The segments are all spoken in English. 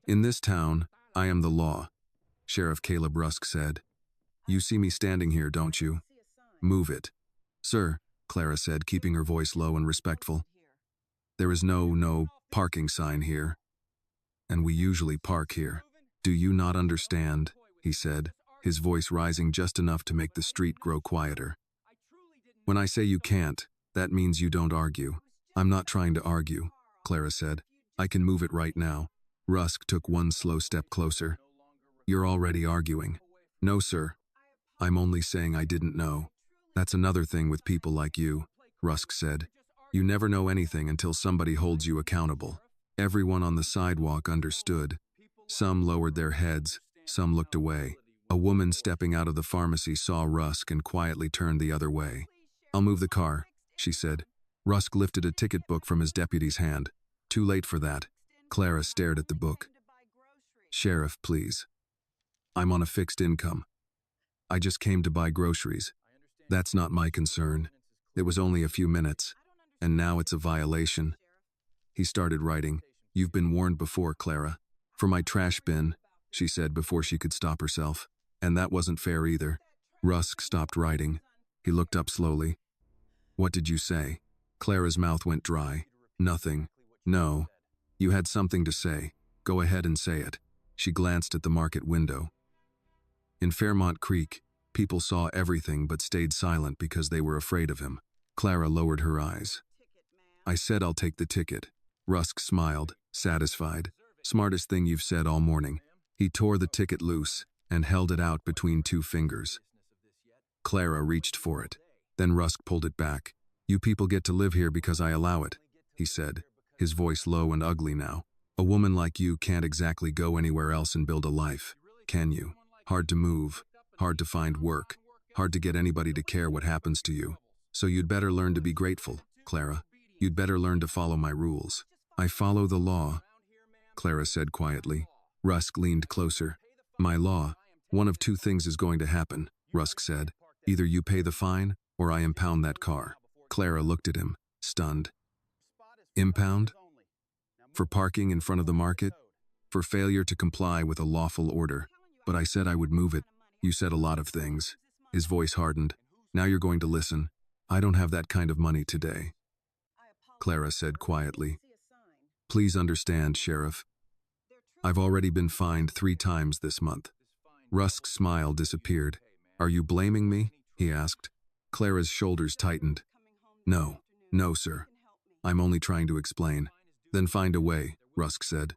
In this town, I am the law, Sheriff Caleb Rusk said. You see me standing here, don't you? Move it. Sir, Clara said, keeping her voice low and respectful. There is no parking sign here. And we usually park here. Do you not understand? He said, his voice rising just enough to make the street grow quieter. When I say you can't, that means you don't argue. I'm not trying to argue, Clara said. I can move it right now. Rusk took one slow step closer. You're already arguing. No, sir. I'm only saying I didn't know. That's another thing with people like you, Rusk said. You never know anything until somebody holds you accountable. Everyone on the sidewalk understood. Some lowered their heads, some looked away. A woman stepping out of the pharmacy saw Rusk and quietly turned the other way. I'll move the car, she said. Rusk lifted a ticket book from his deputy's hand. Too late for that. Clara stared at the book. Sheriff, please. I'm on a fixed income. I just came to buy groceries. That's not my concern. It was only a few minutes, and now it's a violation. He started writing. You've been warned before, Clara. For my trash bin, she said before she could stop herself. And that wasn't fair either. Rusk stopped writing. He looked up slowly. What did you say? Clara's mouth went dry. Nothing. No. You had something to say. Go ahead and say it. She glanced at the market window. In Fairmont Creek, people saw everything but stayed silent because they were afraid of him. Clara lowered her eyes. I said I'll take the ticket. Rusk smiled, satisfied. Smartest thing you've said all morning. He tore the ticket loose and held it out between two fingers. Clara reached for it. Then Rusk pulled it back. You people get to live here because I allow it, he said, his voice low and ugly now. A woman like you can't exactly go anywhere else and build a life, can you? Hard to move, hard to find work, hard to get anybody to care what happens to you. So you'd better learn to be grateful, Clara. You'd better learn to follow my rules. I follow the law, Clara said quietly. Rusk leaned closer. My law. One of two things is going to happen, Rusk said. Either you pay the fine, or I impound that car. Clara looked at him, stunned. Impound? For parking in front of the market? For failure to comply with a lawful order. But I said I would move it. You said a lot of things. His voice hardened. Now you're going to listen. I don't have that kind of money today. Clara said quietly. Please understand, Sheriff. I've already been fined 3 times this month. Rusk's smile disappeared. Are you blaming me? He asked. Clara's shoulders tightened. No, sir. I'm only trying to explain. Then find a way, Rusk said.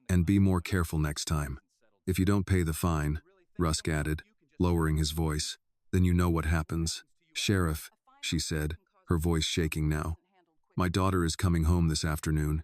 And be more careful next time. If you don't pay the fine, Rusk added, lowering his voice, then you know what happens. Sheriff, she said, her voice shaking now. My daughter is coming home this afternoon.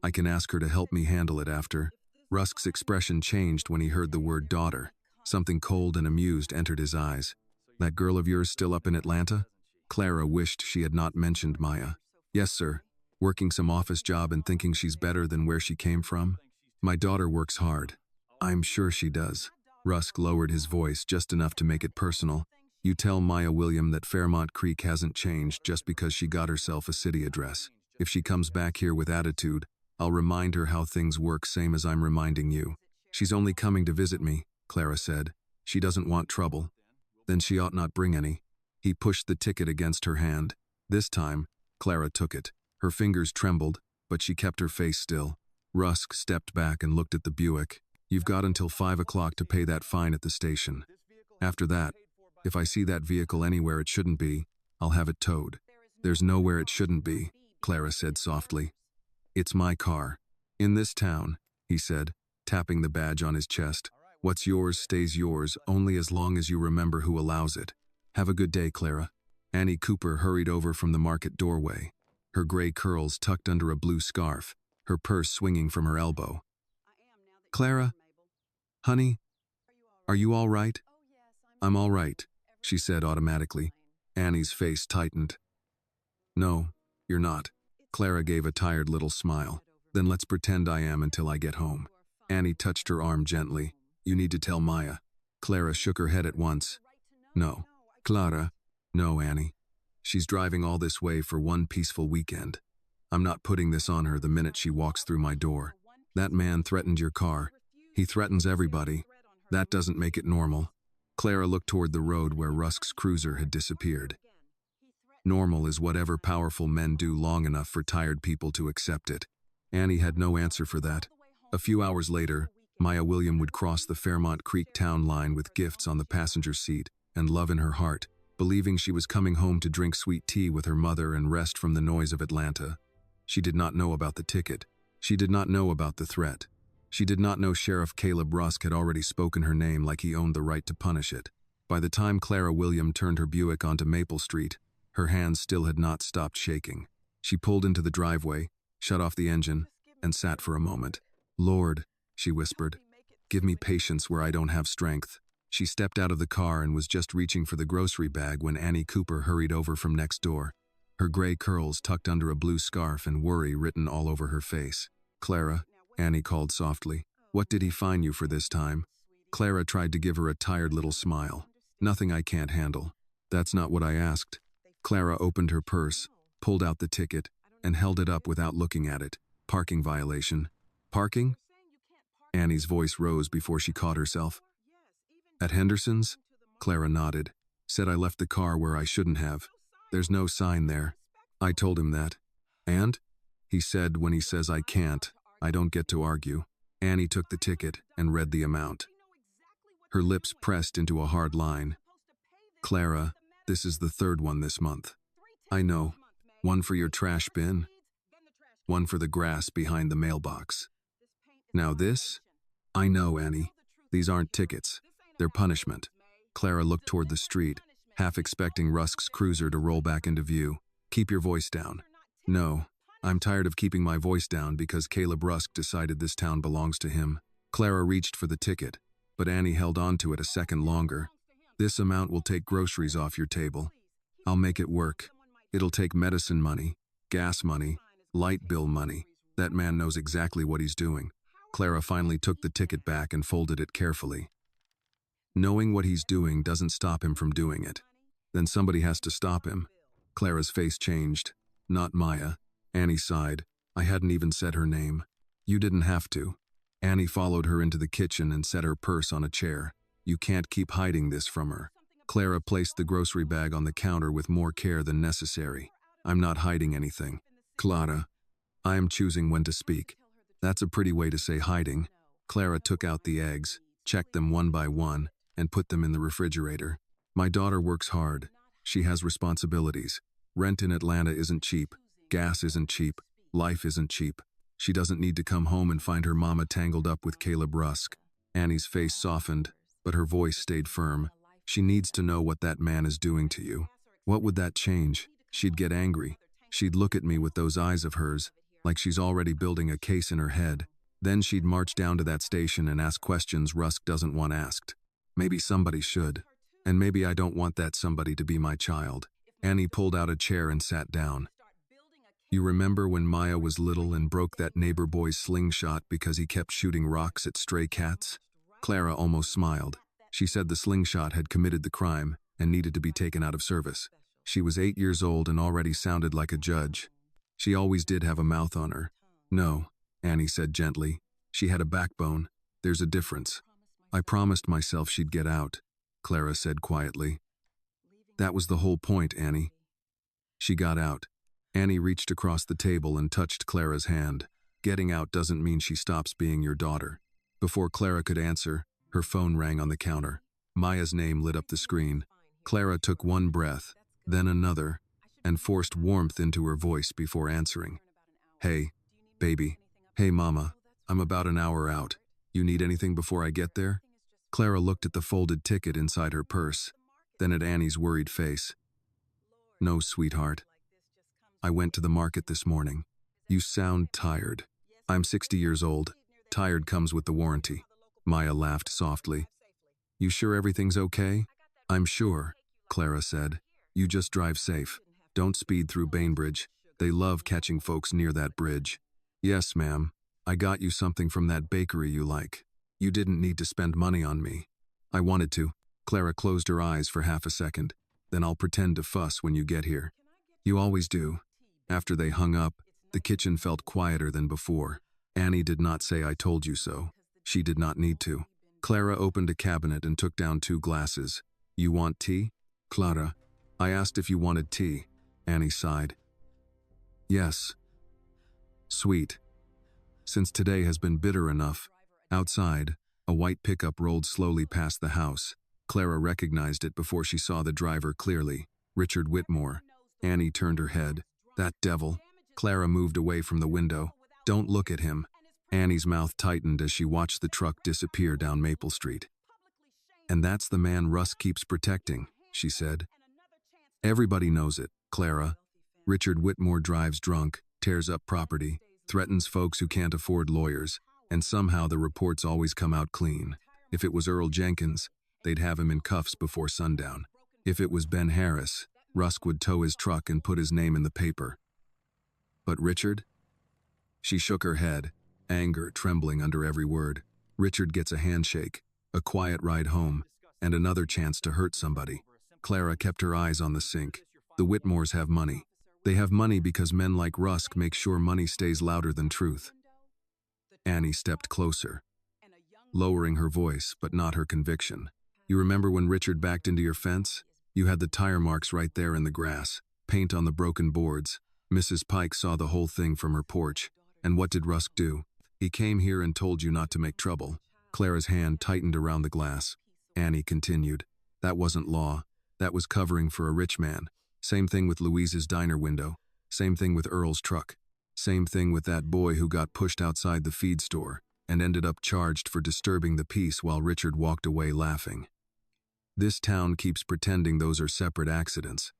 I can ask her to help me handle it after. Rusk's expression changed when he heard the word daughter. Something cold and amused entered his eyes. That girl of yours still up in Atlanta? Clara wished she had not mentioned Maya. Yes, sir. Working some office job and thinking she's better than where she came from? My daughter works hard. I'm sure she does. Rusk lowered his voice just enough to make it personal. You tell Maya William that Fairmont Creek hasn't changed just because she got herself a city address. If she comes back here with attitude, I'll remind her how things work same as I'm reminding you. She's only coming to visit me, Clara said. She doesn't want trouble. Then she ought not bring any. He pushed the ticket against her hand. This time, Clara took it. Her fingers trembled, but she kept her face still. Rusk stepped back and looked at the Buick. You've got until 5 o'clock to pay that fine at the station. After that, if I see that vehicle anywhere it shouldn't be, I'll have it towed. There's nowhere it shouldn't be, Clara said softly. It's my car. In this town, he said, tapping the badge on his chest. What's yours stays yours only as long as you remember who allows it. Have a good day, Clara. Annie Cooper hurried over from the market doorway, her gray curls tucked under a blue scarf, her purse swinging from her elbow. Clara? Honey? Are you all right? I'm all right, she said automatically. Annie's face tightened. No, you're not. Clara gave a tired little smile. Then let's pretend I am until I get home. Annie touched her arm gently. You need to tell Maya. Clara shook her head at once. No. Clara. No, Annie. She's driving all this way for one peaceful weekend. I'm not putting this on her the minute she walks through my door. That man threatened your car. He threatens everybody. That doesn't make it normal. Clara looked toward the road where Rusk's cruiser had disappeared. Normal is whatever powerful men do long enough for tired people to accept it. Annie had no answer for that. A few hours later, Maya William would cross the Fairmont Creek town line with gifts on the passenger seat and love in her heart, believing she was coming home to drink sweet tea with her mother and rest from the noise of Atlanta. She did not know about the ticket. She did not know about the threat. She did not know Sheriff Caleb Rusk had already spoken her name like he owned the right to punish it. By the time Clara William turned her Buick onto Maple Street, her hands still had not stopped shaking. She pulled into the driveway, shut off the engine, and sat for a moment. "Lord," she whispered, "give me patience where I don't have strength." She stepped out of the car and was just reaching for the grocery bag when Annie Cooper hurried over from next door, her gray curls tucked under a blue scarf and worry written all over her face. "Clara," Annie called softly, "what did he fine you for this time?" Clara tried to give her a tired little smile. "Nothing I can't handle." "That's not what I asked." Clara opened her purse, pulled out the ticket, and held it up without looking at it. "Parking violation." "Parking?" Annie's voice rose before she caught herself. "At Henderson's?" Clara nodded. "Said I left the car where I shouldn't have. There's no sign there." I told him that. "And?" "He said when he says I can't, I don't get to argue." Annie took the ticket and read the amount. Her lips pressed into a hard line. "Clara, this is the third one this month." "I know. One for your trash bin. One for the grass behind the mailbox. Now this?" "I know, Annie. These aren't tickets. They're punishment." Clara looked toward the street, half expecting Rusk's cruiser to roll back into view. "Keep your voice down." "No. I'm tired of keeping my voice down because Caleb Rusk decided this town belongs to him." Clara reached for the ticket, but Annie held on to it a second longer. "This amount will take groceries off your table. I'll make it work. It'll take medicine money, gas money, light bill money. That man knows exactly what he's doing." Clara finally took the ticket back and folded it carefully. "Knowing what he's doing doesn't stop him from doing it. Then somebody has to stop him." Clara's face changed. "Not Maya." Annie sighed. "I hadn't even said her name." "You didn't have to." Annie followed her into the kitchen and set her purse on a chair. "You can't keep hiding this from her." Clara placed the grocery bag on the counter with more care than necessary. "I'm not hiding anything. Clara, I am choosing when to speak." "That's a pretty way to say hiding." Clara took out the eggs, checked them one by one, and put them in the refrigerator. "My daughter works hard. She has responsibilities. Rent in Atlanta isn't cheap. Gas isn't cheap. Life isn't cheap. She doesn't need to come home and find her mama tangled up with Caleb Rusk." Annie's face softened, but her voice stayed firm. "She needs to know what that man is doing to you." "What would that change?" She'd get angry. She'd look at me with those eyes of hers, like she's already building a case in her head. Then she'd march down to that station and ask questions Rusk doesn't want asked. Maybe somebody should. And maybe I don't want that somebody to be my child. Annie pulled out a chair and sat down. "You remember when Maya was little and broke that neighbor boy's slingshot because he kept shooting rocks at stray cats?" Clara almost smiled. She said the slingshot had committed the crime and needed to be taken out of service. She was 8 years old and already sounded like a judge. She always did have a mouth on her. "No," Annie said gently. "She had a backbone. There's a difference." "I promised myself she'd get out," Clara said quietly. "That was the whole point, Annie." She got out. Annie reached across the table and touched Clara's hand. "Getting out doesn't mean she stops being your daughter." Before Clara could answer, her phone rang on the counter. Maya's name lit up the screen. Clara took one breath, then another, and forced warmth into her voice before answering. "Hey, baby. Hey, Mama. I'm about an hour out. You need anything before I get there?" Clara looked at the folded ticket inside her purse, then at Annie's worried face. "No, sweetheart. I went to the market this morning." "You sound tired." "I'm 60 years old. Tired comes with the warranty." Maya laughed softly. "You sure everything's okay?" "I'm sure," Clara said. "You just drive safe. Don't speed through Bainbridge. They love catching folks near that bridge." "Yes, ma'am. I got you something from that bakery you like. You didn't need to spend money on me." "I wanted to." Clara closed her eyes for half a second. "Then I'll pretend to fuss when you get here." "You always do." After they hung up, the kitchen felt quieter than before. Annie did not say I told you so. She did not need to. Clara opened a cabinet and took down 2 glasses. You want tea? Clara, I asked if you wanted tea. Annie sighed. Yes. Sweet. Since today has been bitter enough. Outside, a white pickup rolled slowly past the house. Clara recognized it before she saw the driver clearly. Richard Whitmore. Annie turned her head. That devil. Clara moved away from the window. Don't look at him. Annie's mouth tightened as she watched the truck disappear down Maple Street. And that's the man Rusk keeps protecting, she said. Everybody knows it, Clara. Richard Whitmore drives drunk, tears up property, threatens folks who can't afford lawyers, and somehow the reports always come out clean. If it was Earl Jenkins, they'd have him in cuffs before sundown. If it was Ben Harris, Rusk would tow his truck and put his name in the paper. But Richard? She shook her head, anger trembling under every word. Richard gets a handshake, a quiet ride home, and another chance to hurt somebody. Clara kept her eyes on the sink. The Whitmores have money. They have money because men like Rusk make sure money stays louder than truth. Annie stepped closer, lowering her voice, but not her conviction. You remember when Richard backed into your fence? You had the tire marks right there in the grass, paint on the broken boards. Mrs. Pike saw the whole thing from her porch. And what did Rusk do? He came here and told you not to make trouble. Clara's hand tightened around the glass. Annie continued. That wasn't law. That was covering for a rich man. Same thing with Louise's diner window. Same thing with Earl's truck. Same thing with that boy who got pushed outside the feed store and ended up charged for disturbing the peace while Richard walked away laughing. This town keeps pretending those are separate accidents.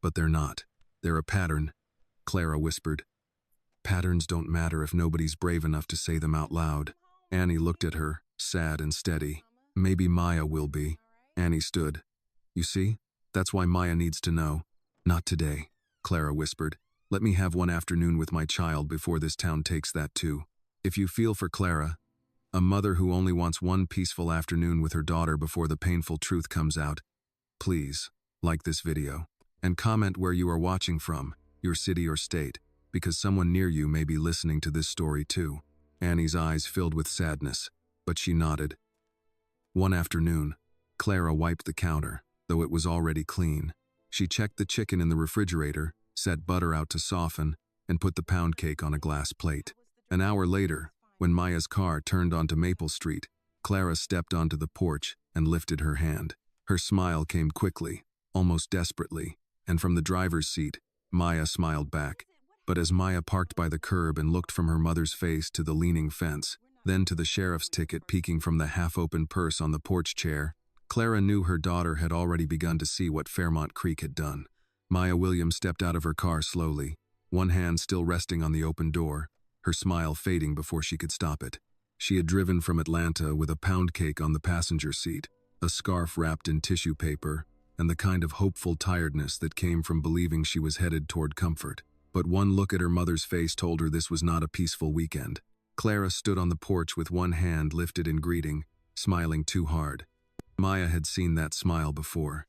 But they're not. They're a pattern, Clara whispered. Patterns don't matter if nobody's brave enough to say them out loud. Annie looked at her, sad and steady. Maybe Maya will be. Annie stood. You see? That's why Maya needs to know. Not today, Clara whispered. Let me have one afternoon with my child before this town takes that too. If you feel for Clara, a mother who only wants one peaceful afternoon with her daughter before the painful truth comes out, please, like this video. And comment where you are watching from, your city or state, because someone near you may be listening to this story too. Annie's eyes filled with sadness, but she nodded. One afternoon, Clara wiped the counter, though it was already clean. She checked the chicken in the refrigerator, set butter out to soften, and put the pound cake on a glass plate. An hour later, when Maya's car turned onto Maple Street, Clara stepped onto the porch and lifted her hand. Her smile came quickly, almost desperately, and from the driver's seat, Maya smiled back. But as Maya parked by the curb and looked from her mother's face to the leaning fence, then to the sheriff's ticket peeking from the half-open purse on the porch chair, Clara knew her daughter had already begun to see what Fairmont Creek had done. Maya William stepped out of her car slowly, one hand still resting on the open door, her smile fading before she could stop it. She had driven from Atlanta with a pound cake on the passenger seat, a scarf wrapped in tissue paper, and the kind of hopeful tiredness that came from believing she was headed toward comfort. But one look at her mother's face told her this was not a peaceful weekend. Clara stood on the porch with one hand lifted in greeting, smiling too hard. Maya had seen that smile before.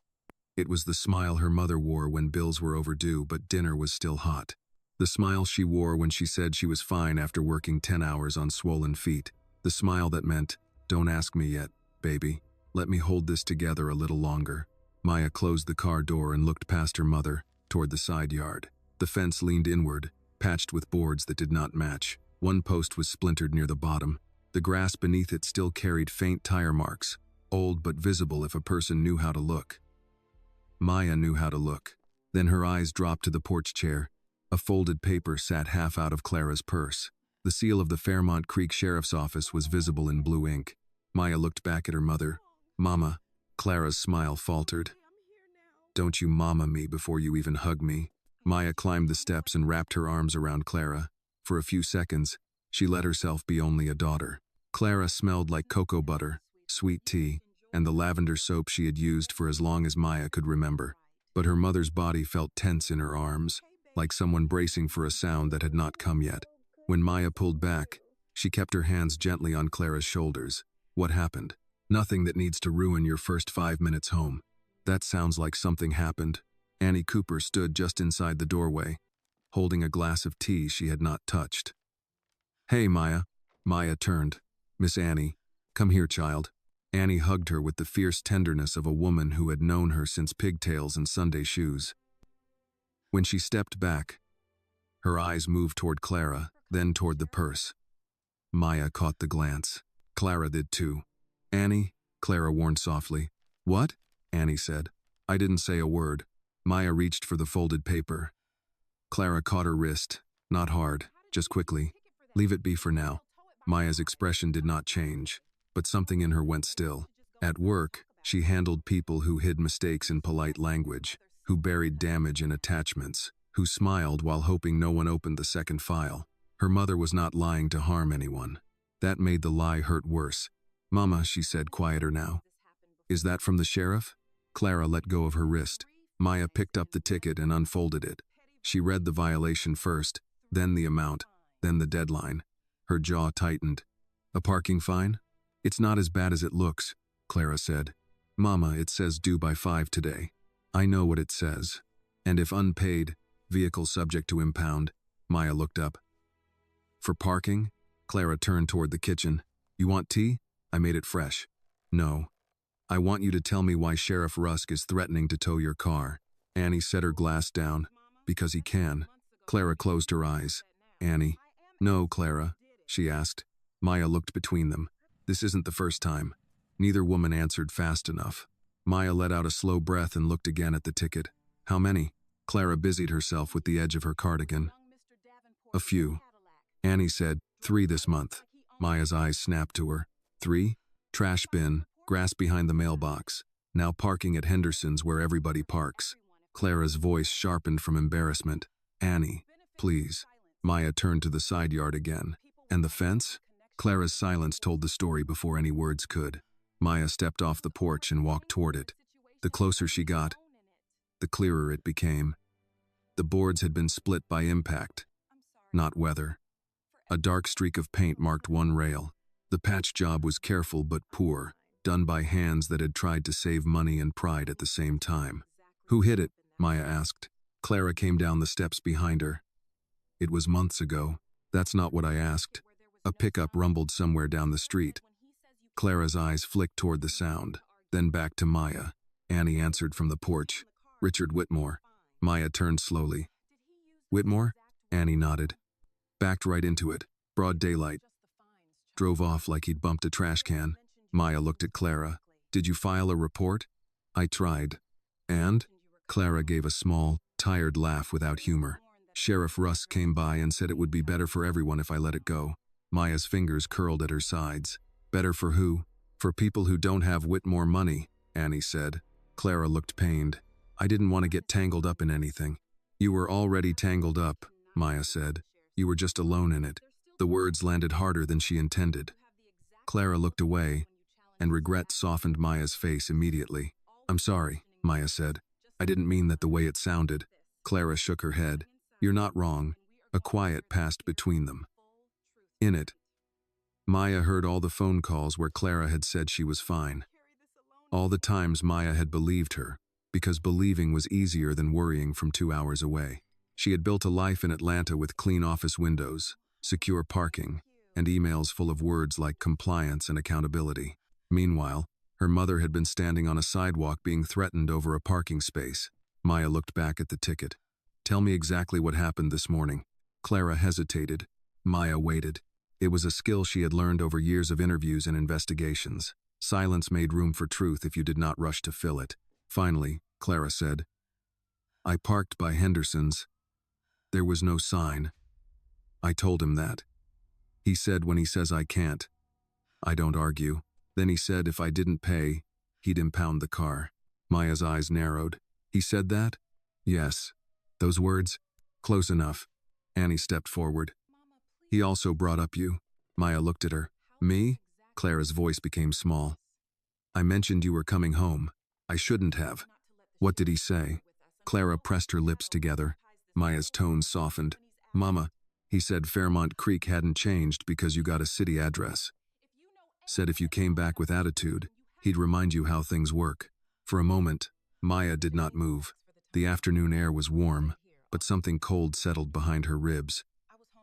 It was the smile her mother wore when bills were overdue but dinner was still hot. The smile she wore when she said she was fine after working 10 hours on swollen feet. The smile that meant, don't ask me yet, baby. Let me hold this together a little longer. Maya closed the car door and looked past her mother, toward the side yard. The fence leaned inward, patched with boards that did not match. One post was splintered near the bottom. The grass beneath it still carried faint tire marks, old but visible if a person knew how to look. Maya knew how to look. Then her eyes dropped to the porch chair. A folded paper sat half out of Clara's purse. The seal of the Fairmont Creek Sheriff's Office was visible in blue ink. Maya looked back at her mother. Mama. Clara's smile faltered. Don't you mama me before you even hug me. Maya climbed the steps and wrapped her arms around Clara. For a few seconds, she let herself be only a daughter. Clara smelled like cocoa butter, sweet tea, and the lavender soap she had used for as long as Maya could remember. But her mother's body felt tense in her arms, like someone bracing for a sound that had not come yet. When Maya pulled back, she kept her hands gently on Clara's shoulders. What happened? Nothing that needs to ruin your first 5 minutes home. That sounds like something happened. Annie Cooper stood just inside the doorway, holding a glass of tea she had not touched. Hey, Maya. Maya turned. Miss Annie. Come here, child. Annie hugged her with the fierce tenderness of a woman who had known her since pigtails and Sunday shoes. When she stepped back, her eyes moved toward Clara, then toward the purse. Maya caught the glance. Clara did too. Annie, Clara warned softly. What? Annie said. I didn't say a word. Maya reached for the folded paper. Clara caught her wrist. Not hard, just quickly. Leave it be for now. Maya's expression did not change, but something in her went still. At work, she handled people who hid mistakes in polite language, who buried damage in attachments, who smiled while hoping no one opened the second file. Her mother was not lying to harm anyone. That made the lie hurt worse. Mama, she said, quieter now. Is that from the sheriff? Clara let go of her wrist. Maya picked up the ticket and unfolded it. She read the violation first, then the amount, then the deadline. Her jaw tightened. A parking fine? It's not as bad as it looks, Clara said. Mama, it says due by 5 today. I know what it says. And if unpaid, vehicle subject to impound. Maya looked up. For parking? Clara turned toward the kitchen. You want tea? I made it fresh. No. I want you to tell me why Sheriff Rusk is threatening to tow your car. Annie set her glass down. Because he can. Clara closed her eyes. Annie. No, Clara, she asked. Maya looked between them. This isn't the first time. Neither woman answered fast enough. Maya let out a slow breath and looked again at the ticket. How many? Clara busied herself with the edge of her cardigan. A few. Annie said, 3 this month. Maya's eyes snapped to her. 3? Trash bin, grass behind the mailbox. Now parking at Henderson's where everybody parks. Clara's voice sharpened from embarrassment. Annie, please. Maya turned to the side yard again. And the fence? Clara's silence told the story before any words could. Maya stepped off the porch and walked toward it. The closer she got, the clearer it became. The boards had been split by impact, not weather. A dark streak of paint marked one rail. The patch job was careful but poor, done by hands that had tried to save money and pride at the same time. Who hit it? Maya asked. Clara came down the steps behind her. It was months ago. That's not what I asked. A pickup rumbled somewhere down the street. Clara's eyes flicked toward the sound, then back to Maya. Annie answered from the porch. Richard Whitmore. Maya turned slowly. Whitmore? Annie nodded. Backed right into it. Broad daylight. Drove off like he'd bumped a trash can. Maya looked at Clara. Did you file a report? I tried. And? Clara gave a small, tired laugh without humor. Sheriff Rusk came by and said it would be better for everyone if I let it go. Maya's fingers curled at her sides. Better for who? For people who don't have Whitmore money, Annie said. Clara looked pained. I didn't want to get tangled up in anything. You were already tangled up, Maya said. You were just alone in it. The words landed harder than she intended. Clara looked away, and regret softened Maya's face immediately. I'm sorry, Maya said. I didn't mean that the way it sounded. Clara shook her head. You're not wrong. A quiet passed between them. In it, Maya heard all the phone calls where Clara had said she was fine. All the times Maya had believed her, because believing was easier than worrying from 2 hours away. She had built a life in Atlanta with clean office windows, secure parking, and emails full of words like compliance and accountability. Meanwhile, her mother had been standing on a sidewalk being threatened over a parking space. Maya looked back at the ticket. Tell me exactly what happened this morning. Clara hesitated. Maya waited. It was a skill she had learned over years of interviews and investigations. Silence made room for truth if you did not rush to fill it. Finally, Clara said, I parked by Henderson's. There was no sign. I told him that. He said when he says I can't. I don't argue. Then he said if I didn't pay, he'd impound the car. Maya's eyes narrowed. He said that? Yes. Those words? Close enough. Annie stepped forward. He also brought up you. Maya looked at her. Me? Clara's voice became small. I mentioned you were coming home. I shouldn't have. What did he say? Clara pressed her lips together. Maya's tone softened. Mama, he said Fairmont Creek hadn't changed because you got a city address. Said if you came back with attitude, he'd remind you how things work. For a moment, Maya did not move. The afternoon air was warm, but something cold settled behind her ribs.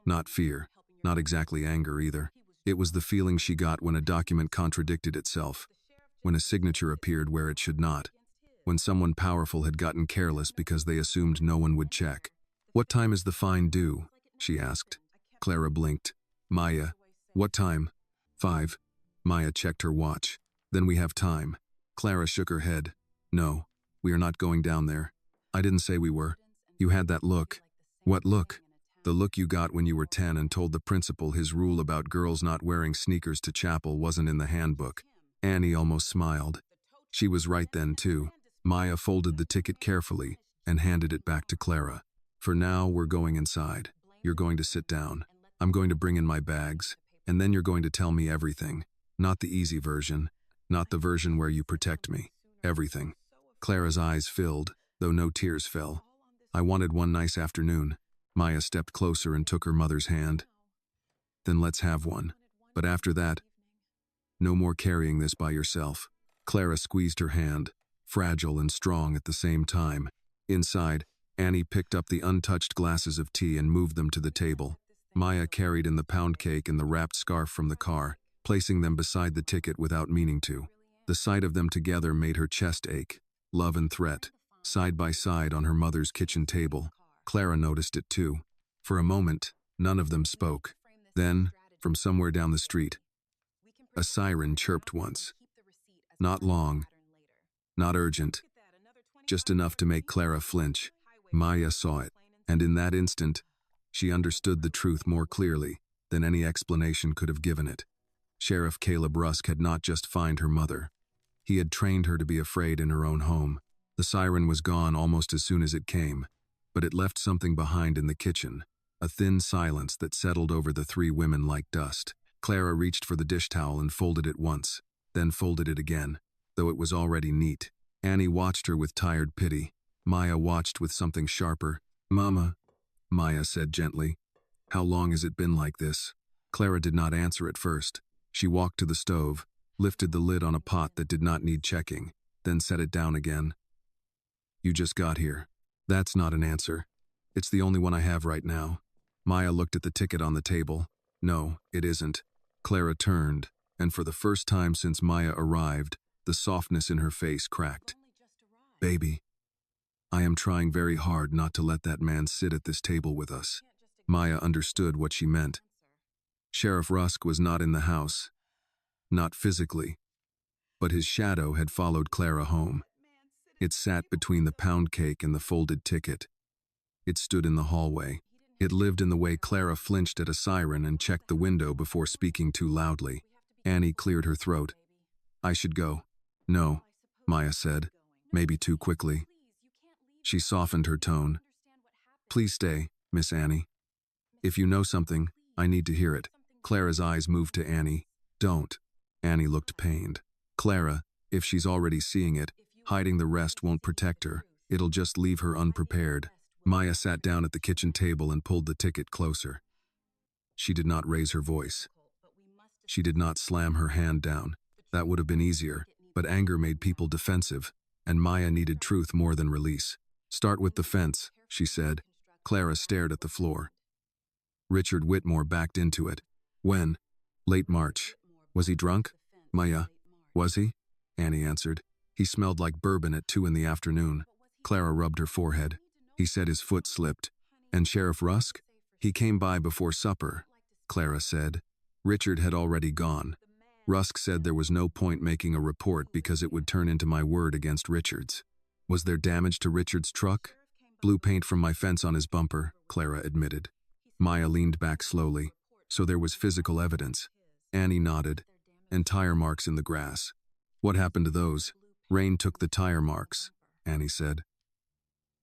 Not fear, Not exactly anger either. It was the feeling she got when a document contradicted itself, when a signature appeared where it should not, when someone powerful had gotten careless because they assumed no one would check. "What time is the fine due?" she asked. Clara blinked. "Maya, what time?" "5. Maya checked her watch. "Then we have time." Clara shook her head. "No, we are not going down there. I didn't say we were. You had that look." "What look?" "The look you got when you were 10 and told the principal his rule about girls not wearing sneakers to chapel wasn't in the handbook." Annie almost smiled. She was right then, too. Maya folded the ticket carefully and handed it back to Clara. "For now, we're going inside. You're going to sit down. I'm going to bring in my bags, and then you're going to tell me everything. Not the easy version, not the version where you protect me. Everything." Clara's eyes filled, though no tears fell. "I wanted one nice afternoon." Maya stepped closer and took her mother's hand. "Then let's have one. But after that, no more carrying this by yourself." Clara squeezed her hand, fragile and strong at the same time. Inside, Annie picked up the untouched glasses of tea and moved them to the table. Maya carried in the pound cake and the wrapped scarf from the car, placing them beside the ticket without meaning to. The sight of them together made her chest ache. Love and threat, side by side on her mother's kitchen table. Clara noticed it too. For a moment, none of them spoke. Then, from somewhere down the street, a siren chirped once. Not long, not urgent, just enough to make Clara flinch. Maya saw it, and in that instant, she understood the truth more clearly than any explanation could have given it. Sheriff Caleb Rusk had not just fined her mother. He had trained her to be afraid in her own home. The siren was gone almost as soon as it came, but it left something behind in the kitchen, a thin silence that settled over the three women like dust. Clara reached for the dish towel and folded it once, then folded it again, though it was already neat. Annie watched her with tired pity. Maya watched with something sharper. "Mama," Maya said gently, "how long has it been like this?" Clara did not answer at first. She walked to the stove, lifted the lid on a pot that did not need checking, then set it down again. "You just got here." "That's not an answer. It's the only one I have right now." Maya looked at the ticket on the table. "No, it isn't." Clara turned, and for the first time since Maya arrived, the softness in her face cracked. "Baby, I am trying very hard not to let that man sit at this table with us." Maya understood what she meant. Sheriff Rusk was not in the house. Not physically. But his shadow had followed Clara home. It sat between the pound cake and the folded ticket. It stood in the hallway. It lived in the way Clara flinched at a siren and checked the window before speaking too loudly. Annie cleared her throat. "I should go." "No," Maya said, maybe too quickly. She softened her tone. "Please stay, Miss Annie. If you know something, I need to hear it." Clara's eyes moved to Annie. "Don't." Annie looked pained. "Clara, if she's already seeing it, hiding the rest won't protect her. It'll just leave her unprepared." Maya sat down at the kitchen table and pulled the ticket closer. She did not raise her voice. She did not slam her hand down. That would have been easier, but anger made people defensive, and Maya needed truth more than release. "Start with the fence," she said. Clara stared at the floor. "Richard Whitmore backed into it." "When?" "Late March." "Was he drunk?" "Maya, was he?" Annie answered. "He smelled like bourbon at 2 in the afternoon." Clara rubbed her forehead. "He said his foot slipped." "And Sheriff Rusk?" "He came by before supper," Clara said. "Richard had already gone. Rusk said there was no point making a report because it would turn into my word against Richard's." "Was there damage to Richard's truck?" "Blue paint from my fence on his bumper," Clara admitted. Maya leaned back slowly. "So there was physical evidence." Annie nodded. "And tire marks in the grass." "What happened to those?" "Rain took the tire marks," Annie said.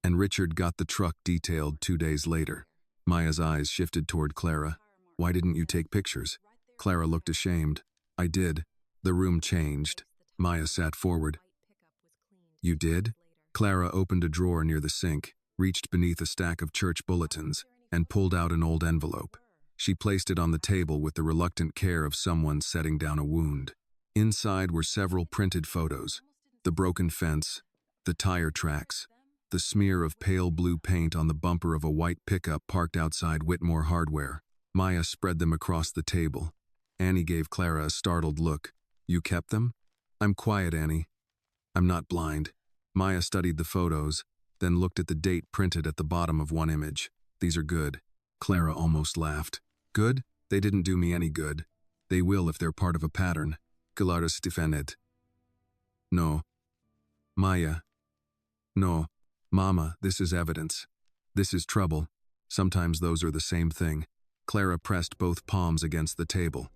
"And Richard got the truck detailed 2 days later." Maya's eyes shifted toward Clara. "Why didn't you take pictures?" Clara looked ashamed. "I did. The room changed." Maya sat forward. "You did?" Clara opened a drawer near the sink, reached beneath a stack of church bulletins, and pulled out an old envelope. She placed it on the table with the reluctant care of someone setting down a wound. Inside were several printed photos. The broken fence, the tire tracks, the smear of pale blue paint on the bumper of a white pickup parked outside Whitmore Hardware. Maya spread them across the table. Annie gave Clara a startled look. You kept them? I'm quiet, Annie. I'm not blind. Maya studied the photos, then looked at the date printed at the bottom of one image. These are good. Clara almost laughed. Good? They didn't do me any good. They will if they're part of a pattern. Clara Stefanet. No. Maya. No. Mama, this is evidence. This is trouble. Sometimes those are the same thing. Clara pressed both palms against the table.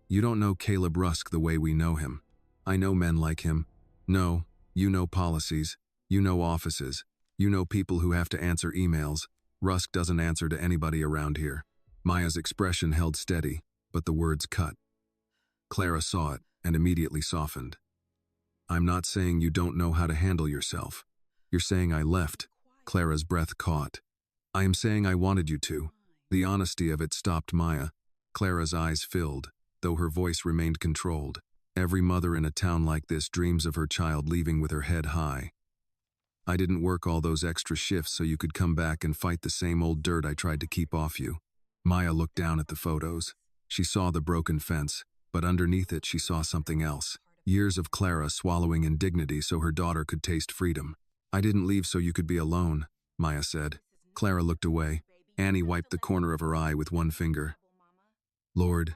You don't know Caleb Rusk the way we know him. I know men like him. No, you know policies. You know offices. You know people who have to answer emails. Rusk doesn't answer to anybody around here. Maya's expression held steady, but the words cut. Clara saw it and immediately softened. I'm not saying you don't know how to handle yourself. You're saying I left. Clara's breath caught. I am saying I wanted you to. The honesty of it stopped Maya. Clara's eyes filled, though her voice remained controlled. Every mother in a town like this dreams of her child leaving with her head high. I didn't work all those extra shifts so you could come back and fight the same old dirt I tried to keep off you. Maya looked down at the photos. She saw the broken fence, but underneath it she saw something else. Years of Clara swallowing indignity so her daughter could taste freedom. I didn't leave so you could be alone, Maya said. Clara looked away. Annie wiped the corner of her eye with one finger. Lord,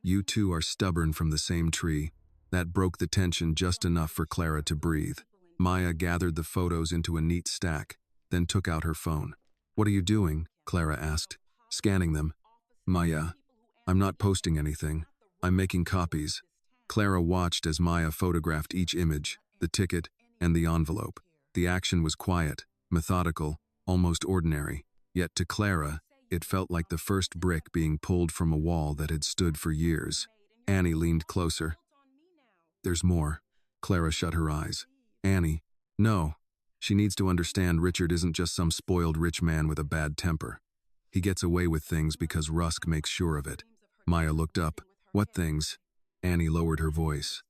you two are stubborn from the same tree. That broke the tension just enough for Clara to breathe. Maya gathered the photos into a neat stack, then took out her phone. What are you doing? Clara asked, scanning them. Maya, I'm not posting anything. I'm making copies. Clara watched as Maya photographed each image, the ticket, and the envelope. The action was quiet, methodical, almost ordinary. Yet to Clara, it felt like the first brick being pulled from a wall that had stood for years. Annie leaned closer. There's more. Clara shut her eyes. Annie, no. She needs to understand Richard isn't just some spoiled rich man with a bad temper. He gets away with things because Rusk makes sure of it. Maya looked up. What things? Annie lowered her voice.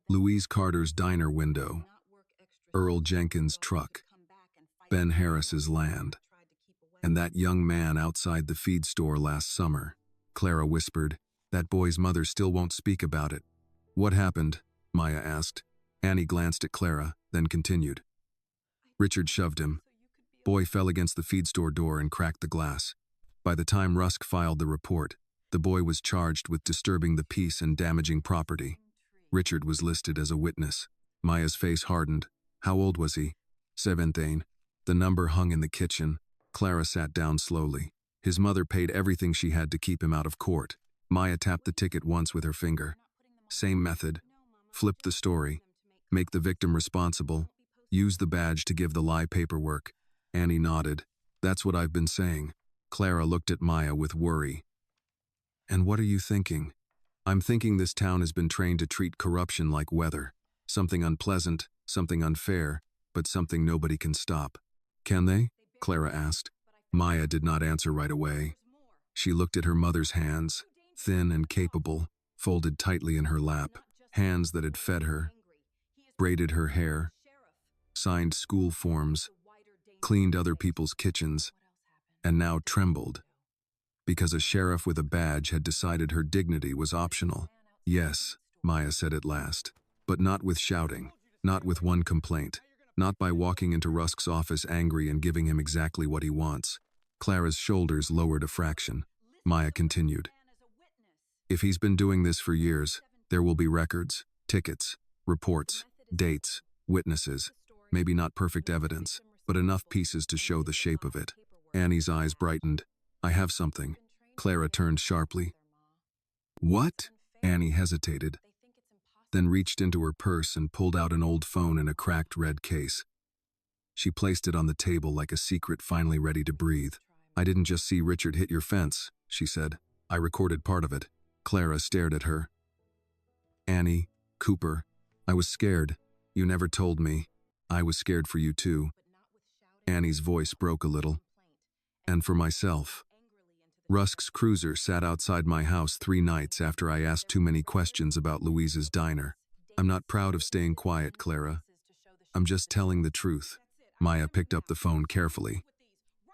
Louise Carter's diner window. Earl Jenkins' truck. Ben Harris's land. And that young man outside the feed store last summer. Clara whispered. That boy's mother still won't speak about it. What happened? Maya asked. Annie glanced at Clara, then continued. Richard shoved him. Boy fell against the feed store door and cracked the glass. By the time Rusk filed the report, the boy was charged with disturbing the peace and damaging property. Richard was listed as a witness. Maya's face hardened. How old was he? 17. The number hung in the kitchen. Clara sat down slowly. His mother paid everything she had to keep him out of court. Maya tapped the ticket once with her finger. Same method. Flip the story. Make the victim responsible. Use the badge to give the lie paperwork. Annie nodded. That's what I've been saying. Clara looked at Maya with worry. And what are you thinking? I'm thinking this town has been trained to treat corruption like weather. Something unpleasant, something unfair, but something nobody can stop. Can they? Clara asked. Maya did not answer right away. She looked at her mother's hands, thin and capable, folded tightly in her lap, hands that had fed her, braided her hair, signed school forms, cleaned other people's kitchens, and now trembled. Because a sheriff with a badge had decided her dignity was optional. Yes, Maya said at last, but not with shouting, not with one complaint, not by walking into Rusk's office angry and giving him exactly what he wants. Clara's shoulders lowered a fraction. Maya continued. If he's been doing this for years, there will be records, tickets, reports, dates, witnesses, maybe not perfect evidence, but enough pieces to show the shape of it. Annie's eyes brightened. I have something. Clara turned sharply. What? Annie hesitated, then reached into her purse and pulled out an old phone in a cracked red case. She placed it on the table like a secret finally ready to breathe. I didn't just see Richard hit your fence, she said. I recorded part of it. Clara stared at her. Annie, Cooper, I was scared. You never told me. I was scared for you too. Annie's voice broke a little. And for myself. Rusk's cruiser sat outside my house 3 nights after I asked too many questions about Louise's diner. I'm not proud of staying quiet, Clara. I'm just telling the truth. Maya picked up the phone carefully.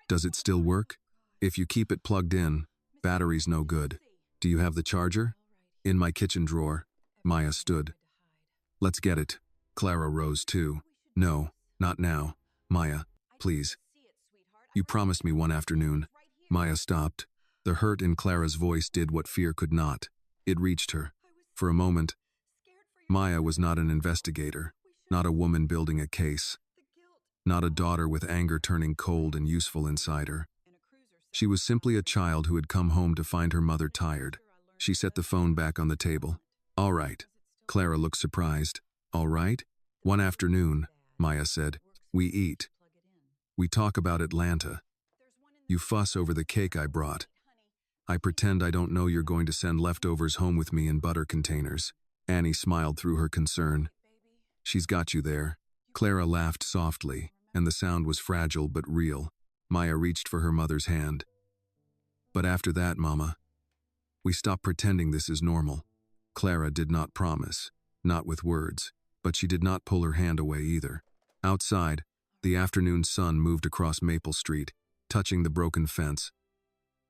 Does it still work? If you keep it plugged in, Battery's no good. Do you have the charger? In my kitchen drawer. Maya stood. Let's get it. Clara rose too. No, not now. Maya, please. You promised me one afternoon. Maya stopped. The hurt in Clara's voice did what fear could not. It reached her. For a moment, Maya was not an investigator, not a woman building a case, not a daughter with anger turning cold and useful inside her. She was simply a child who had come home to find her mother tired. She set the phone back on the table. All right. Clara looked surprised. All right? One afternoon, Maya said, we eat. We talk about Atlanta. You fuss over the cake I brought. I pretend I don't know you're going to send leftovers home with me in butter containers. Annie smiled through her concern. She's got you there. Clara laughed softly, and the sound was fragile but real. Maya reached for her mother's hand. But after that, Mama, we stop pretending this is normal. Clara did not promise, not with words, but she did not pull her hand away either. Outside, the afternoon sun moved across Maple Street, touching the broken fence,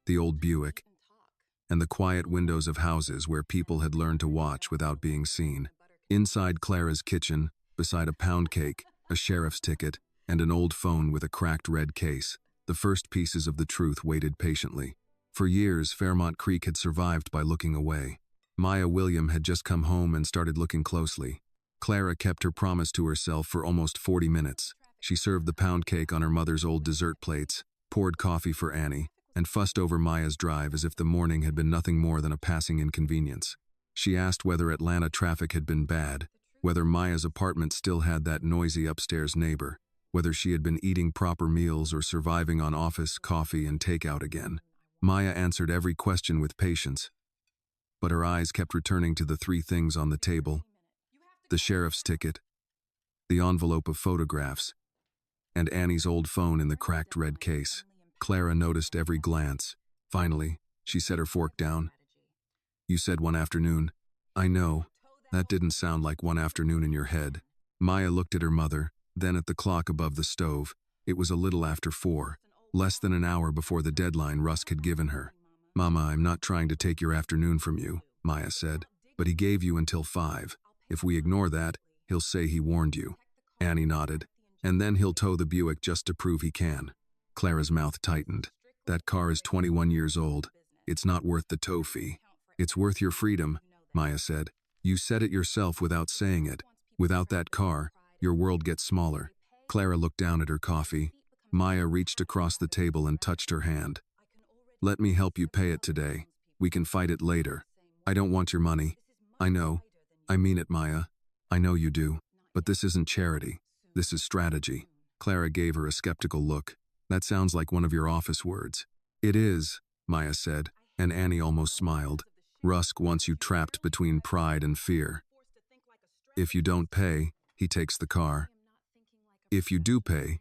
the old Buick, and the quiet windows of houses where people had learned to watch without being seen. Inside Clara's kitchen, beside a pound cake, a sheriff's ticket, and an old phone with a cracked red case, the first pieces of the truth waited patiently. For years, Fairmont Creek had survived by looking away. Clara William had just come home and started looking closely. Clara kept her promise to herself for almost 40 minutes. She served the pound cake on her mother's old dessert plates, poured coffee for Annie, and fussed over Maya's drive as if the morning had been nothing more than a passing inconvenience. She asked whether Atlanta traffic had been bad, whether Maya's apartment still had that noisy upstairs neighbor, whether she had been eating proper meals or surviving on office, coffee, and takeout again. Maya answered every question with patience, but her eyes kept returning to the three things on the table: the sheriff's ticket, the envelope of photographs, and Annie's old phone in the cracked red case. Clara noticed every glance. Finally, she set her fork down. You said one afternoon. I know. That didn't sound like one afternoon in your head. Maya looked at her mother, then at the clock above the stove. It was a little after 4, less than an hour before the deadline Rusk had given her. Mama, I'm not trying to take your afternoon from you, Maya said, but he gave you until 5. If we ignore that, he'll say he warned you. Annie nodded. And then he'll tow the Buick just to prove he can. Clara's mouth tightened. That car is 21 years old. It's not worth the tow fee. It's worth your freedom, Maya said. You said it yourself without saying it. Without that car, your world gets smaller. Clara looked down at her coffee. Maya reached across the table and touched her hand. Let me help you pay it today. We can fight it later. I don't want your money. I know. I mean it, Maya. I know you do. But this isn't charity. This is strategy. Clara gave her a skeptical look. That sounds like one of your office words. It is, Maya said, and Annie almost smiled. Rusk wants you trapped between pride and fear. If you don't pay, he takes the car. If you do pay,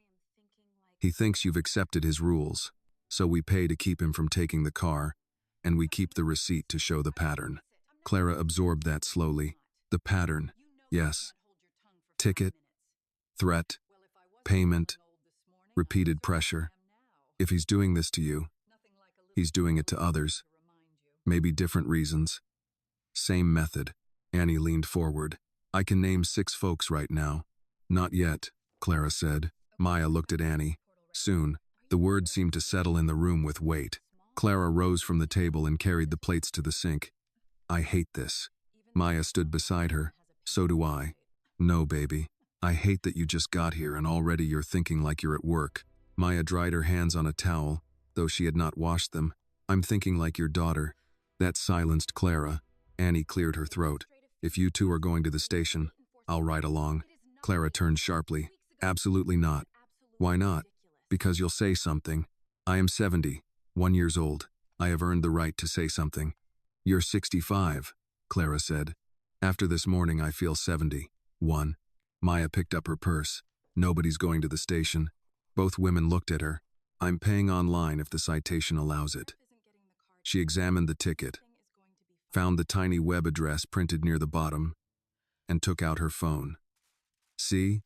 he thinks you've accepted his rules. So we pay to keep him from taking the car, and we keep the receipt to show the pattern. Clara absorbed that slowly. The pattern, yes. Ticket, threat, payment, repeated pressure. If he's doing this to you, he's doing it to others. Maybe different reasons. Same method. Annie leaned forward. I can name 6 folks right now. Not yet, Clara said. Maya looked at Annie. Soon, the words seemed to settle in the room with weight. Clara rose from the table and carried the plates to the sink. I hate this. Maya stood beside her. So do I. No, baby. I hate that you just got here and already you're thinking like you're at work. Maya dried her hands on a towel, though she had not washed them. I'm thinking like your daughter. That silenced Clara. Annie cleared her throat. If you two are going to the station, I'll ride along. Clara turned sharply. Absolutely not. Why not? Because you'll say something. I am 71 years old. I have earned the right to say something. You're 65, Clara said. After this morning, I feel 71. Maya picked up her purse. Nobody's going to the station. Both women looked at her. I'm paying online if the citation allows it. She examined the ticket, found the tiny web address printed near the bottom, and took out her phone. See?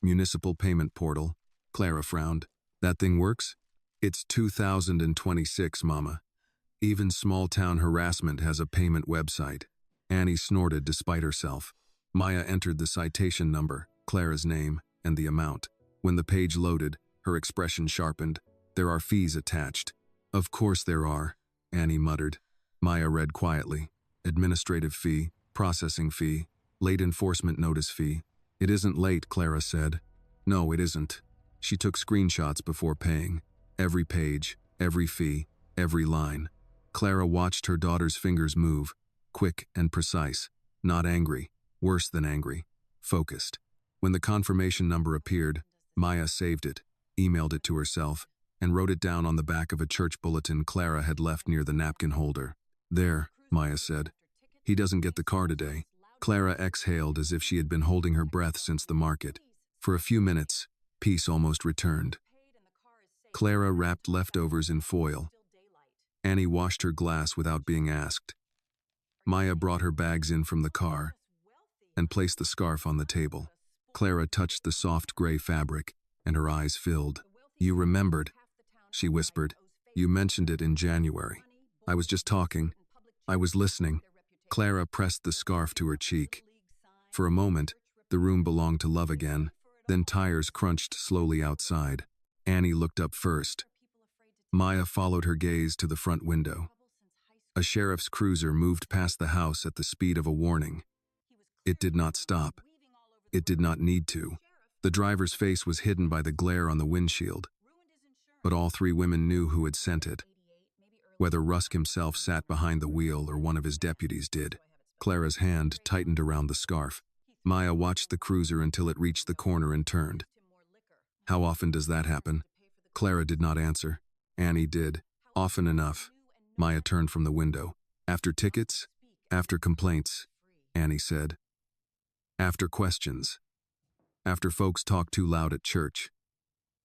Municipal payment portal. Clara frowned. That thing works? It's 2026, Mama. Even small-town harassment has a payment website. Annie snorted despite herself. Maya entered the citation number, Clara's name, and the amount. When the page loaded, her expression sharpened. There are fees attached. Of course there are, Annie muttered. Maya read quietly. Administrative fee, processing fee, late enforcement notice fee. It isn't late, Clara said. No, it isn't. She took screenshots before paying. Every page, every fee, every line. Clara watched her daughter's fingers move, quick and precise, not angry, worse than angry, focused. When the confirmation number appeared, Maya saved it, emailed it to herself, and wrote it down on the back of a church bulletin Clara had left near the napkin holder. There, Maya said. He doesn't get the car today. Clara exhaled as if she had been holding her breath since the market. For a few minutes, peace almost returned. Clara wrapped leftovers in foil. Annie washed her glass without being asked. Maya brought her bags in from the car and placed the scarf on the table. Clara touched the soft gray fabric, and her eyes filled. You remembered, she whispered. You mentioned it in January. I was just talking. I was listening. Clara pressed the scarf to her cheek. For a moment, the room belonged to love again. Then tires crunched slowly outside. Annie looked up first. Maya followed her gaze to the front window. A sheriff's cruiser moved past the house at the speed of a warning. It did not stop. It did not need to. The driver's face was hidden by the glare on the windshield. But all three women knew who had sent it. Whether Rusk himself sat behind the wheel or one of his deputies did. Clara's hand tightened around the scarf. Maya watched the cruiser until it reached the corner and turned. How often does that happen? Clara did not answer. Annie did. Often enough. Maya turned from the window. After tickets? After complaints, Annie said. After questions. After folks talk too loud at church.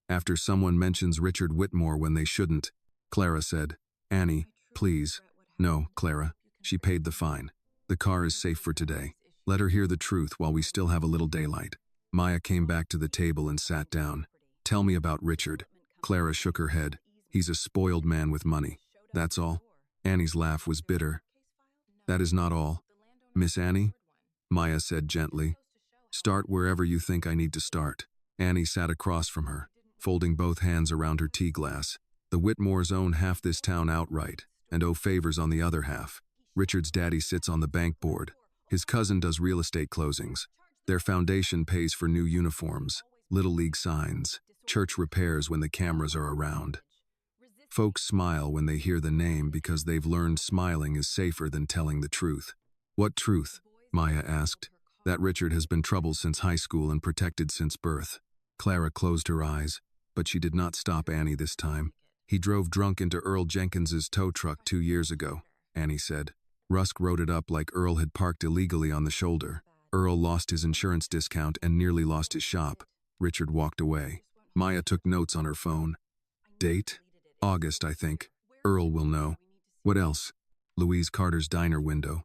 After someone mentions Richard Whitmore when they shouldn't, Clara said. Annie, please. No, Clara. She paid the fine. The car is safe for today. Let her hear the truth while we still have a little daylight. Maya came back to the table and sat down. Tell me about Richard. Clara shook her head. He's a spoiled man with money. That's all. Annie's laugh was bitter. That is not all. Miss Annie? Maya said gently. Start wherever you think I need to start. Annie sat across from her, folding both hands around her tea glass. The Whitmores own half this town outright, and owe favors on the other half. Richard's daddy sits on the bank board. His cousin does real estate closings. Their foundation pays for new uniforms, little league signs, church repairs when the cameras are around. Folks smile when they hear the name because they've learned smiling is safer than telling the truth. What truth? Maya asked. That Richard has been troubled since high school and protected since birth. Clara closed her eyes, but she did not stop Annie this time. He drove drunk into Earl Jenkins's tow truck 2 years ago, Annie said. Rusk wrote it up like Earl had parked illegally on the shoulder. Earl lost his insurance discount and nearly lost his shop. Richard walked away. Maya took notes on her phone. Date? August, I think. Earl will know. What else? Louise Carter's diner window.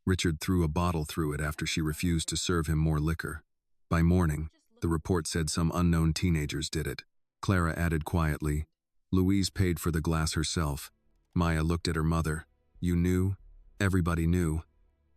Richard threw a bottle through it after she refused to serve him more liquor. By morning, the report said some unknown teenagers did it. Clara added quietly, Louise paid for the glass herself. Maya looked at her mother. You knew? Everybody knew.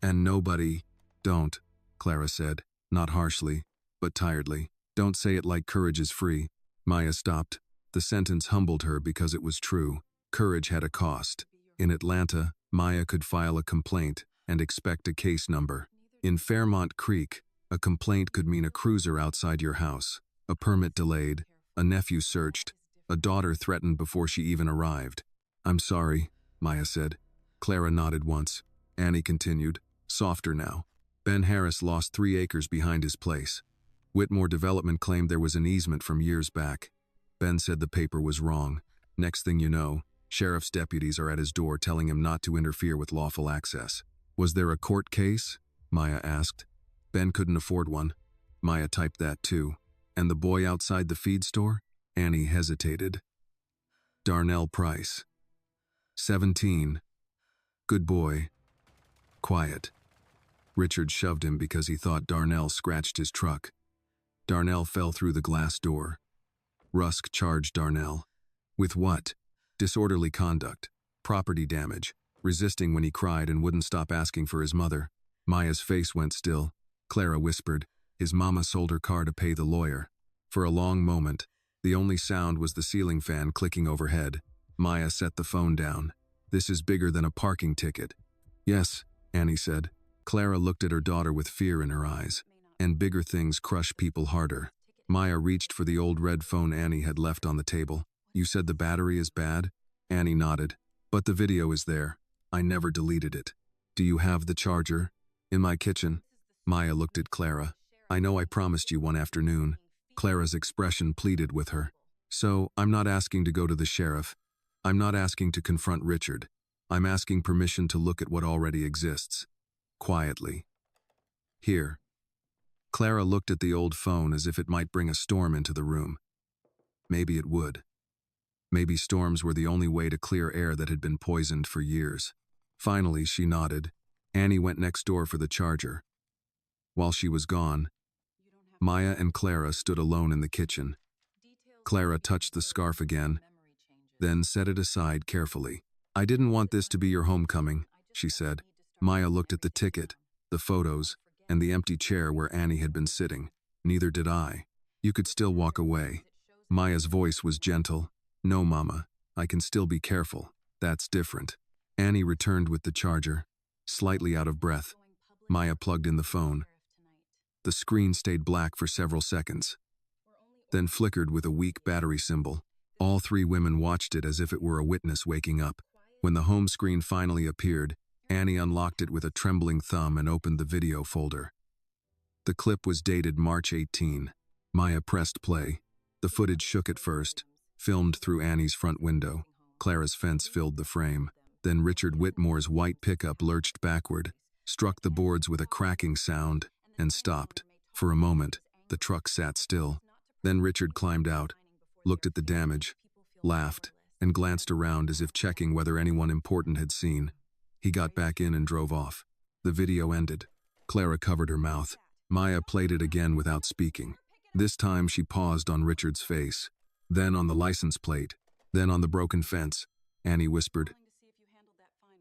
And nobody... Don't, Clara said, not harshly, but tiredly. Don't say it like courage is free. Maya stopped. The sentence humbled her because it was true. Courage had a cost. In Atlanta, Maya could file a complaint and expect a case number. In Fairmont Creek, a complaint could mean a cruiser outside your house, a permit delayed, a nephew searched, a daughter threatened before she even arrived. I'm sorry, Maya said. Clara nodded once. Annie continued, softer now. Ben Harris lost 3 acres behind his place. Whitmore Development claimed there was an easement from years back. Ben said the paper was wrong. Next thing you know, sheriff's deputies are at his door telling him not to interfere with lawful access. Was there a court case? Maya asked. Ben couldn't afford one. Maya typed that too. And the boy outside the feed store? Annie hesitated. Darnell Price. 17. Good boy. Quiet. Richard shoved him because he thought Darnell scratched his truck. Darnell fell through the glass door. Rusk charged Darnell. With what? Disorderly conduct. property damage, resisting when he cried and wouldn't stop asking for his mother. Maya's face went still. Clara whispered, "His mama sold her car to pay the lawyer." For a long moment, the only sound was the ceiling fan clicking overhead. Maya set the phone down. "This is bigger than a parking ticket." "Yes," Annie said. Clara looked at her daughter with fear in her eyes. "And bigger things crush people harder." Maya reached for the old red phone Annie had left on the table. "You said the battery is bad?" Annie nodded. "But the video is there. I never deleted it." "Do you have the charger?" "In my kitchen." Maya looked at Clara. "I know I promised you one afternoon." Clara's expression pleaded with her. "So, I'm not asking to go to the sheriff. I'm not asking to confront Richard. I'm asking permission to look at what already exists. Quietly. Here." Clara looked at the old phone as if it might bring a storm into the room. Maybe it would. Maybe storms were the only way to clear air that had been poisoned for years. Finally, she nodded. Annie went next door for the charger. While she was gone, Maya and Clara stood alone in the kitchen. Clara touched the scarf again, then set it aside carefully. "I didn't want this to be your homecoming," she said. Maya looked at the ticket, the photos, and the empty chair where Annie had been sitting. "Neither did I. You could still walk away." Maya's voice was gentle. "No, Mama, I can still be careful. That's different." Annie returned with the charger, slightly out of breath. Maya plugged in the phone. The screen stayed black for several seconds, then flickered with a weak battery symbol. All three women watched it as if it were a witness waking up. When the home screen finally appeared, Annie unlocked it with a trembling thumb and opened the video folder. The clip was dated March 18. Maya pressed play. The footage shook at first, filmed through Annie's front window. Clara's fence filled the frame. Then Richard Whitmore's white pickup lurched backward, struck the boards with a cracking sound, and stopped. For a moment, the truck sat still. Then Richard climbed out, looked at the damage, laughed, and glanced around as if checking whether anyone important had seen. He got back in and drove off. The video ended. Clara covered her mouth. Maya played it again without speaking. This time she paused on Richard's face, then on the license plate, then on the broken fence. Annie whispered,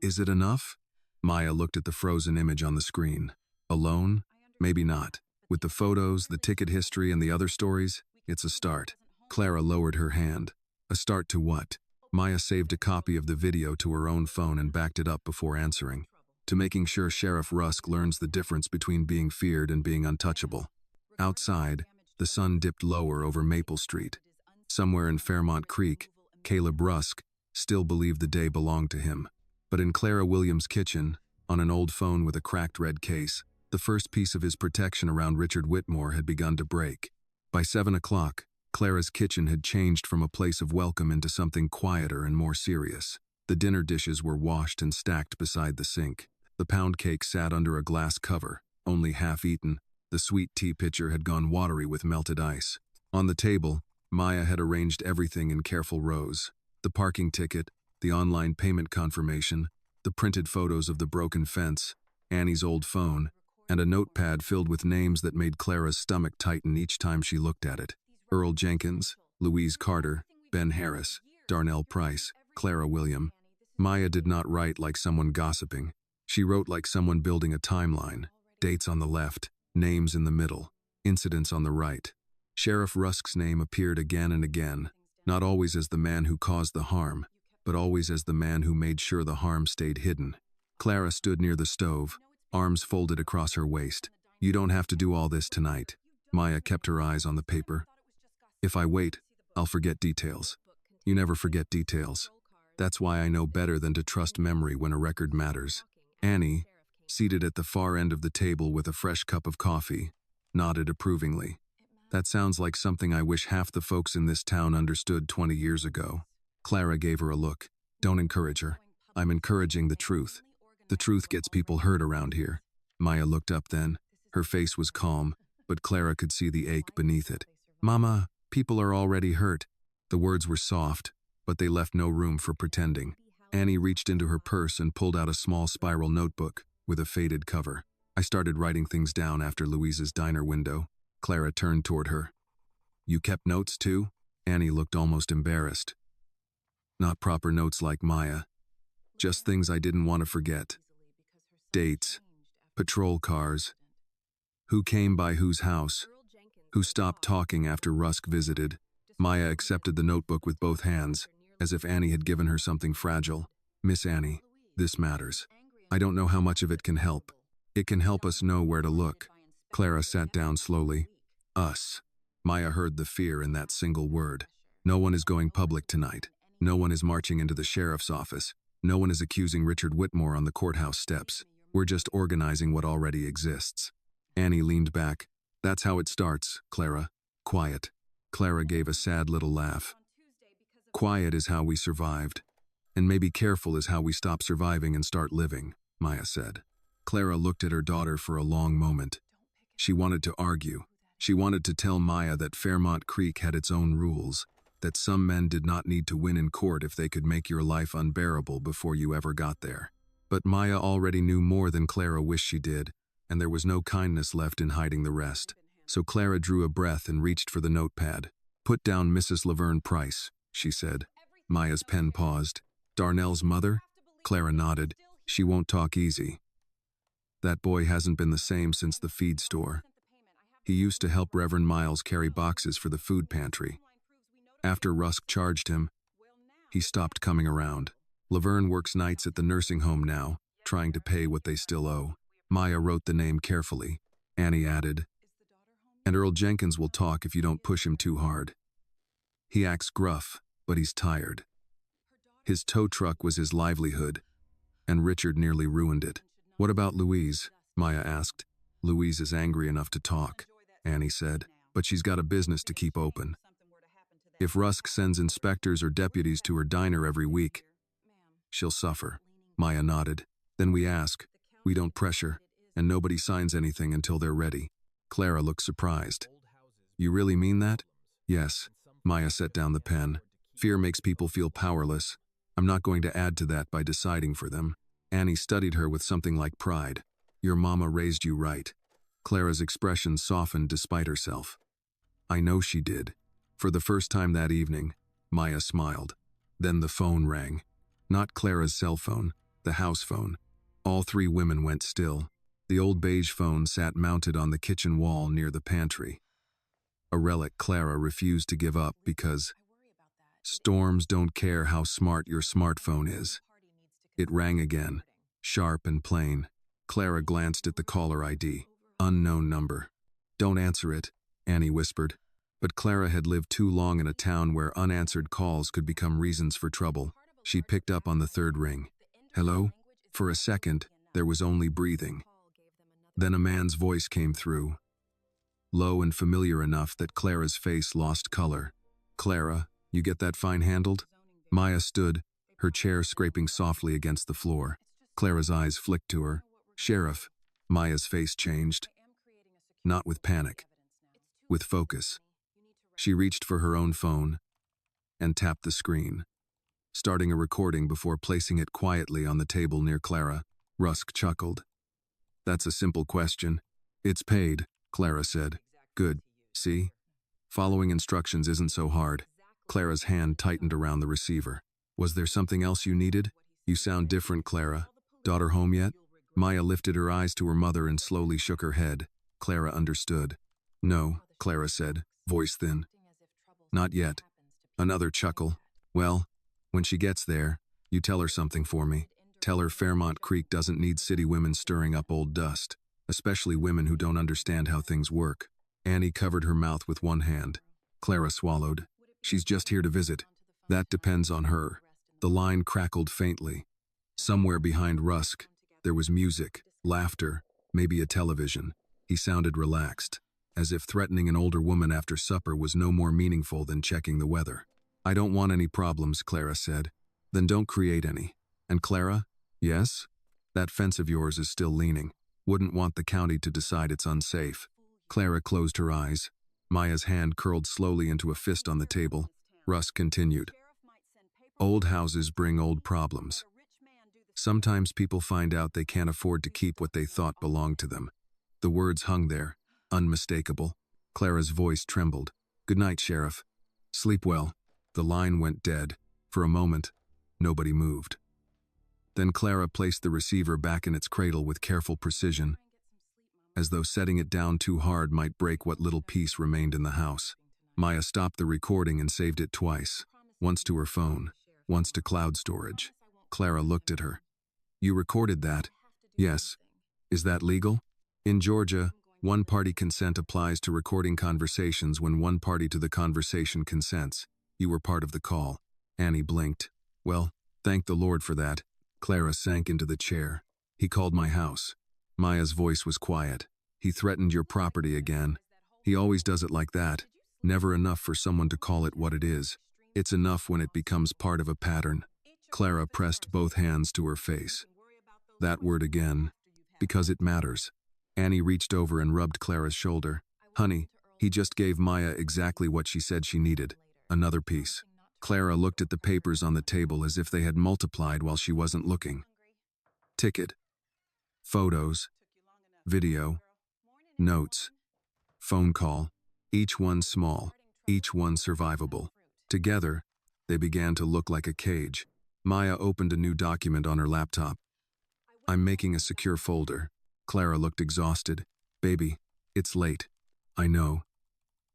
"Is it enough?" Maya looked at the frozen image on the screen. Alone? Maybe not. With the photos, the ticket history, and the other stories, it's a start. Clara lowered her hand. A start to what? Maya saved a copy of the video to her own phone and backed it up before answering. To making sure Sheriff Rusk learns the difference between being feared and being untouchable. Outside, the sun dipped lower over Maple Street. Somewhere in Fairmont Creek, Caleb Rusk still believed the day belonged to him. But in Clara William's kitchen, on an old phone with a cracked red case, the first piece of his protection around Richard Whitmore had begun to break. By 7 o'clock, Clara's kitchen had changed from a place of welcome into something quieter and more serious. The dinner dishes were washed and stacked beside the sink. The pound cake sat under a glass cover, only half eaten. The sweet tea pitcher had gone watery with melted ice. On the table, Maya had arranged everything in careful rows. The parking ticket, the online payment confirmation, the printed photos of the broken fence, Annie's old phone, and a notepad filled with names that made Clara's stomach tighten each time she looked at it. Earl Jenkins, Louise Carter, Ben Harris, Darnell Price, Clara William. Maya did not write like someone gossiping. She wrote like someone building a timeline. Dates on the left, names in the middle, incidents on the right. Sheriff Rusk's name appeared again and again, not always as the man who caused the harm, but always as the man who made sure the harm stayed hidden. Clara stood near the stove, arms folded across her waist. "You don't have to do all this tonight." Maya kept her eyes on the paper. "If I wait, I'll forget details." "You never forget details. That's why I know better than to trust memory when a record matters." Annie, seated at the far end of the table with a fresh cup of coffee, nodded approvingly. "That sounds like something I wish half the folks in this town understood 20 years ago." Clara gave her a look. "Don't encourage her. I'm encouraging the truth. The truth gets people hurt around here." Maya looked up then. Her face was calm, but Clara could see the ache beneath it. "Mama, people are already hurt." The words were soft, but they left no room for pretending. Annie reached into her purse and pulled out a small spiral notebook with a faded cover. "I started writing things down after Louise's diner window." Clara turned toward her. "You kept notes too?" Annie looked almost embarrassed. "Not proper notes like Maya. Just things I didn't want to forget. Dates, patrol cars, who came by whose house, who stopped talking after Rusk visited. Maya accepted the notebook with both hands, as if Annie had given her something fragile. Miss Annie, this matters. I don't know how much of it can help. It can help us know where to look. Clara sat down slowly. Us. Maya heard the fear in that single word. No one is going public tonight. No one is marching into the sheriff's office. No one is accusing Richard Whitmore on the courthouse steps. We're just organizing what already exists. Annie leaned back. That's how it starts, Clara. Quiet. Clara gave a sad little laugh. Quiet is how we survived. And maybe careful is how we stop surviving and start living, Maya said. Clara looked at her daughter for a long moment. She wanted to argue. She wanted to tell Maya that Fairmont Creek had its own rules, that some men did not need to win in court if they could make your life unbearable before you ever got there. But Maya already knew more than Clara wished she did, and there was no kindness left in hiding the rest. So Clara drew a breath and reached for the notepad. Put down Mrs. Laverne Price, she said. Maya's pen paused. Darnell's mother? Clara nodded. She won't talk easy. That boy hasn't been the same since the feed store. He used to help Reverend Miles carry boxes for the food pantry. After Rusk charged him, he stopped coming around. Laverne works nights at the nursing home now, trying to pay what they still owe. Maya wrote the name carefully. Annie added, and Earl Jenkins will talk if you don't push him too hard. He acts gruff, but he's tired. His tow truck was his livelihood, and Richard nearly ruined it. What about Louise? Maya asked. Louise is angry enough to talk, Annie said, but she's got a business to keep open. If Rusk sends inspectors or deputies to her diner every week, she'll suffer. Maya nodded. Then we ask. We don't pressure, and nobody signs anything until they're ready. Clara looked surprised. You really mean that? Yes. Maya set down the pen. Fear makes people feel powerless. I'm not going to add to that by deciding for them. Annie studied her with something like pride. Your mama raised you right. Clara's expression softened despite herself. I know she did. For the first time that evening, Maya smiled. Then the phone rang. Not Clara's cell phone, the house phone. All three women went still. The old beige phone sat mounted on the kitchen wall near the pantry. A relic Clara refused to give up because storms don't care how smart your smartphone is. It rang again, sharp and plain. Clara glanced at the caller ID. Unknown number. Don't answer it, Annie whispered. But Clara had lived too long in a town where unanswered calls could become reasons for trouble. She picked up on the third ring. Hello? For a second, there was only breathing. Then a man's voice came through, low and familiar enough that Clara's face lost color. Clara, you get that fine handled? Maya stood, her chair scraping softly against the floor. Clara's eyes flicked to her. Sheriff. Maya's face changed. Not with panic, with focus. She reached for her own phone and tapped the screen, starting a recording before placing it quietly on the table near Clara. Rusk chuckled. That's a simple question. It's paid, Clara said. Good. See? Following instructions isn't so hard. Clara's hand tightened around the receiver. Was there something else you needed? You sound different, Clara. Daughter home yet? Maya lifted her eyes to her mother and slowly shook her head. Clara understood. No, Clara said, voice thin. Not yet. Another chuckle. Well, when she gets there, you tell her something for me. Tell her Fairmont Creek doesn't need city women stirring up old dust, especially women who don't understand how things work. Annie covered her mouth with one hand. Clara swallowed. She's just here to visit. That depends on her. The line crackled faintly. Somewhere behind Rusk, there was music, laughter, maybe a television. He sounded relaxed, as if threatening an older woman after supper was no more meaningful than checking the weather. I don't want any problems, Clara said. Then don't create any. And Clara? Yes? That fence of yours is still leaning. Wouldn't want the county to decide it's unsafe. Clara closed her eyes. Maya's hand curled slowly into a fist on the table. Rusk continued. Old houses bring old problems. Sometimes people find out they can't afford to keep what they thought belonged to them. The words hung there, unmistakable. Clara's voice trembled. Good night, Sheriff. Sleep well. The line went dead. For a moment, nobody moved. Then Clara placed the receiver back in its cradle with careful precision, as though setting it down too hard might break what little peace remained in the house. Maya stopped the recording and saved it twice, once to her phone, once to cloud storage. Clara looked at her. "You recorded that?" "Yes." "Is that legal?" "In Georgia, one-party consent applies to recording conversations when one party to the conversation consents. You were part of the call." Annie blinked. "Well, thank the Lord for that." Clara sank into the chair. "He called my house." Maya's voice was quiet. "He threatened your property again. He always does it like that. Never enough for someone to call it what it is. It's enough when it becomes part of a pattern." Clara pressed both hands to her face. "That word again. Because it matters." Annie reached over and rubbed Clara's shoulder. "Honey, he just gave Maya exactly what she said she needed. Another piece." Clara looked at the papers on the table as if they had multiplied while she wasn't looking. Ticket. Photos. Video. Notes. Phone call. Each one small. Each one survivable. Together, they began to look like a cage. Maya opened a new document on her laptop. "I'm making a secure folder." Clara looked exhausted. "Baby, it's late." "I know.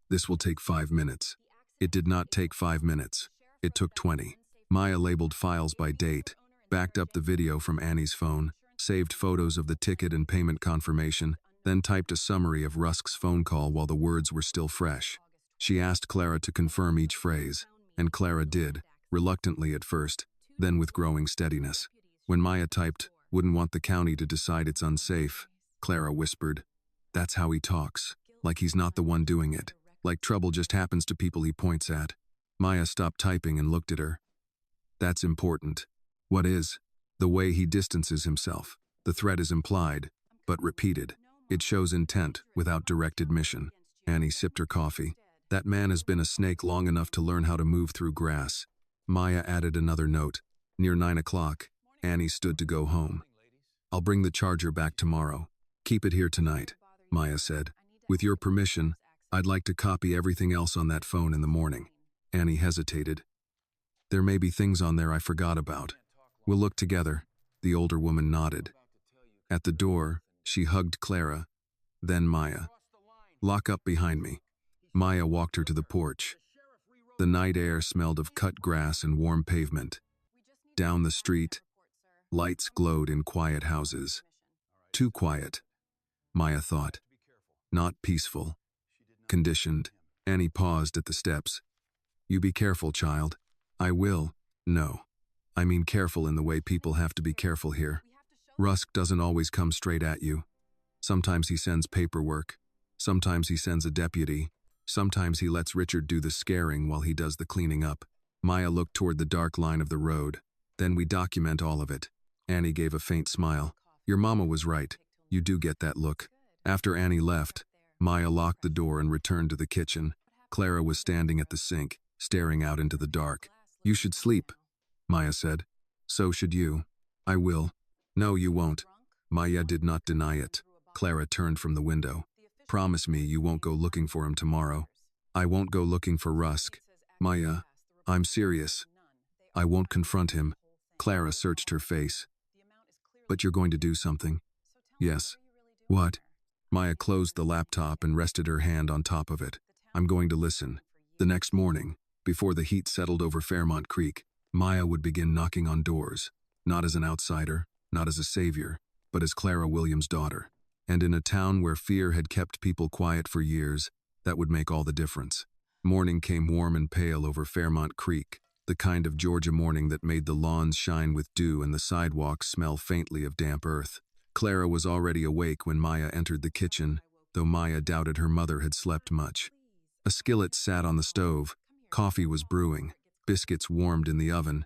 This will take 5 minutes." It did not take 5 minutes. It took 20. Maya labeled files by date, backed up the video from Annie's phone, saved photos of the ticket and payment confirmation, then typed a summary of Rusk's phone call while the words were still fresh. She asked Clara to confirm each phrase, and Clara did, reluctantly at first, then with growing steadiness. When Maya typed, "Wouldn't want the county to decide it's unsafe," Clara whispered, "That's how he talks, like he's not the one doing it, like trouble just happens to people he points at." Maya stopped typing and looked at her. "That's important." "What is?" "The way he distances himself. The threat is implied, but repeated. It shows intent without direct admission." Annie sipped her coffee. "That man has been a snake long enough to learn how to move through grass." Maya added another note. Near 9 o'clock, Annie stood to go home. "I'll bring the charger back tomorrow. Keep it here tonight," Maya said. "With your permission, I'd like to copy everything else on that phone in the morning." Annie hesitated. "There may be things on there I forgot about. We'll look together." The older woman nodded. At the door, she hugged Clara, then Maya. "Lock up behind me." Maya walked her to the porch. The night air smelled of cut grass and warm pavement. Down the street, lights glowed in quiet houses. Too quiet, Maya thought. Not peaceful. Conditioned. Annie paused at the steps. "You be careful, child." "I will." "No. I mean careful in the way people have to be careful here. Rusk doesn't always come straight at you. Sometimes he sends paperwork. Sometimes he sends a deputy. Sometimes he lets Richard do the scaring while he does the cleaning up." Maya looked toward the dark line of the road. "Then we document all of it." Annie gave a faint smile. "Your mama was right. You do get that look." After Annie left, Maya locked the door and returned to the kitchen. Clara was standing at the sink, staring out into the dark. "You should sleep," Maya said. "So should you." "I will." "No, you won't." Maya did not deny it. Clara turned from the window. "Promise me you won't go looking for him tomorrow." "I won't go looking for Rusk." "Maya, I'm serious. I won't confront him." Clara searched her face. "But you're going to do something." "Yes." "What?" Maya closed the laptop and rested her hand on top of it. "I'm going to listen." The next morning, before the heat settled over Fairmont Creek, Maya would begin knocking on doors, not as an outsider, not as a savior, but as Clara William's daughter. And in a town where fear had kept people quiet for years, that would make all the difference. Morning came warm and pale over Fairmont Creek, the kind of Georgia morning that made the lawns shine with dew and the sidewalks smell faintly of damp earth. Clara was already awake when Maya entered the kitchen, though Maya doubted her mother had slept much. A skillet sat on the stove, coffee was brewing, biscuits warmed in the oven.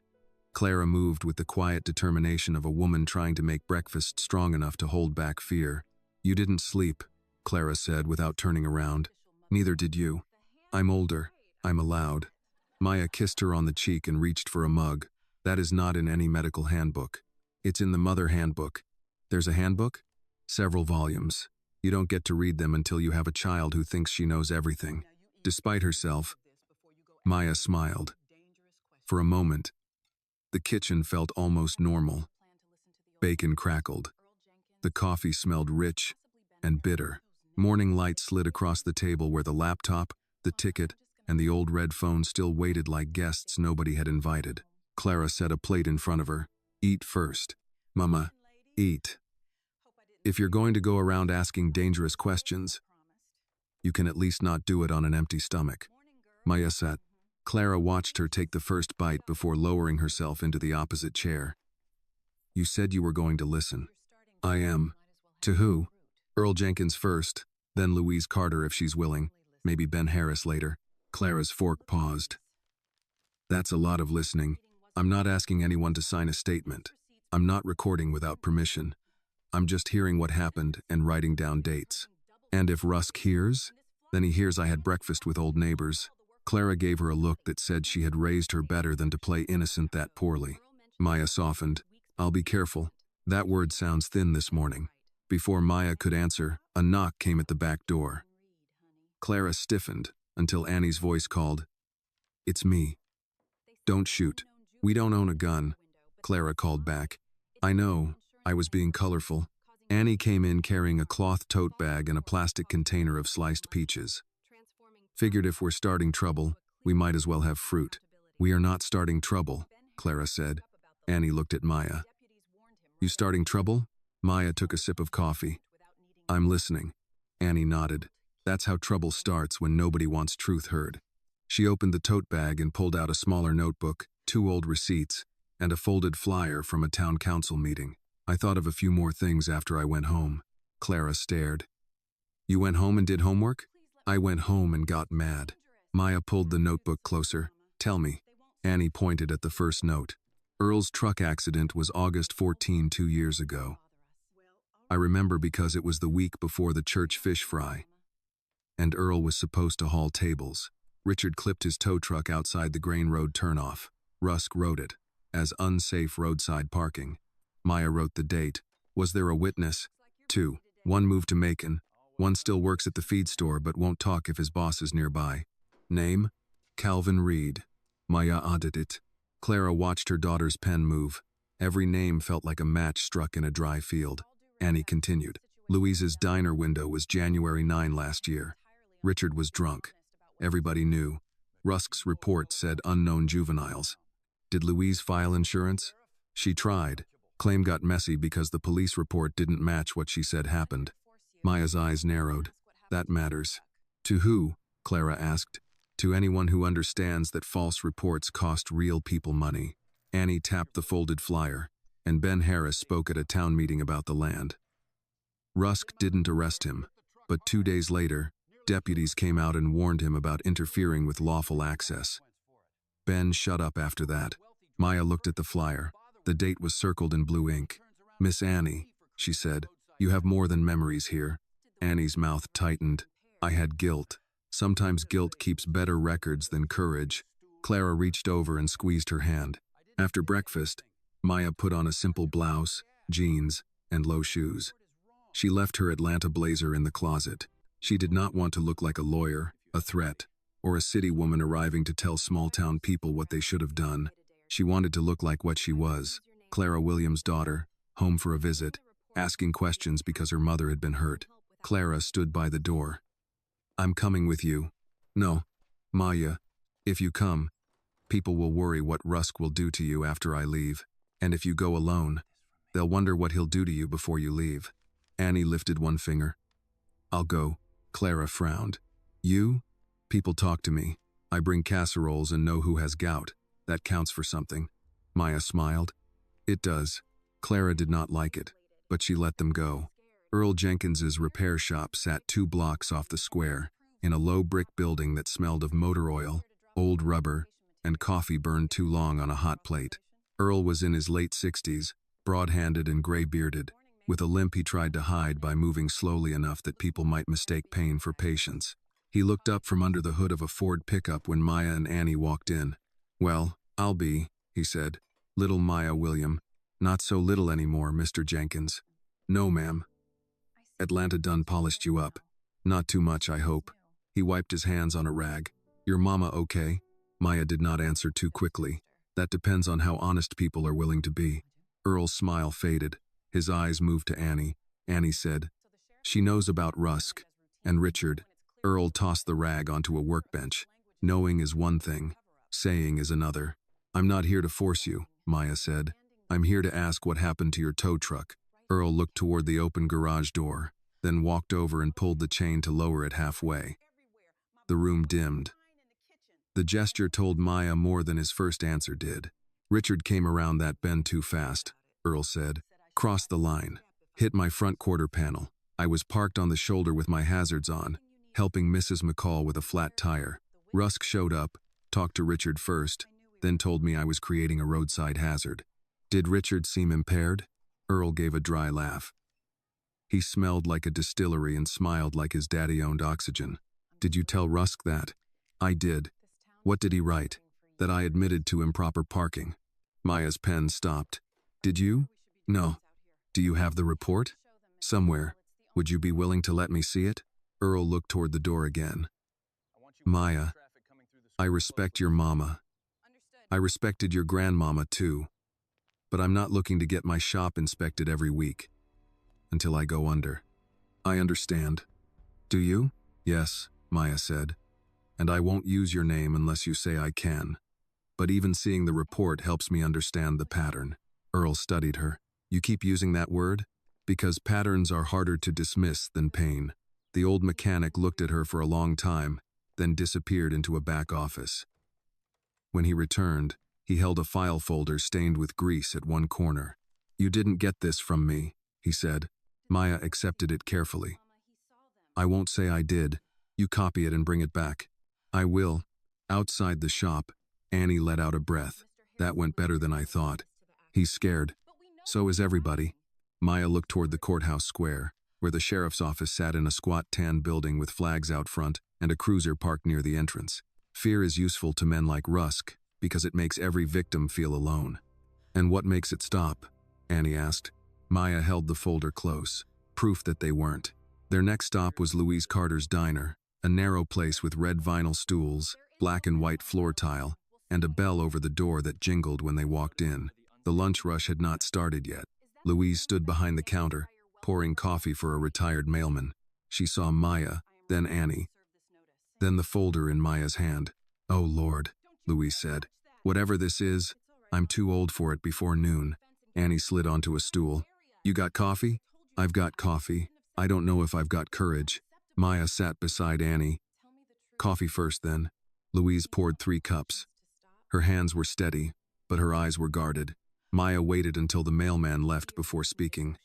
Clara moved with the quiet determination of a woman trying to make breakfast strong enough to hold back fear. "You didn't sleep," Clara said without turning around. "Neither did you." "I'm older. I'm allowed." Maya kissed her on the cheek and reached for a mug. "That is not in any medical handbook. It's in the Mother Handbook." "There's a handbook?" "Several volumes. You don't get to read them until you have a child who thinks she knows everything." Despite herself, Maya smiled. For a moment, the kitchen felt almost normal. Bacon crackled. The coffee smelled rich and bitter. Morning light slid across the table where the laptop, the ticket, and the old red phone still waited like guests nobody had invited. Clara set a plate in front of her. Eat first. Mama, eat. If you're going to go around asking dangerous questions, you can at least not do it on an empty stomach. Maya sat. Clara watched her take the first bite before lowering herself into the opposite chair. You said you were going to listen. I am. To who? Earl Jenkins first, then Louise Carter if she's willing, maybe Ben Harris later. Clara's fork paused. That's a lot of listening. I'm not asking anyone to sign a statement. I'm not recording without permission. I'm just hearing what happened and writing down dates. And if Rusk hears, then he hears I had breakfast with old neighbors. Clara gave her a look that said she had raised her better than to play innocent that poorly. Maya softened. I'll be careful. That word sounds thin this morning. Before Maya could answer, a knock came at the back door. Clara stiffened until Annie's voice called, It's me. Don't shoot. We don't own a gun, Clara called back. I know, I was being colorful. Annie came in carrying a cloth tote bag and a plastic container of sliced peaches. Figured if we're starting trouble, we might as well have fruit. We are not starting trouble, Clara said. Annie looked at Maya. You starting trouble? Maya took a sip of coffee. I'm listening. Annie nodded. That's how trouble starts when nobody wants truth heard. She opened the tote bag and pulled out a smaller notebook, 2 old receipts, and a folded flyer from a town council meeting. I thought of a few more things after I went home. Clara stared. You went home and did homework? I went home and got mad. Maya pulled the notebook closer. Tell me. Annie pointed at the first note. Earl's truck accident was August 14, 2 years ago. I remember because it was the week before the church fish fry. And Earl was supposed to haul tables. Richard clipped his tow truck outside the Grain Road turnoff. Rusk wrote it as unsafe roadside parking. Maya wrote the date. Was there a witness? 2. One moved to Macon. One still works at the feed store but won't talk if his boss is nearby. Name? Calvin Reed. Maya added it. Clara watched her daughter's pen move. Every name felt like a match struck in a dry field. Annie continued. Louise's diner window was January 9 last year. Richard was drunk. Everybody knew. Rusk's report said unknown juveniles. Did Louise file insurance? She tried. Claim got messy because the police report didn't match what she said happened. Maya's eyes narrowed. That matters. To who? Clara asked. To anyone who understands that false reports cost real people money. Annie tapped the folded flyer, and Ben Harris spoke at a town meeting about the land. Rusk didn't arrest him, but 2 days later, deputies came out and warned him about interfering with lawful access. Ben shut up after that. Maya looked at the flyer. The date was circled in blue ink. Miss Annie, she said, you have more than memories here. Annie's mouth tightened. I had guilt. Sometimes guilt keeps better records than courage. Clara reached over and squeezed her hand. After breakfast, Maya put on a simple blouse, jeans, and low shoes. She left her Atlanta blazer in the closet. She did not want to look like a lawyer, a threat, or a city woman arriving to tell small-town people what they should have done. She wanted to look like what she was, Clara William's daughter, home for a visit, asking questions because her mother had been hurt. Clara stood by the door. I'm coming with you. No, Maya, if you come, people will worry what Rusk will do to you after I leave. And if you go alone, they'll wonder what he'll do to you before you leave. Annie lifted one finger. I'll go. Clara frowned. You? People talk to me. I bring casseroles and know who has gout. That counts for something. Maya smiled. It does. Clara did not like it, but she let them go. Earl Jenkins's repair shop sat 2 blocks off the square, in a low brick building that smelled of motor oil, old rubber, and coffee burned too long on a hot plate. Earl was in his late 60s, broad-handed and gray-bearded. With a limp he tried to hide by moving slowly enough that people might mistake pain for patience. He looked up from under the hood of a Ford pickup when Maya and Annie walked in. Well, I'll be, he said. Little Maya William. Not so little anymore, Mr. Jenkins. No, ma'am. Atlanta done polished you up. Not too much, I hope. He wiped his hands on a rag. Your mama okay? Maya did not answer too quickly. That depends on how honest people are willing to be. Earl's smile faded. His eyes moved to Annie. Annie said, "She knows about Rusk." And Richard, Earl tossed the rag onto a workbench. "Knowing is one thing, saying is another." "I'm not here to force you," Maya said. "I'm here to ask what happened to your tow truck." Earl looked toward the open garage door, then walked over and pulled the chain to lower it halfway. The room dimmed. The gesture told Maya more than his first answer did. "Richard came around that bend too fast," Earl said. "Crossed the line. Hit my front quarter panel. I was parked on the shoulder with my hazards on, helping Mrs. McCall with a flat tire. Rusk showed up, talked to Richard first, then told me I was creating a roadside hazard." "Did Richard seem impaired?" Earl gave a dry laugh. "He smelled like a distillery and smiled like his daddy owned oxygen." "Did you tell Rusk that?" "I did." "What did he write?" "That I admitted to improper parking." Maya's pen stopped. "Did you?" "No." "Do you have the report?" "Somewhere. Would you be willing to let me see it?" Earl looked toward the door again. "Maya, I respect your mama. I respected your grandmama too. But I'm not looking to get my shop inspected every week. Until I go under." "I understand." "Do you?" "Yes," Maya said. "And I won't use your name unless you say I can. But even seeing the report helps me understand the pattern." Earl studied her. "You keep using that word?" "Because patterns are harder to dismiss than pain." The old mechanic looked at her for a long time, then disappeared into a back office. When he returned, he held a file folder stained with grease at one corner. "You didn't get this from me," he said. Maya accepted it carefully. "I won't say I did. You copy it and bring it back." "I will." Outside the shop, Annie let out a breath. "That went better than I thought." "He's scared." "So is everybody." Maya looked toward the courthouse square, where the sheriff's office sat in a squat tan building with flags out front and a cruiser parked near the entrance. "Fear is useful to men like Rusk because it makes every victim feel alone." "And what makes it stop?" Annie asked. Maya held the folder close. Proof that they weren't. Their next stop was Louise Carter's diner, a narrow place with red vinyl stools, black and white floor tile, and a bell over the door that jingled when they walked in. The lunch rush had not started yet. Louise stood behind the counter, pouring coffee for a retired mailman. She saw Maya, then Annie, then the folder in Maya's hand. "Oh Lord," Louise said. "Whatever this is, I'm too old for it before noon." Annie slid onto a stool. "You got coffee?" "I've got coffee. I don't know if I've got courage." Maya sat beside Annie. "Coffee first, then." Louise poured 3 cups. Her hands were steady, but her eyes were guarded. Maya waited until the mailman left before speaking.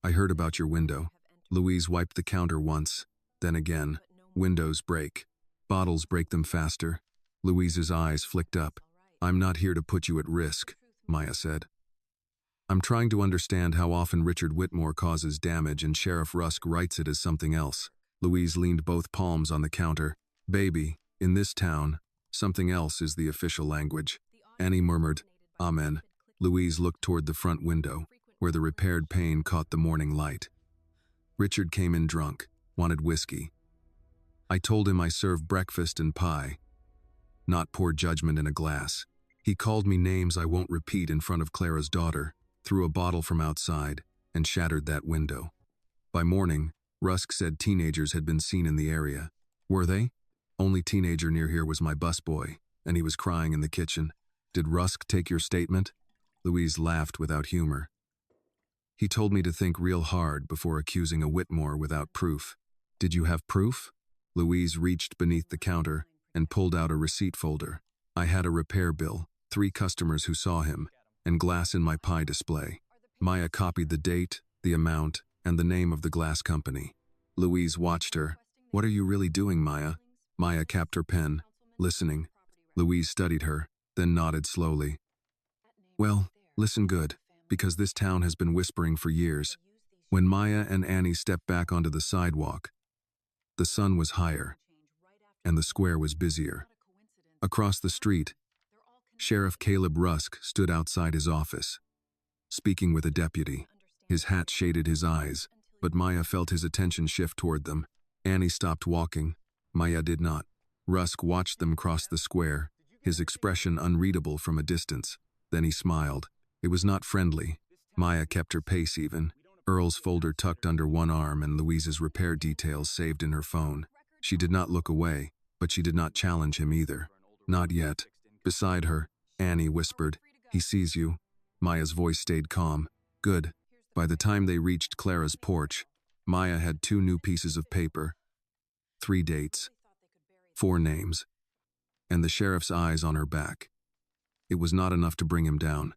"I heard about your window." Louise wiped the counter once, then again. "Windows break. Bottles break them faster." Louise's eyes flicked up. "I'm not here to put you at risk," Maya said. "I'm trying to understand how often Richard Whitmore causes damage and Sheriff Rusk writes it as something else." Louise leaned both palms on the counter. "Baby, in this town, something else is the official language." Annie murmured, "Amen." Louise looked toward the front window, where the repaired pane caught the morning light. "Richard came in drunk, wanted whiskey. I told him I serve breakfast and pie, not poor judgment in a glass. He called me names I won't repeat in front of Clara's daughter, threw a bottle from outside, and shattered that window. By morning, Rusk said teenagers had been seen in the area. Were they? Only teenager near here was my busboy, and he was crying in the kitchen. Did Rusk take your statement?" Louise laughed without humor. "He told me to think real hard before accusing a Whitmore without proof." "Did you have proof?" Louise reached beneath the counter and pulled out a receipt folder. "I had a repair bill, 3 customers who saw him, and glass in my pie display." Maya copied the date, the amount, and the name of the glass company. Louise watched her. "What are you really doing, Maya?" Maya capped her pen, listening. Louise studied her, then nodded slowly. "Well, listen good, because this town has been whispering for years." When Maya and Annie stepped back onto the sidewalk, the sun was higher, and the square was busier. Across the street, Sheriff Caleb Rusk stood outside his office, speaking with a deputy. His hat shaded his eyes, but Maya felt his attention shift toward them. Annie stopped walking. Maya did not. Rusk watched them cross the square, his expression unreadable from a distance. Then he smiled. It was not friendly, Maya kept her pace even, Earl's folder tucked under one arm and Louise's repair details saved in her phone. She did not look away, but she did not challenge him either. Not yet. Beside her, Annie whispered, "He sees you." Maya's voice stayed calm. Good. By the time they reached Clara's porch, Maya had 2 new pieces of paper, 3 dates, 4 names, and the sheriff's eyes on her back. It was not enough to bring him down.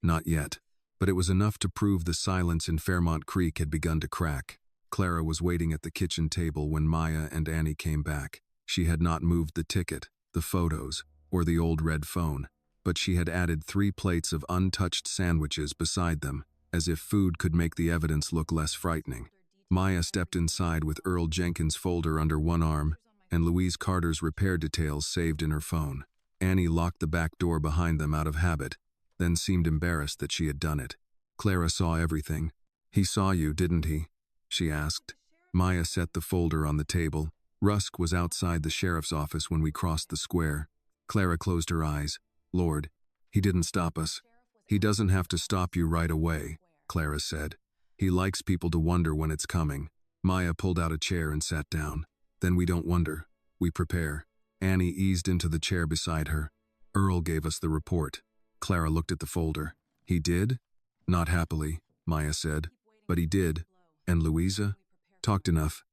Not yet. But it was enough to prove the silence in Fairmont Creek had begun to crack. Clara was waiting at the kitchen table when Maya and Annie came back. She had not moved the ticket, the photos, or the old red phone, but she had added 3 plates of untouched sandwiches beside them, as if food could make the evidence look less frightening. Maya stepped inside with Earl Jenkins' folder under one arm and Louise Carter's repair details saved in her phone. Annie locked the back door behind them out of habit, then seemed embarrassed that she had done it. Clara saw everything. "He saw you, didn't he?" she asked. Maya set the folder on the table. "Rusk was outside the sheriff's office when we crossed the square." Clara closed her eyes. "Lord, he didn't stop us." "He doesn't have to stop you right away," Clara said. "He likes people to wonder when it's coming." Maya pulled out a chair and sat down. "Then we don't wonder. We prepare." Annie eased into the chair beside her. "Earl gave us the report." Clara looked at the folder. "He did?" "Not happily," Maya said. "But he did. And Louisa?" "Talked enough."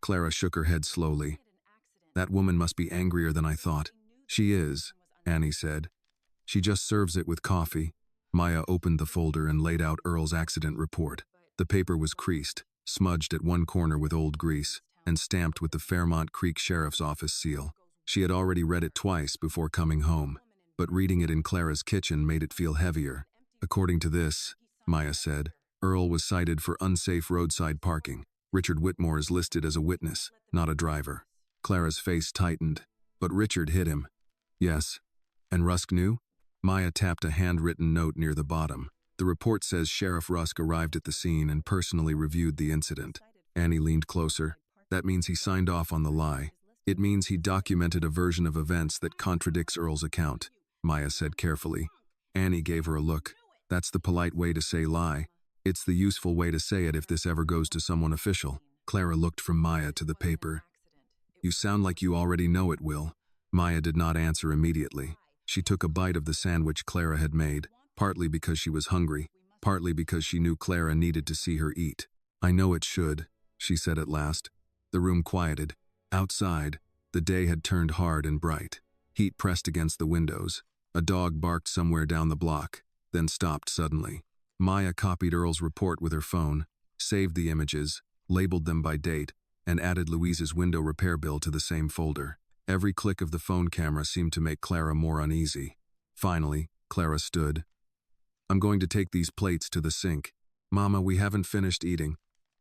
Clara shook her head slowly. "That woman must be angrier than I thought." "She is," Annie said. "She just serves it with coffee." Maya opened the folder and laid out Earl's accident report. The paper was creased, smudged at one corner with old grease, and stamped with the Fairmont Creek Sheriff's Office seal. She had already read it twice before coming home, but reading it in Clara's kitchen made it feel heavier. "According to this," Maya said, "Earl was cited for unsafe roadside parking. Richard Whitmore is listed as a witness, not a driver." Clara's face tightened. "But Richard hit him." "Yes. And Rusk knew?" Maya tapped a handwritten note near the bottom. "The report says Sheriff Rusk arrived at the scene and personally reviewed the incident." Annie leaned closer. "That means he signed off on the lie. It means he documented a version of events that contradicts Earl's account," Maya said carefully. Annie gave her a look. "That's the polite way to say lie. It's the useful way to say it if this ever goes to someone official." Clara looked from Maya to the paper. "You sound like you already know it, Will." Maya did not answer immediately. She took a bite of the sandwich Clara had made, partly because she was hungry, partly because she knew Clara needed to see her eat. "I know it should," she said at last. The room quieted. Outside, the day had turned hard and bright. Heat pressed against the windows. A dog barked somewhere down the block, then stopped suddenly. Maya copied Earl's report with her phone, saved the images, labeled them by date, and added Louise's window repair bill to the same folder. Every click of the phone camera seemed to make Clara more uneasy. Finally, Clara stood. "I'm going to take these plates to the sink." "Mama, we haven't finished eating."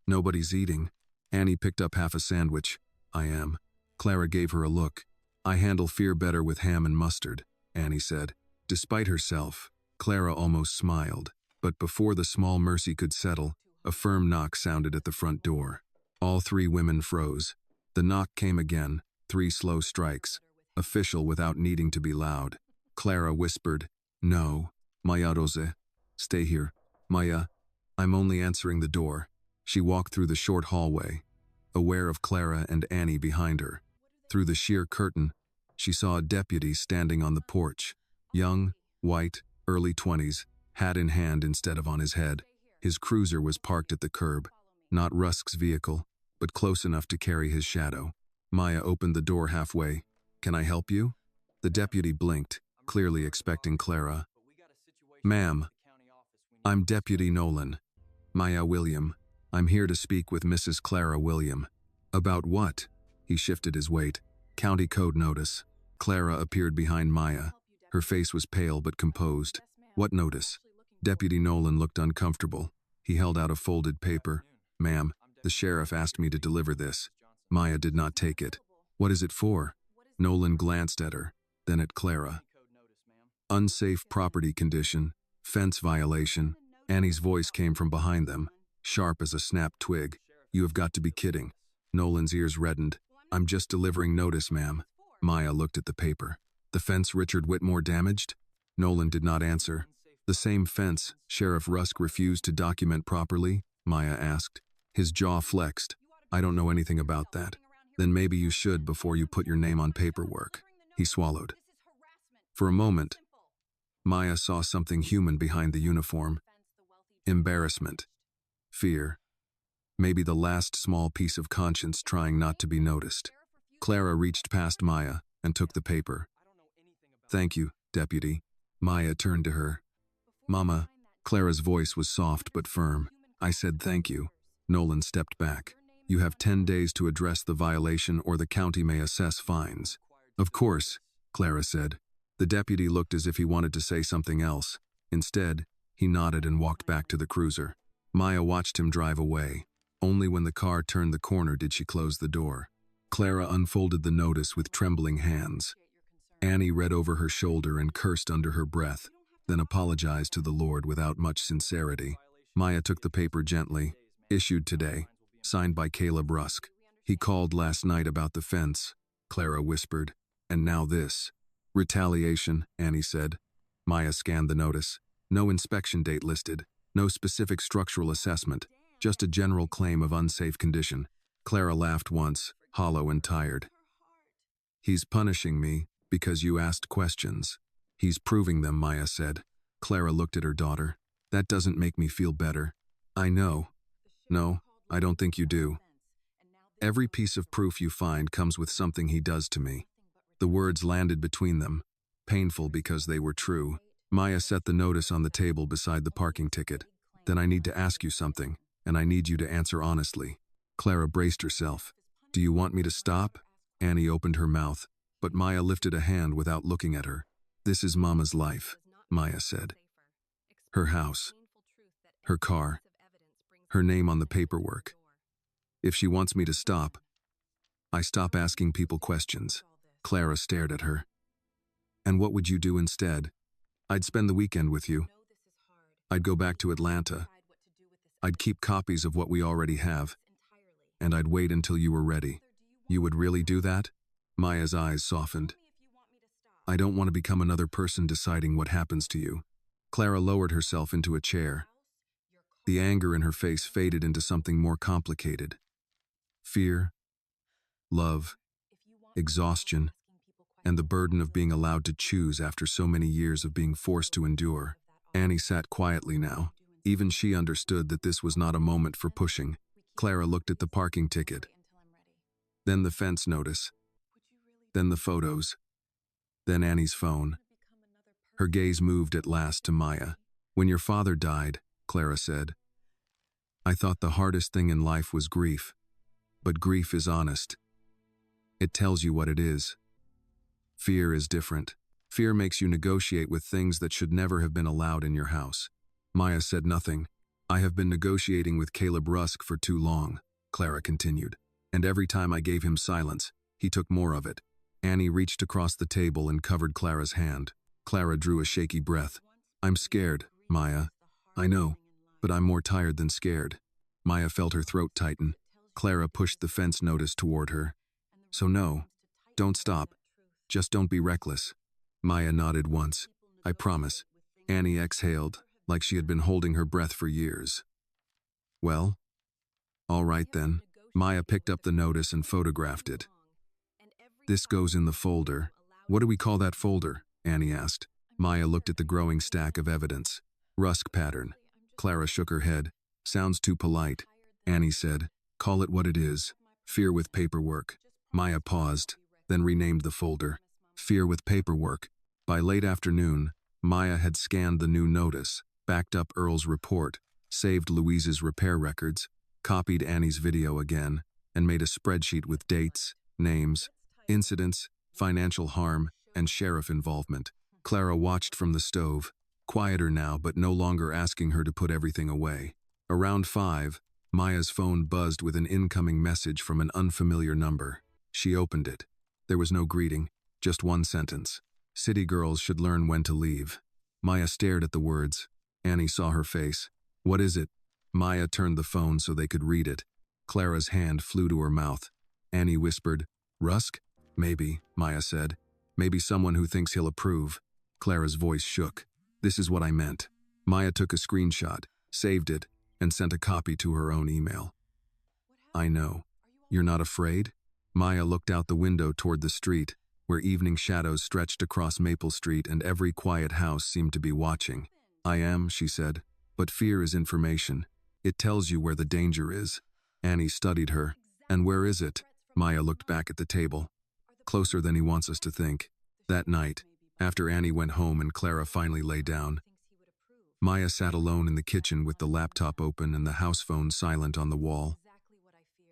"Nobody's eating." Annie picked up half a sandwich. "I am." Clara gave her a look. "I handle fear better with ham and mustard," Annie said. Despite herself, Clara almost smiled. But before the small mercy could settle, a firm knock sounded at the front door. All 3 women froze. The knock came again, 3 slow strikes, official without needing to be loud. Clara whispered, "No, Maya Rose. Stay here. Maya, I'm only answering the door." She walked through the short hallway, aware of Clara and Annie behind her. Through the sheer curtain, she saw a deputy standing on the porch. Young, white, early 20s, hat in hand instead of on his head. His cruiser was parked at the curb, not Rusk's vehicle, but close enough to carry his shadow. Maya opened the door halfway. "Can I help you?" The deputy blinked, clearly expecting Clara. "Ma'am, I'm Deputy Nolan. Maya William. I'm here to speak with Mrs. Clara William." "About what?" He shifted his weight. "County code notice." Clara appeared behind Maya. Her face was pale but composed. "What notice?" Deputy Nolan looked uncomfortable. He held out a folded paper. "Ma'am, the sheriff asked me to deliver this." Maya did not take it. "What is it for?" Nolan glanced at her, then at Clara. "Unsafe property condition, fence violation." Annie's voice came from behind them, sharp as a snapped twig. "You have got to be kidding." Nolan's ears reddened. "I'm just delivering notice, ma'am." Maya looked at the paper. "The fence Richard Whitmore damaged?" Nolan did not answer. The same fence Sheriff Rusk refused to document properly? Maya asked. His jaw flexed. I don't know anything about that. Then maybe you should before you put your name on paperwork. He swallowed. For a moment, Maya saw something human behind the uniform. Embarrassment. Fear. Maybe the last small piece of conscience trying not to be noticed. Clara reached past Maya and took the paper. Thank you, Deputy. Maya turned to her. Mama, Clara's voice was soft but firm. I said thank you. Nolan stepped back. You have 10 days to address the violation or the county may assess fines. Of course, Clara said. The deputy looked as if he wanted to say something else. Instead, he nodded and walked back to the cruiser. Maya watched him drive away. Only when the car turned the corner did she close the door. Clara unfolded the notice with trembling hands. Annie read over her shoulder and cursed under her breath, then apologized to the Lord without much sincerity. Maya took the paper gently. Issued today. Signed by Caleb Rusk. He called last night about the fence, Clara whispered. And now this. Retaliation, Annie said. Maya scanned the notice. No inspection date listed. No specific structural assessment. Just a general claim of unsafe condition. Clara laughed once, hollow and tired. He's punishing me because you asked questions. He's proving them, Maya said. Clara looked at her daughter. That doesn't make me feel better. I know. No, I don't think you do. Every piece of proof you find comes with something he does to me. The words landed between them, painful because they were true. Maya set the notice on the table beside the parking ticket. Then I need to ask you something, and I need you to answer honestly. Clara braced herself. Do you want me to stop? Annie opened her mouth, but Maya lifted a hand without looking at her. This is Mama's life, Maya said. Her house, her car, her name on the paperwork. If she wants me to stop, I stop asking people questions. Clara stared at her. And what would you do instead? I'd spend the weekend with you. I'd go back to Atlanta. I'd keep copies of what we already have. And I'd wait until you were ready. You would really do that? Maya's eyes softened. I don't want to become another person deciding what happens to you. Clara lowered herself into a chair. The anger in her face faded into something more complicated. Fear, love, exhaustion, and the burden of being allowed to choose after so many years of being forced to endure. Annie sat quietly now. Even she understood that this was not a moment for pushing. Clara looked at the parking ticket. Then the fence notice. Then the photos. Then Annie's phone. Her gaze moved at last to Maya. When your father died, Clara said, I thought the hardest thing in life was grief. But grief is honest. It tells you what it is. Fear is different. Fear makes you negotiate with things that should never have been allowed in your house. Maya said nothing. I have been negotiating with Caleb Rusk for too long, Clara continued. And every time I gave him silence, he took more of it. Annie reached across the table and covered Clara's hand. Clara drew a shaky breath. I'm scared, Maya. I know, but I'm more tired than scared. Maya felt her throat tighten. Clara pushed the fence notice toward her. So no, don't stop. Just don't be reckless. Maya nodded once. I promise. Annie exhaled, like she had been holding her breath for years. Well, all right then. Maya picked up the notice and photographed it. This goes in the folder. What do we call that folder? Annie asked. Maya looked at the growing stack of evidence. Rusk pattern. Clara shook her head. Sounds too polite. Annie said, call it what it is. Fear with paperwork. Maya paused, then renamed the folder. Fear with paperwork. By late afternoon, Maya had scanned the new notice, backed up Earl's report, saved Louise's repair records, copied Annie's video again, and made a spreadsheet with dates, names, incidents, financial harm, and sheriff involvement. Clara watched from the stove, quieter now but no longer asking her to put everything away. Around 5, Maya's phone buzzed with an incoming message from an unfamiliar number. She opened it. There was no greeting, just one sentence. City girls should learn when to leave. Maya stared at the words. Annie saw her face. What is it? Maya turned the phone so they could read it. Clara's hand flew to her mouth. Annie whispered, Rusk? Maybe, Maya said. Maybe someone who thinks he'll approve. Clara's voice shook. This is what I meant. Maya took a screenshot, saved it, and sent a copy to her own email. I know. You're not afraid? Maya looked out the window toward the street, where evening shadows stretched across Maple Street and every quiet house seemed to be watching. I am, she said, but fear is information. It tells you where the danger is. Annie studied her. And where is it? Maya looked back at the table. Closer than he wants us to think. That night, after Annie went home and Clara finally lay down, Maya sat alone in the kitchen with the laptop open and the house phone silent on the wall.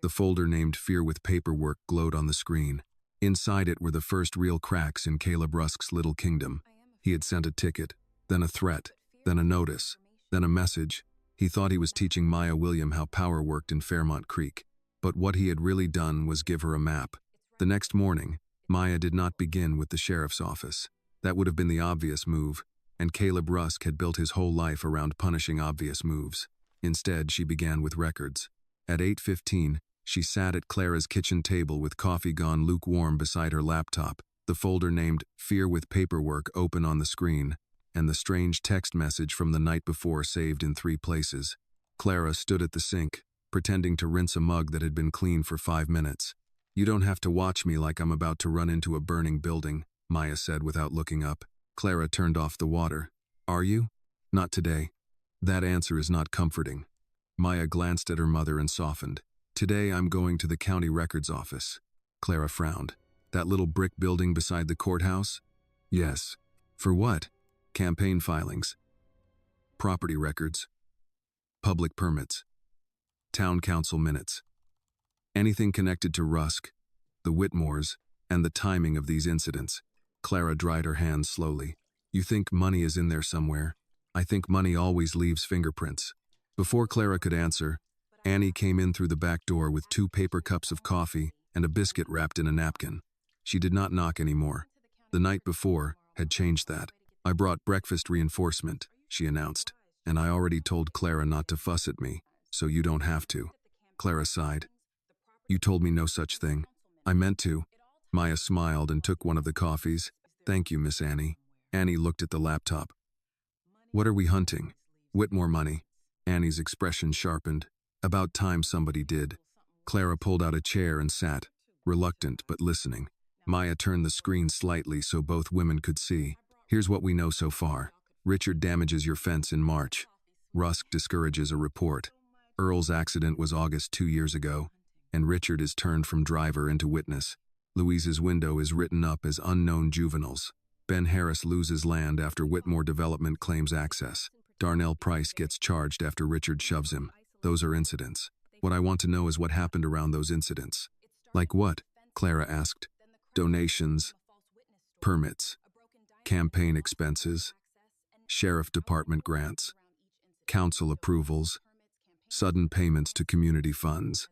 The folder named Fear with Paperwork glowed on the screen. Inside it were the first real cracks in Caleb Rusk's little kingdom. He had sent a ticket, then a threat, then a notice, then a message. He thought he was teaching Clara William how power worked in Fairmont Creek. But what he had really done was give her a map. The next morning, Maya did not begin with the sheriff's office. That would have been the obvious move, and Caleb Rusk had built his whole life around punishing obvious moves. Instead, she began with records. At 8:15, she sat at Clara's kitchen table with coffee gone lukewarm beside her laptop, the folder named Fear with Paperwork open on the screen, and the strange text message from the night before saved in 3 places. Clara stood at the sink, pretending to rinse a mug that had been clean for 5 minutes. You don't have to watch me like I'm about to run into a burning building, Maya said without looking up. Clara turned off the water. Are you? Not today. That answer is not comforting. Maya glanced at her mother and softened. Today I'm going to the county records office. Clara frowned. That little brick building beside the courthouse? Yes. For what? Campaign filings. Property records. Public permits. Town council minutes. Anything connected to Rusk, the Whitmores, and the timing of these incidents. Clara dried her hands slowly. You think money is in there somewhere? I think money always leaves fingerprints. Before Clara could answer, Annie came in through the back door with 2 paper cups of coffee and a biscuit wrapped in a napkin. She did not knock anymore. The night before had changed that. I brought breakfast reinforcement, she announced, and I already told Clara not to fuss at me, so you don't have to. Clara sighed. You told me no such thing. I meant to. Maya smiled and took one of the coffees. Thank you, Miss Annie. Annie looked at the laptop. What are we hunting? Whitmore money. Annie's expression sharpened. About time somebody did. Clara pulled out a chair and sat, reluctant but listening. Maya turned the screen slightly so both women could see. Here's what we know so far. Richard damages your fence in March. Rusk discourages a report. Earl's accident was August 2 years ago, and Richard is turned from driver into witness. Louise's window is written up as unknown juveniles. Ben Harris loses land after Whitmore Development claims access. Darnell Price gets charged after Richard shoves him. Those are incidents. What I want to know is what happened around those incidents. Like what? Clara asked. Donations, permits, campaign expenses, sheriff department grants, council approvals, sudden payments to community funds.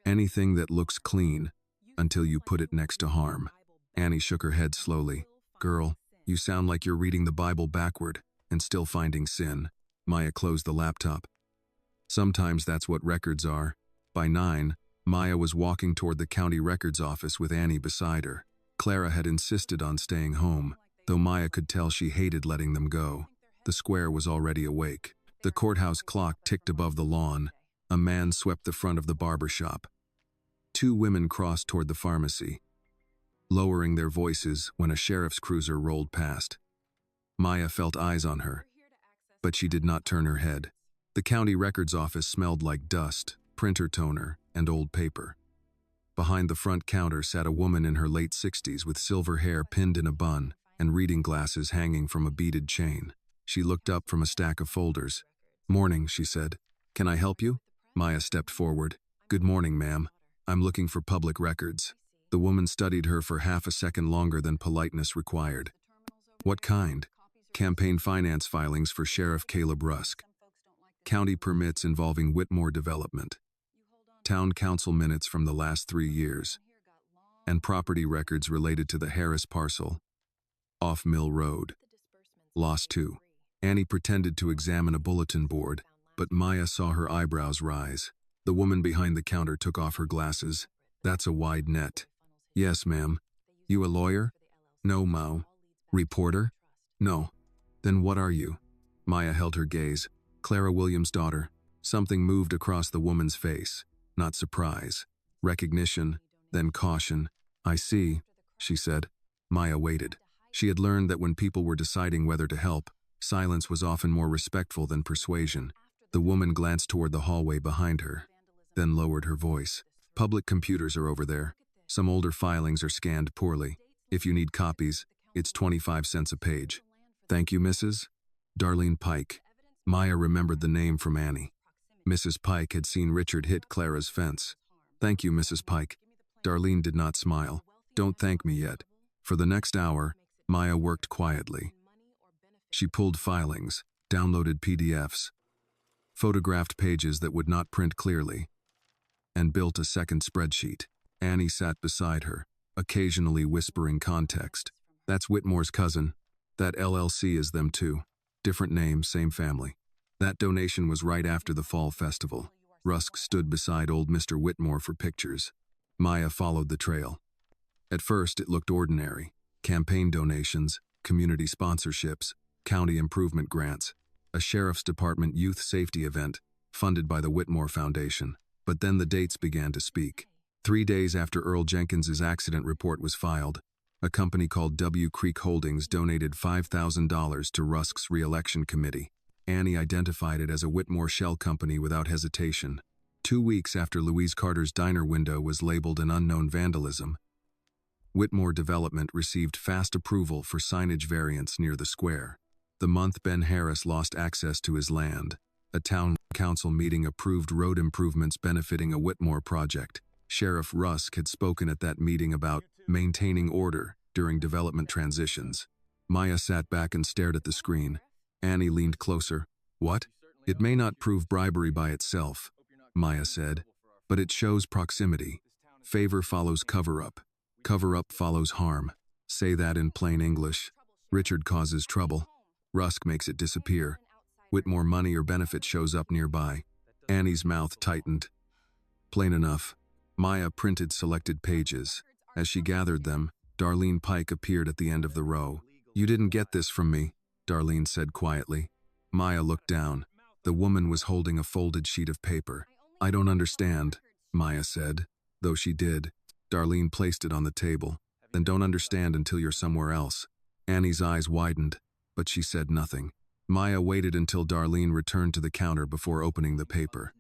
Anything that looks clean until you put it next to harm. Annie shook her head slowly. Girl, you sound like you're reading the Bible backward and still finding sin. Maya closed the laptop. Sometimes that's what records are. By 9, Maya was walking toward the county records office with Annie beside her. Clara had insisted on staying home, though Maya could tell she hated letting them go. The square was already awake. The courthouse clock ticked above the lawn. A man swept the front of the barber shop. 2 women crossed toward the pharmacy, lowering their voices when a sheriff's cruiser rolled past. Maya felt eyes on her, but she did not turn her head. The county records office smelled like dust, printer toner, and old paper. Behind the front counter sat a woman in her late 60s with silver hair pinned in a bun and reading glasses hanging from a beaded chain. She looked up from a stack of folders. Morning, she said. Can I help you? Maya stepped forward. Good morning, ma'am. I'm looking for public records. The woman studied her for half a second longer than politeness required. What kind? Campaign finance filings for Sheriff Caleb Rusk. County permits involving Whitmore Development. Town council minutes from the last 3 years. And property records related to the Harris parcel. Off Mill Road. Lost 2. Annie pretended to examine a bulletin board, but Maya saw her eyebrows rise. The woman behind the counter took off her glasses. That's a wide net. Yes, ma'am. You a lawyer? No, Mao. Reporter? No. Then what are you? Maya held her gaze. Clara William's daughter. Something moved across the woman's face. Not surprise. Recognition, then caution. I see, she said. Maya waited. She had learned that when people were deciding whether to help, silence was often more respectful than persuasion. The woman glanced toward the hallway behind her, then lowered her voice. Public computers are over there. Some older filings are scanned poorly. If you need copies, it's 25 cents a page. Thank you, Mrs. Darlene Pike. Maya remembered the name from Annie. Mrs. Pike had seen Richard hit Clara's fence. Thank you, Mrs. Pike. Darlene did not smile. Don't thank me yet. For the next hour, Maya worked quietly. She pulled filings, downloaded PDFs, photographed pages that would not print clearly, and built a second spreadsheet. Annie sat beside her, occasionally whispering context. That's Whitmore's cousin. That LLC is them too. Different name, same family. That donation was right after the fall festival. Rusk stood beside old Mr. Whitmore for pictures. Maya followed the trail. At first, it looked ordinary. Campaign donations, community sponsorships, county improvement grants, a sheriff's department youth safety event funded by the Whitmore Foundation. But then the dates began to speak. 3 days after Earl Jenkins's accident report was filed, a company called W Creek Holdings donated $5,000 to Rusk's re-election committee. Annie identified it as a Whitmore shell company without hesitation. 2 weeks after Louise Carter's diner window was labeled an unknown vandalism, Whitmore Development received fast approval for signage variants near the square. The month Ben Harris lost access to his land, a town council meeting approved road improvements benefiting a Whitmore project. Sheriff Rusk had spoken at that meeting about maintaining order during development transitions. Maya sat back and stared at the screen. Annie leaned closer. What? It may not prove bribery by itself, Maya said, but it shows proximity. Favor follows cover-up. Cover-up follows harm. Say that in plain English. Richard causes trouble. Rusk makes it disappear. Whitmore money or benefit shows up nearby. Annie's mouth tightened. Plain enough. Maya printed selected pages. As she gathered them, Darlene Pike appeared at the end of the row. You didn't get this from me, Darlene said quietly. Maya looked down. The woman was holding a folded sheet of paper. I don't understand, Maya said. Though she did. Darlene placed it on the table. Then don't understand until you're somewhere else. Annie's eyes widened, but she said nothing. Maya waited until Darlene returned to the counter before opening the paper.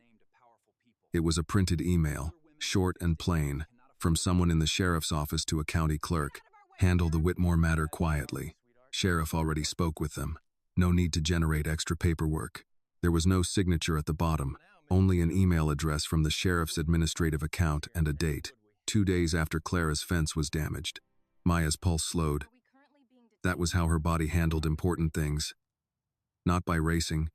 It was a printed email, short and plain, from someone in the sheriff's office to a county clerk. Handle the Whitmore matter quietly. Sheriff already spoke with them. No need to generate extra paperwork. There was no signature at the bottom, only an email address from the sheriff's administrative account and a date. 2 days after Clara's fence was damaged. Maya's pulse slowed. That was how her body handled important things. Not by racing,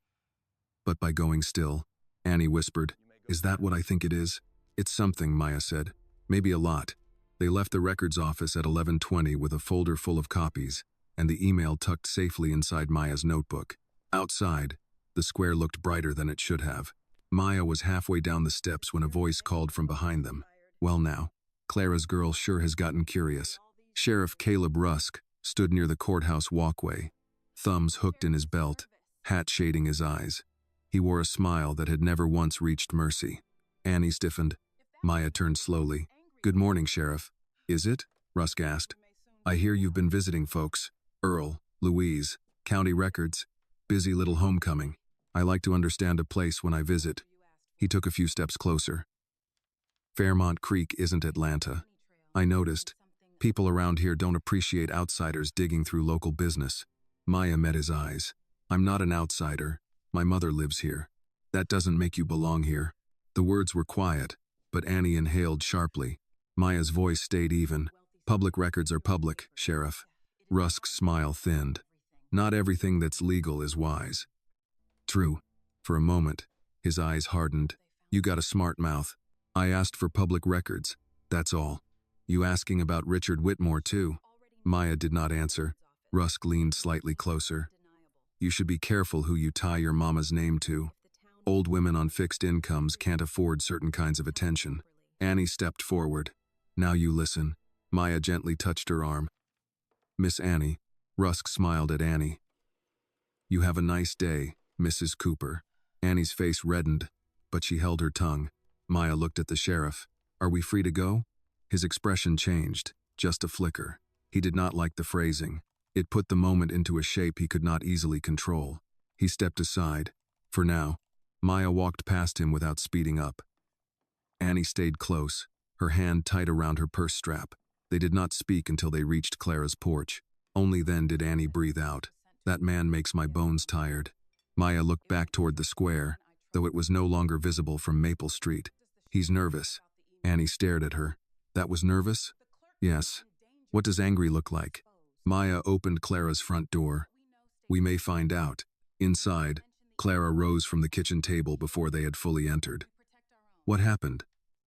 but by going still. Annie whispered, Is that what I think it is? It's something, Maya said. Maybe a lot. They left the records office at 11:20 with a folder full of copies, and the email tucked safely inside Maya's notebook. Outside, the square looked brighter than it should have. Maya was halfway down the steps when a voice called from behind them. Well now, Clara's girl sure has gotten curious. Sheriff Caleb Rusk stood near the courthouse walkway, thumbs hooked in his belt, hat shading his eyes. He wore a smile that had never once reached mercy. Annie stiffened. Maya turned slowly. Good morning, Sheriff. Is it? Rusk asked. I hear you've been visiting folks. Earl, Louise, county records. Busy little homecoming. I like to understand a place when I visit. He took a few steps closer. Fairmont Creek isn't Atlanta. I noticed. People around here don't appreciate outsiders digging through local business. Maya met his eyes. I'm not an outsider. My mother lives here. That doesn't make you belong here. The words were quiet, but Annie inhaled sharply. Maya's voice stayed even. Public records are public, Sheriff. Rusk's smile thinned. Not everything that's legal is wise. True. For a moment, his eyes hardened. You got a smart mouth. I asked for public records. That's all. You asking about Richard Whitmore, too? Maya did not answer. Rusk leaned slightly closer. You should be careful who you tie your mama's name to. Old women on fixed incomes can't afford certain kinds of attention. Annie stepped forward. Now you listen. Maya gently touched her arm. Miss Annie. Rusk smiled at Annie. "You have a nice day, Mrs. Cooper." Annie's face reddened, but she held her tongue. Maya looked at the sheriff. "Are we free to go?" His expression changed, just a flicker. He did not like the phrasing. It put the moment into a shape he could not easily control. He stepped aside. For now. Maya walked past him without speeding up. Annie stayed close, her hand tight around her purse strap. They did not speak until they reached Clara's porch. Only then did Annie breathe out. "That man makes my bones tired." Maya looked back toward the square, though it was no longer visible from Maple Street. "He's nervous." Annie stared at her. "That was nervous?" "Yes." "What does angry look like?" Maya opened Clara's front door. "We may find out." Inside, Clara rose from the kitchen table before they had fully entered. "What happened?"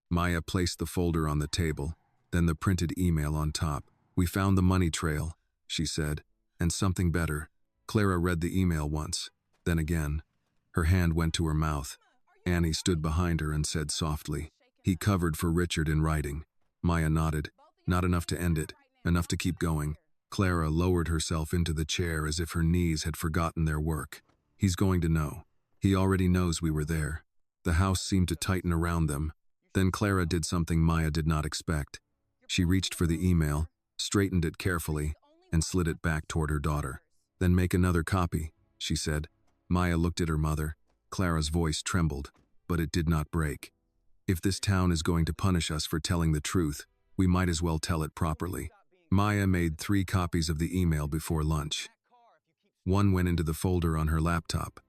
Maya placed the folder on the table, then the printed email on top. "We found the money trail," she said, "and something better." Clara read the email once, then again. Her hand went to her mouth. Annie stood behind her and said softly, "He covered for Richard in writing." Maya nodded. "Not enough to end it, enough to keep going." Clara lowered herself into the chair as if her knees had forgotten their work. "He's going to know. He already knows we were there." The house seemed to tighten around them. Then Clara did something Maya did not expect. She reached for the email, straightened it carefully, and slid it back toward her daughter. "Then make another copy," she said. Maya looked at her mother. Clara's voice trembled, but it did not break. "If this town is going to punish us for telling the truth, we might as well tell it properly." Maya made 3 copies of the email before lunch. One went into the folder on her laptop.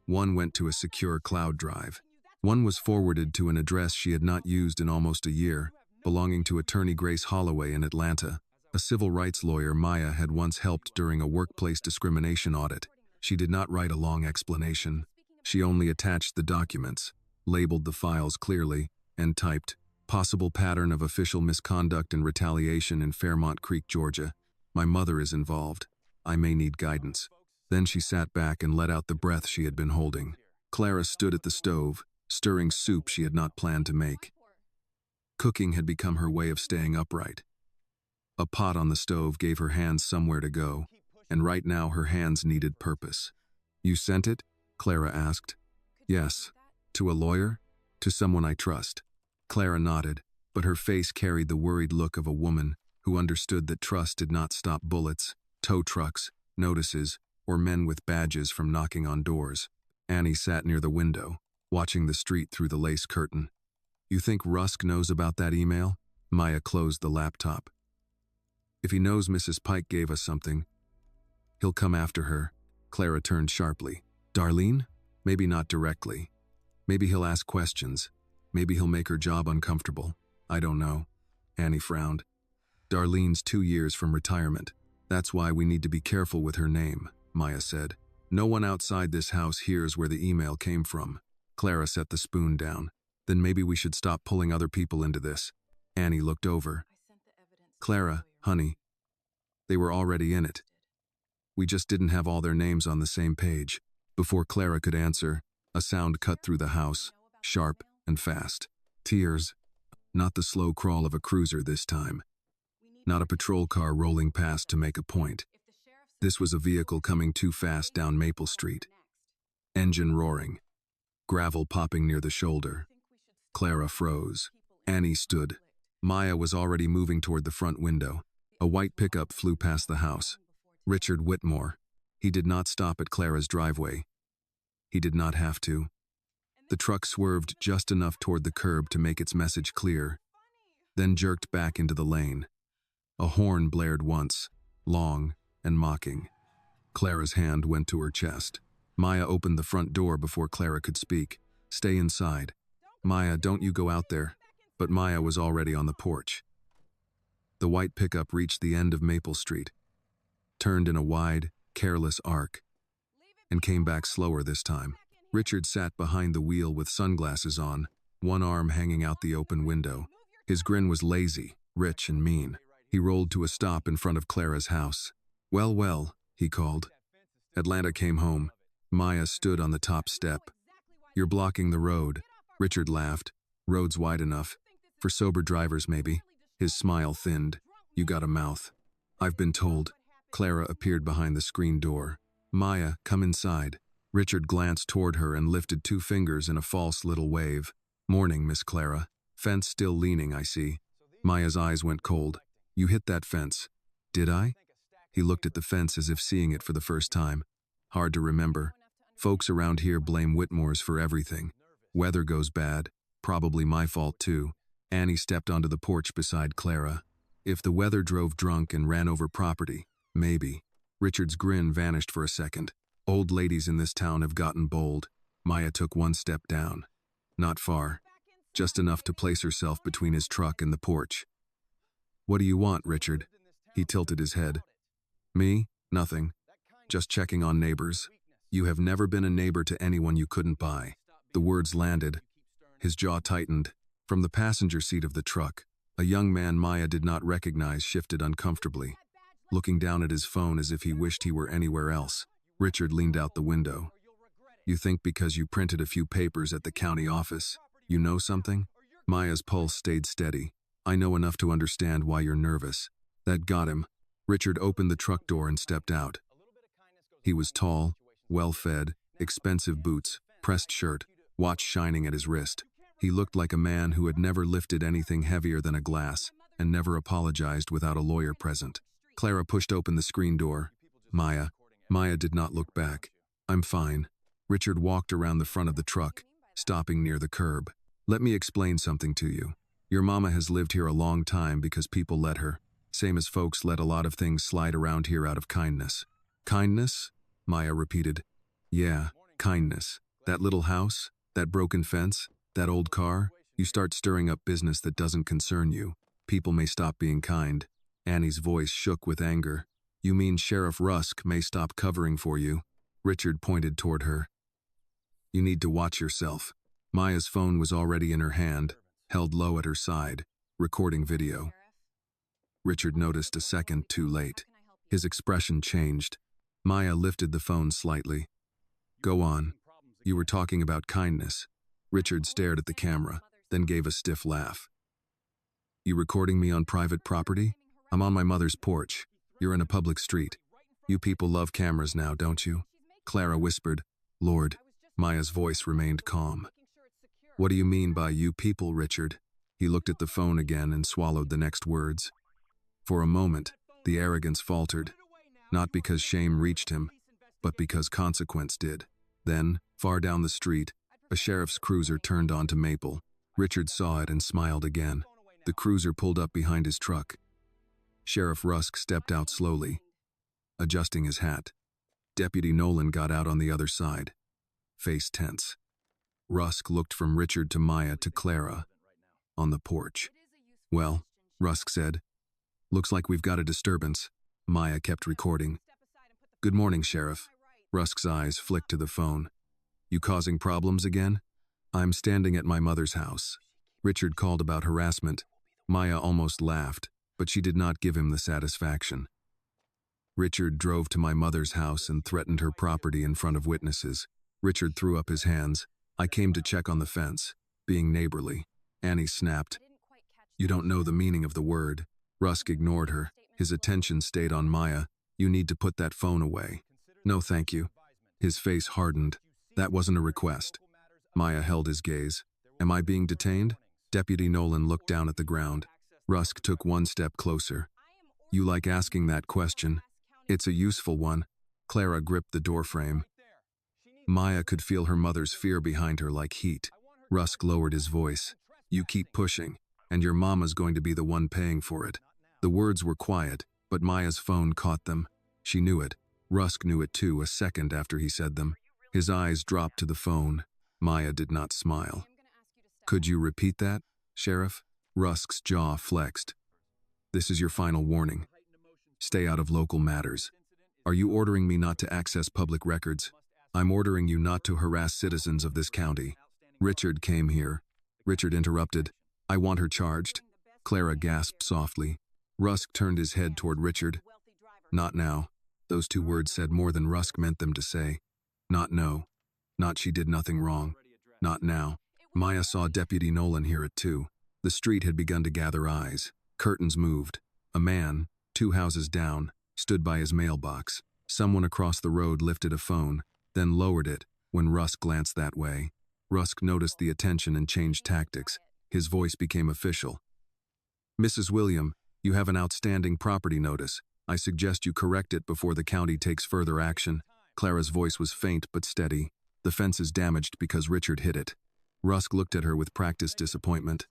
One went to a secure cloud drive. One was forwarded to an address she had not used in almost a year, belonging to attorney Grace Holloway in Atlanta, a civil rights lawyer Maya had once helped during a workplace discrimination audit. She did not write a long explanation. She only attached the documents, labeled the files clearly, and typed, "Possible pattern of official misconduct and retaliation in Fairmont Creek, Georgia. My mother is involved. I may need guidance." Then she sat back and let out the breath she had been holding. Clara stood at the stove, stirring soup she had not planned to make. Cooking had become her way of staying upright. A pot on the stove gave her hands somewhere to go, and right now her hands needed purpose. "You sent it?" Clara asked. "Yes." "To a lawyer?" "To someone I trust." Clara nodded, but her face carried the worried look of a woman who understood that trust did not stop bullets, tow trucks, notices, or men with badges from knocking on doors. Annie sat near the window, watching the street through the lace curtain. "You think Rusk knows about that email?" Maya closed the laptop. "If he knows Mrs. Pike gave us something, he'll come after her." Clara turned sharply. "Darlene? Maybe not directly. Maybe he'll ask questions. Maybe he'll make her job uncomfortable. I don't know." Annie frowned. "Darlene's 2 years from retirement. That's why we need to be careful with her name," Maya said. "No one outside this house hears where the email came from." Clara set the spoon down. "Then maybe we should stop pulling other people into this." Annie looked over. "Clara, honey, they were already in it. We just didn't have all their names on the same page." Before Clara could answer, a sound cut through the house, sharp and fast. Tears. Not the slow crawl of a cruiser this time. Not a patrol car rolling past to make a point. This was a vehicle coming too fast down Maple Street. Engine roaring. Gravel popping near the shoulder. Clara froze. Annie stood. Maya was already moving toward the front window. A white pickup flew past the house. Richard Whitmore. He did not stop at Clara's driveway. He did not have to. The truck swerved just enough toward the curb to make its message clear, then jerked back into the lane. A horn blared once, long and mocking. Clara's hand went to her chest. Maya opened the front door before Clara could speak. "Stay inside." "Maya, don't you go out there." But Maya was already on the porch. The white pickup reached the end of Maple Street, turned in a wide, careless arc, and came back slower this time. Richard sat behind the wheel with sunglasses on, one arm hanging out the open window. His grin was lazy, rich, and mean. He rolled to a stop in front of Clara's house. "Well, well," he called. Atlanta came home. Maya stood on the top step. "You're blocking the road." Richard laughed. "Road's wide enough. For sober drivers, maybe." His smile thinned. "You got a mouth." "I've been told." Clara appeared behind the screen door. Maya, come inside. Richard glanced toward her and lifted 2 fingers in a false little wave. Morning, Miss Clara. Fence still leaning, I see. Maya's eyes went cold. You hit that fence. Did I? He looked at the fence as if seeing it for the first time. Hard to remember. Folks around here blame Whitmores for everything. Weather goes bad. Probably my fault too. Annie stepped onto the porch beside Clara. If the weather drove drunk and ran over property, maybe. Richard's grin vanished for a second. Old ladies in this town have gotten bold. Maya took 1 step down. Not far. Just enough to place herself between his truck and the porch. What do you want, Richard? He tilted his head. Me? Nothing. Just checking on neighbors. You have never been a neighbor to anyone you couldn't buy. The words landed. His jaw tightened. From the passenger seat of the truck, a young man Maya did not recognize shifted uncomfortably, looking down at his phone as if he wished he were anywhere else. Richard leaned out the window. You think because you printed a few papers at the county office, you know something? Maya's pulse stayed steady. I know enough to understand why you're nervous. That got him. Richard opened the truck door and stepped out. He was tall, well-fed, expensive boots, pressed shirt, watch shining at his wrist. He looked like a man who had never lifted anything heavier than a glass and never apologized without a lawyer present. Clara pushed open the screen door. Maya. Maya did not look back. I'm fine. Richard walked around the front of the truck, stopping near the curb. Let me explain something to you. Your mama has lived here a long time because people let her, same as folks let a lot of things slide around here out of kindness. Kindness? Maya repeated. Yeah, kindness. That little house, that broken fence, that old car, you start stirring up business that doesn't concern you. People may stop being kind. Annie's voice shook with anger. You mean Sheriff Rusk may stop covering for you? Richard pointed toward her. You need to watch yourself. Maya's phone was already in her hand, held low at her side, recording video. Richard noticed a second too late. His expression changed. Maya lifted the phone slightly. Go on. You were talking about kindness. Richard stared at the camera, then gave a stiff laugh. You recording me on private property? I'm on my mother's porch. You're in a public street. You people love cameras now, don't you? Clara whispered. Lord. Maya's voice remained calm. What do you mean by you people, Richard? He looked at the phone again and swallowed the next words. For a moment, the arrogance faltered, not because shame reached him, but because consequence did. Then, far down the street, a sheriff's cruiser turned onto Maple. Richard saw it and smiled again. The cruiser pulled up behind his truck. Sheriff Rusk stepped out slowly, adjusting his hat. Deputy Nolan got out on the other side, face tense. Rusk looked from Richard to Maya to Clara, on the porch. Well, Rusk said, looks like we've got a disturbance. Maya kept recording. Good morning, Sheriff. Rusk's eyes flicked to the phone. You causing problems again? I'm standing at my mother's house. Richard called about harassment. Maya almost laughed, but she did not give him the satisfaction. Richard drove to my mother's house and threatened her property in front of witnesses. Richard threw up his hands. I came to check on the fence, being neighborly. Annie snapped. You don't know the meaning of the word. Rusk ignored her. His attention stayed on Maya. You need to put that phone away. No, thank you. His face hardened. That wasn't a request. Maya held his gaze. Am I being detained? Deputy Nolan looked down at the ground. Rusk took 1 step closer. You like asking that question? It's a useful one. Clara gripped the doorframe. Maya could feel her mother's fear behind her like heat. Rusk lowered his voice. You keep pushing, and your mama's going to be the one paying for it. The words were quiet, but Maya's phone caught them. She knew it. Rusk knew it too a second after he said them. His eyes dropped to the phone. Maya did not smile. Could you repeat that, Sheriff? Rusk's jaw flexed. This is your final warning. Stay out of local matters. Are you ordering me not to access public records? I'm ordering you not to harass citizens of this county. Richard came here. Richard interrupted. I want her charged. Clara gasped softly. Rusk turned his head toward Richard. Not now. Those 2 words said more than Rusk meant them to say. Not no. Not she did nothing wrong. Not now. Maya saw Deputy Nolan hear it too. The street had begun to gather eyes. Curtains moved. A man, 2 houses down, stood by his mailbox. Someone across the road lifted a phone, then lowered it when Rusk glanced that way. Rusk noticed the attention and changed tactics. His voice became official. "Mrs. William, you have an outstanding property notice. I suggest you correct it before the county takes further action." Clara's voice was faint but steady. "The fence is damaged because Richard hit it." Rusk looked at her with practiced disappointment.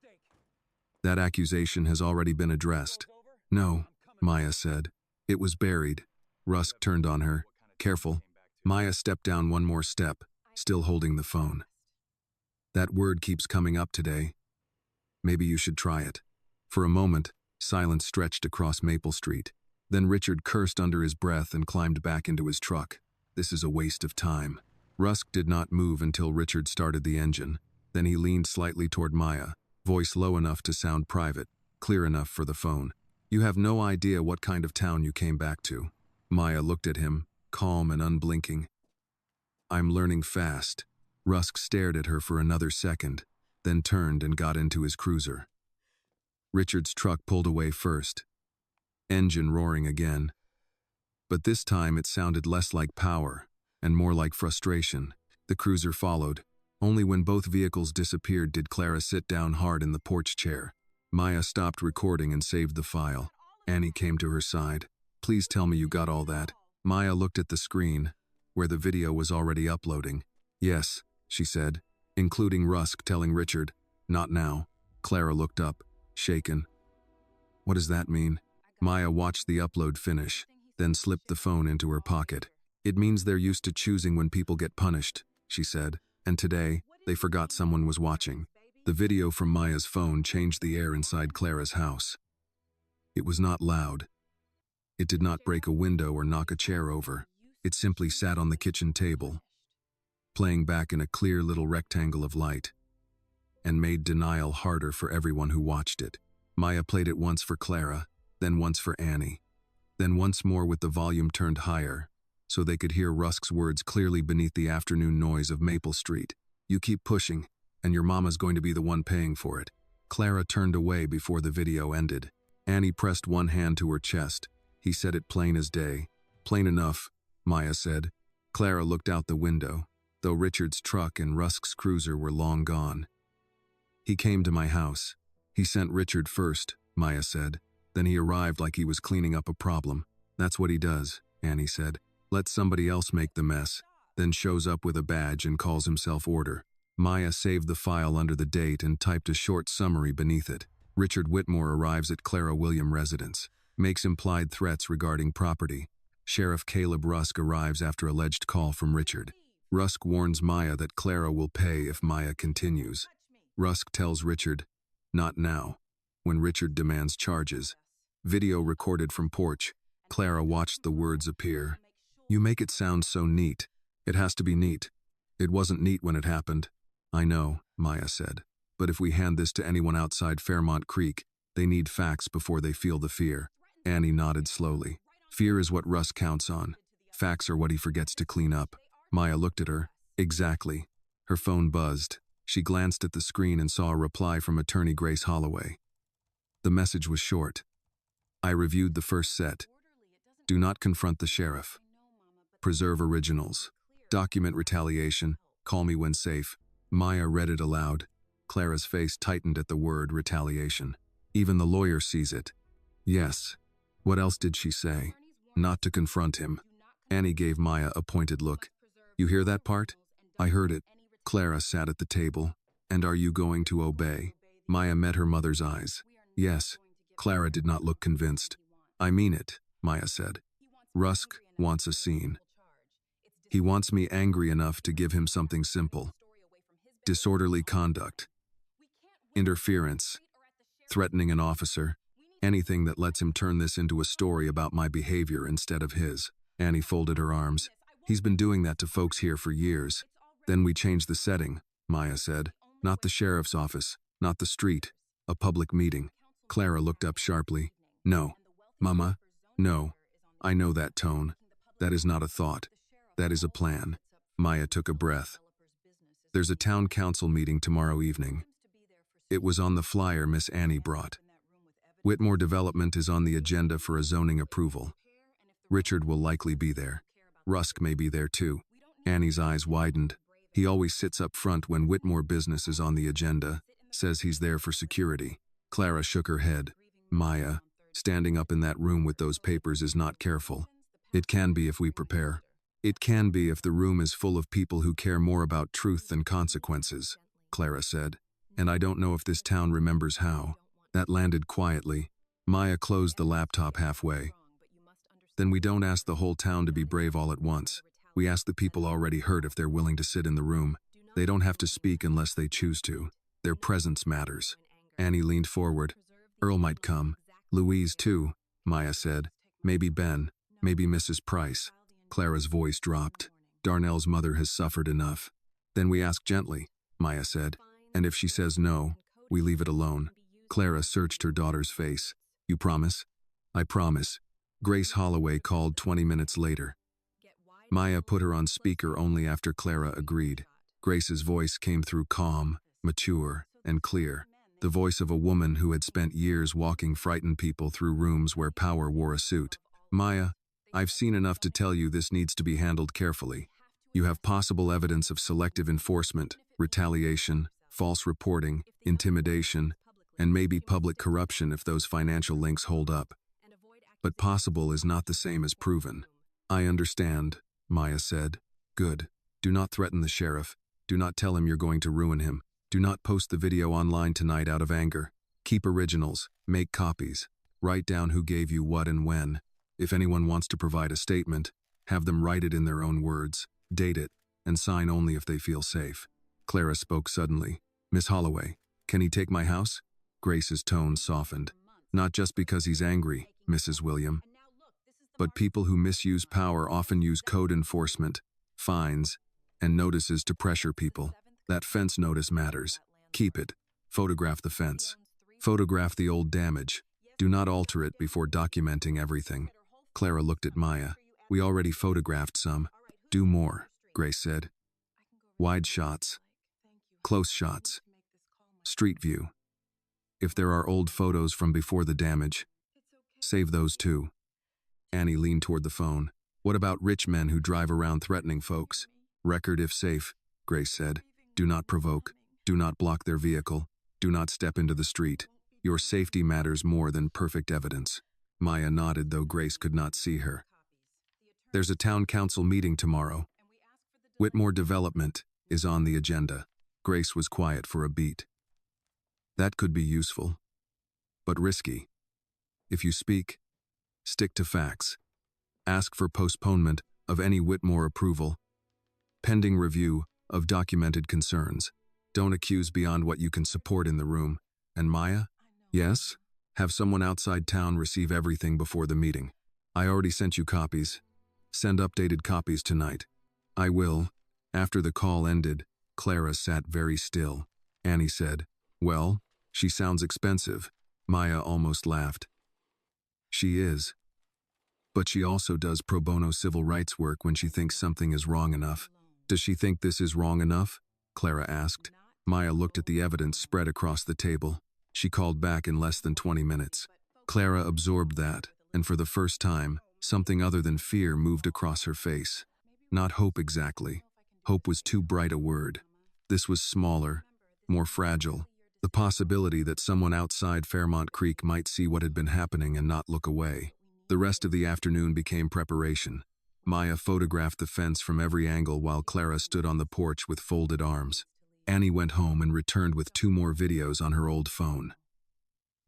"That accusation has already been addressed." "No," Maya said. "It was buried." Rusk turned on her. "Careful." Maya stepped down one more step, still holding the phone. "That word keeps coming up today. Maybe you should try it." For a moment, silence stretched across Maple Street. Then Richard cursed under his breath and climbed back into his truck. "This is a waste of time." Rusk did not move until Richard started the engine. Then he leaned slightly toward Maya, voice low enough to sound private, clear enough for the phone. "You have no idea what kind of town you came back to." Maya looked at him, calm and unblinking. "I'm learning fast." Rusk stared at her for another second, then turned and got into his cruiser. Richard's truck pulled away first, engine roaring again. But this time it sounded less like power and more like frustration. The cruiser followed. Only when both vehicles disappeared did Clara sit down hard in the porch chair. Maya stopped recording and saved the file. Annie came to her side. "Please tell me you got all that." Maya looked at the screen, where the video was already uploading. "Yes," she said, including Rusk telling Richard, "Not now." Clara looked up, shaken. "What does that mean?" Maya watched the upload finish, then slipped the phone into her pocket. "It means they're used to choosing when people get punished," she said, "and today, they forgot someone was watching." The video from Maya's phone changed the air inside Clara's house. It was not loud. It did not break a window or knock a chair over. It simply sat on the kitchen table, playing back in a clear little rectangle of light, and made denial harder for everyone who watched it. Maya played it once for Clara, then once for Annie, then once more with the volume turned higher, so they could hear Rusk's words clearly beneath the afternoon noise of Maple Street. "You keep pushing, and your mama's going to be the one paying for it." Clara turned away before the video ended. Annie pressed one hand to her chest. "He said it plain as day." "Plain enough," Maya said. Clara looked out the window, though Richard's truck and Rusk's cruiser were long gone. "He came to my house. He sent Richard first," Maya said. "Then he arrived like he was cleaning up a problem. That's what he does," Annie said. "Lets somebody else make the mess, then shows up with a badge and calls himself order." Maya saved the file under the date and typed a short summary beneath it. "Richard Whitmore arrives at Clara William residence. Makes implied threats regarding property. Sheriff Caleb Rusk arrives after alleged call from Richard. Rusk warns Maya that Clara will pay if Maya continues. Rusk tells Richard, 'Not now,' when Richard demands charges." Video recorded from porch. Clara watched the words appear. "You make it sound so neat." "It has to be neat. It wasn't neat when it happened." "I know," Maya said. "But if we hand this to anyone outside Fairmont Creek, they need facts before they feel the fear." Annie nodded slowly. "Fear is what Rusk counts on. Facts are what he forgets to clean up." Maya looked at her. "Exactly." Her phone buzzed. She glanced at the screen and saw a reply from attorney Grace Holloway. The message was short. "I reviewed the first set. Do not confront the sheriff. Preserve originals. Document retaliation. Call me when safe." Maya read it aloud. Clara's face tightened at the word retaliation. "Even the lawyer sees it." "Yes." What else did she say? "Not to confront him." Annie gave Maya a pointed look. "You hear that part?" "I heard it." Clara sat at the table. "And are you going to obey?" Maya met her mother's eyes. "Yes." Clara did not look convinced. "I mean it," Maya said. "Rusk wants a scene. He wants me angry enough to give him something simple. Disorderly conduct. Interference. Threatening an officer. Anything that lets him turn this into a story about my behavior instead of his." Annie folded her arms. "He's been doing that to folks here for years." "Then we changed the setting," Maya said. "Not the sheriff's office, not the street. A public meeting." Clara looked up sharply. "No. Mama, no. I know that tone. That is not a thought. That is a plan." Maya took a breath. "There's a town council meeting tomorrow evening." It was on the flyer Miss Annie brought. "Whitmore Development is on the agenda for a zoning approval. Richard will likely be there. Rusk may be there too. Annie's eyes widened. He always sits up front when Whitmore business is on the agenda, says he's there for security. Clara shook her head. Maya, standing up in that room with those papers is not careful. It can be if we prepare. It can be if the room is full of people who care more about truth than consequences, Clara said. And I don't know if this town remembers how. That landed quietly. Maya closed the laptop halfway. Then we don't ask the whole town to be brave all at once. We ask the people already hurt if they're willing to sit in the room. They don't have to speak unless they choose to. Their presence matters. Annie leaned forward. Earl might come. Louise too, Maya said. Maybe Ben. Maybe Mrs. Price. Clara's voice dropped. Darnell's mother has suffered enough. Then we ask gently, Maya said. And if she says no, we leave it alone. Clara searched her daughter's face. You promise? I promise. Grace Holloway called 20 minutes later. Maya put her on speaker only after Clara agreed. Grace's voice came through calm, mature, and clear. The voice of a woman who had spent years walking frightened people through rooms where power wore a suit. Maya, I've seen enough to tell you this needs to be handled carefully. You have possible evidence of selective enforcement, retaliation, false reporting, intimidation, and maybe public corruption if those financial links hold up. But possible is not the same as proven. I understand, Maya said. Good. Do not threaten the sheriff. Do not tell him you're going to ruin him. Do not post the video online tonight out of anger. Keep originals. Make copies. Write down who gave you what and when. If anyone wants to provide a statement, have them write it in their own words, date it, and sign only if they feel safe. Clara spoke suddenly. Miss Holloway, can he take my house? Grace's tone softened. Not just because he's angry, Mrs. William. But people who misuse power often use code enforcement, fines, and notices to pressure people. That fence notice matters. Keep it. Photograph the fence. Photograph the old damage. Do not alter it before documenting everything. Clara looked at Maya. We already photographed some. Do more, Grace said. Wide shots. Close shots. Street view. If there are old photos from before the damage, save those too. Annie leaned toward the phone. What about rich men who drive around threatening folks? Record if safe, Grace said. Do not provoke. Do not block their vehicle. Do not step into the street. Your safety matters more than perfect evidence. Maya nodded, though Grace could not see her. There's a town council meeting tomorrow. Whitmore Development is on the agenda. Grace was quiet for a beat. That could be useful, but risky. If you speak, stick to facts. Ask for postponement of any Whitmore approval. Pending review of documented concerns. Don't accuse beyond what you can support in the room. And Maya? Yes? Have someone outside town receive everything before the meeting. I already sent you copies. Send updated copies tonight. I will. After the call ended, Clara sat very still. Annie said, Well, she sounds expensive. Maya almost laughed. She is. But she also does pro bono civil rights work when she thinks something is wrong enough. Does she think this is wrong enough? Clara asked. Maya looked at the evidence spread across the table. She called back in less than 20 minutes. Clara absorbed that, and for the first time, something other than fear moved across her face. Not hope exactly. Hope was too bright a word. This was smaller, more fragile. The possibility that someone outside Fairmont Creek might see what had been happening and not look away. The rest of the afternoon became preparation. Maya photographed the fence from every angle while Clara stood on the porch with folded arms. Annie went home and returned with 2 more videos on her old phone.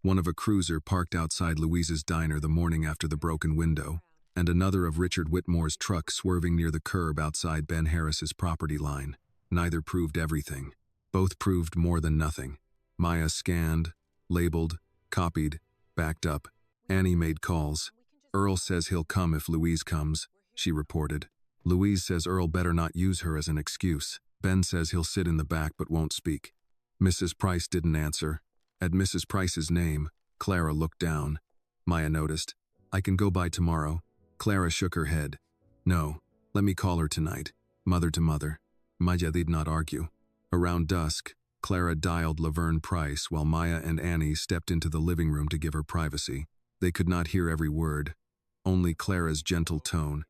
One of a cruiser parked outside Louise's diner the morning after the broken window, and another of Richard Whitmore's truck swerving near the curb outside Ben Harris's property line. Neither proved everything. Both proved more than nothing. Maya scanned, labeled, copied, backed up. Annie made calls. Earl says he'll come if Louise comes, she reported. Louise says Earl better not use her as an excuse. Ben says he'll sit in the back but won't speak. Mrs. Price didn't answer. At Mrs. Price's name, Clara looked down. Maya noticed. I can go by tomorrow. Clara shook her head. No, let me call her tonight. Mother to mother. Maya did not argue. Around dusk, Clara dialed Laverne Price while Maya and Annie stepped into the living room to give her privacy. They could not hear every word. only Clara's gentle tone,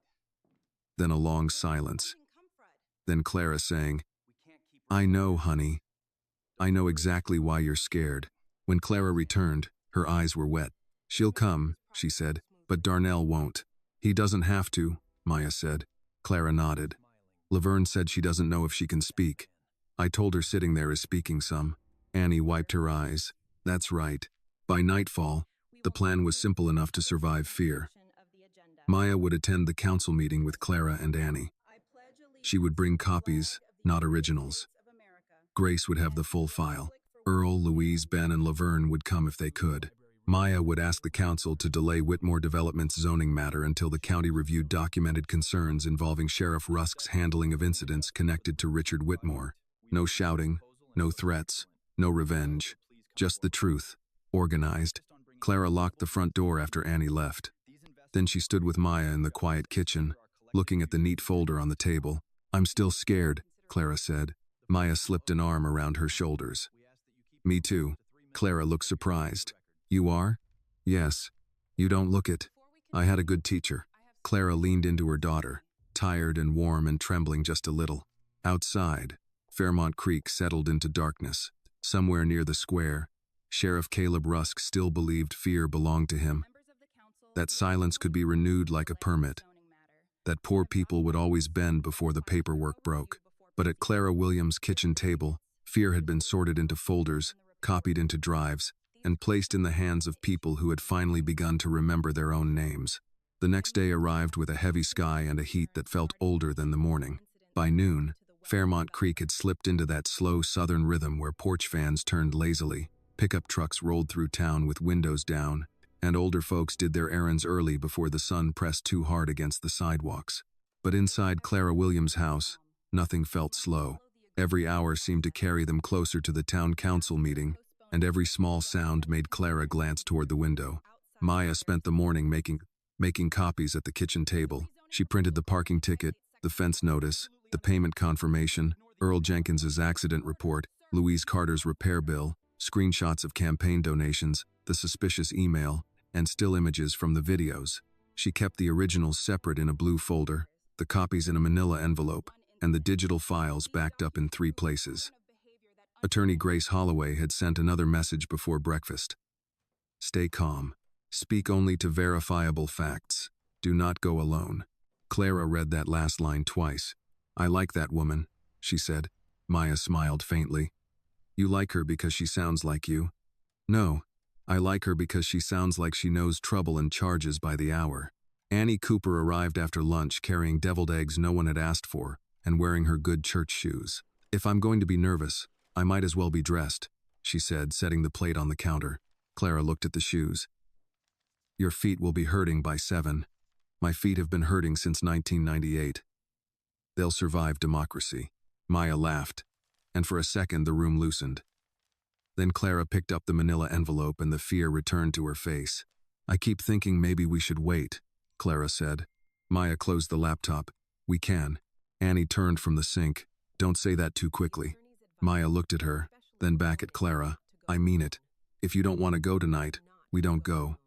then a long silence. Then Clara saying, "I know, honey. I know exactly why you're scared." When Clara returned, her eyes were wet. "She'll come," she said, "but Darnell won't." "He doesn't have to," Maya said. Clara nodded. "Laverne said she doesn't know if she can speak. I told her sitting there is speaking some." Annie wiped her eyes. "That's right." By nightfall, the plan was simple enough to survive fear. Maya would attend the council meeting with Clara and Annie. She would bring copies, not originals. Grace would have the full file. Earl, Louise, Ben, and Laverne would come if they could. Maya would ask the council to delay Whitmore Development's zoning matter until the county reviewed documented concerns involving Sheriff Rusk's handling of incidents connected to Richard Whitmore. No shouting, no threats, no revenge. Just the truth, organized. Clara locked the front door after Annie left. Then she stood with Maya in the quiet kitchen, looking at the neat folder on the table. "I'm still scared," Clara said. Maya slipped an arm around her shoulders. "Me too." Clara looked surprised. "You are?" "Yes. You don't look it. I had a good teacher." Clara leaned into her daughter, tired and warm and trembling just a little. Outside, Fairmont Creek settled into darkness. Somewhere near the square, Sheriff Caleb Rusk still believed fear belonged to him. That silence could be renewed like a permit. That poor people would always bend before the paperwork broke. But at Clara William's kitchen table, fear had been sorted into folders, copied into drives, and placed in the hands of people who had finally begun to remember their own names. The next day arrived with a heavy sky and a heat that felt older than the morning. By noon, Fairmont Creek had slipped into that slow southern rhythm where porch fans turned lazily, pickup trucks rolled through town with windows down, and older folks did their errands early before the sun pressed too hard against the sidewalks. But inside Clara Williams' house, nothing felt slow. Every hour seemed to carry them closer to the town council meeting, and every small sound made Clara glance toward the window. Maya spent the morning making copies at the kitchen table. She printed the parking ticket, the fence notice, the payment confirmation, Earl Jenkins's accident report, Louise Carter's repair bill, screenshots of campaign donations, the suspicious email, and still images from the videos. She kept the originals separate in a blue folder, the copies in a manila envelope, and the digital files backed up in 3 places. Attorney Grace Holloway had sent another message before breakfast. "Stay calm. Speak only to verifiable facts. Do not go alone." Clara read that last line twice. "I like that woman," she said. Maya smiled faintly. "You like her because she sounds like you?" "No. I like her because she sounds like she knows trouble and charges by the hour." Annie Cooper arrived after lunch carrying deviled eggs no one had asked for and wearing her good church shoes. "If I'm going to be nervous, I might as well be dressed," she said, setting the plate on the counter. Clara looked at the shoes. "Your feet will be hurting by 7. My feet have been hurting since 1998. They'll survive democracy." Maya laughed, and for a second the room loosened. Then Clara picked up the manila envelope and the fear returned to her face. "I keep thinking maybe we should wait," Clara said. Maya closed the laptop. "We can." Annie turned from the sink. "Don't say that too quickly." Maya looked at her, then back at Clara. "I mean it. If you don't want to go tonight, we don't go.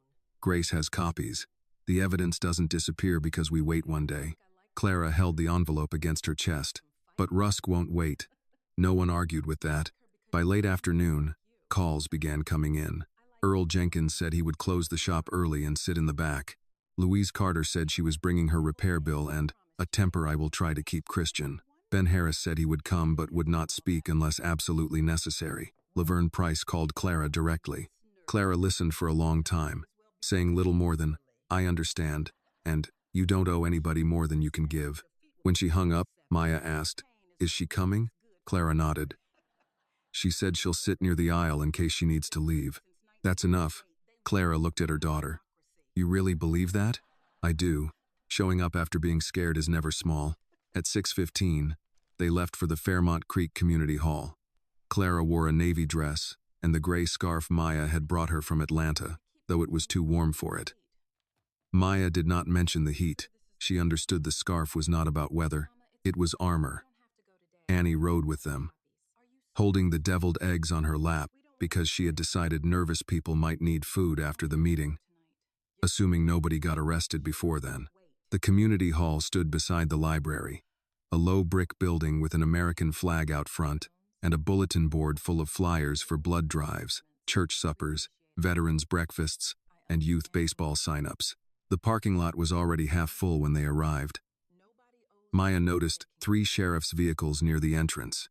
Grace has copies. The evidence doesn't disappear because we wait one day." Clara held the envelope against her chest. "But Rusk won't wait." No one argued with that. By late afternoon, calls began coming in. Earl Jenkins said he would close the shop early and sit in the back. Louise Carter said she was bringing her repair bill and a temper I will try to keep Christian. Ben Harris said he would come but would not speak unless absolutely necessary. Laverne Price called Clara directly. Clara listened for a long time, saying little more than, "I understand," and "You don't owe anybody more than you can give." When she hung up, Maya asked, "Is she coming?" Clara nodded. "She said she'll sit near the aisle in case she needs to leave." "That's enough." Clara looked at her daughter. "You really believe that?" "I do. Showing up after being scared is never small." At 6:15, they left for the Fairmont Creek Community Hall. Clara wore a navy dress and the gray scarf Maya had brought her from Atlanta, though it was too warm for it. Maya did not mention the heat. She understood the scarf was not about weather. It was armor. Annie rode with them, holding the deviled eggs on her lap because she had decided nervous people might need food after the meeting. assuming nobody got arrested before then. The community hall stood beside the library, a low brick building with an American flag out front and a bulletin board full of flyers for blood drives, church suppers, veterans' breakfasts, and youth baseball sign-ups. The parking lot was already half full when they arrived. Maya noticed 3 sheriff's vehicles near the entrance.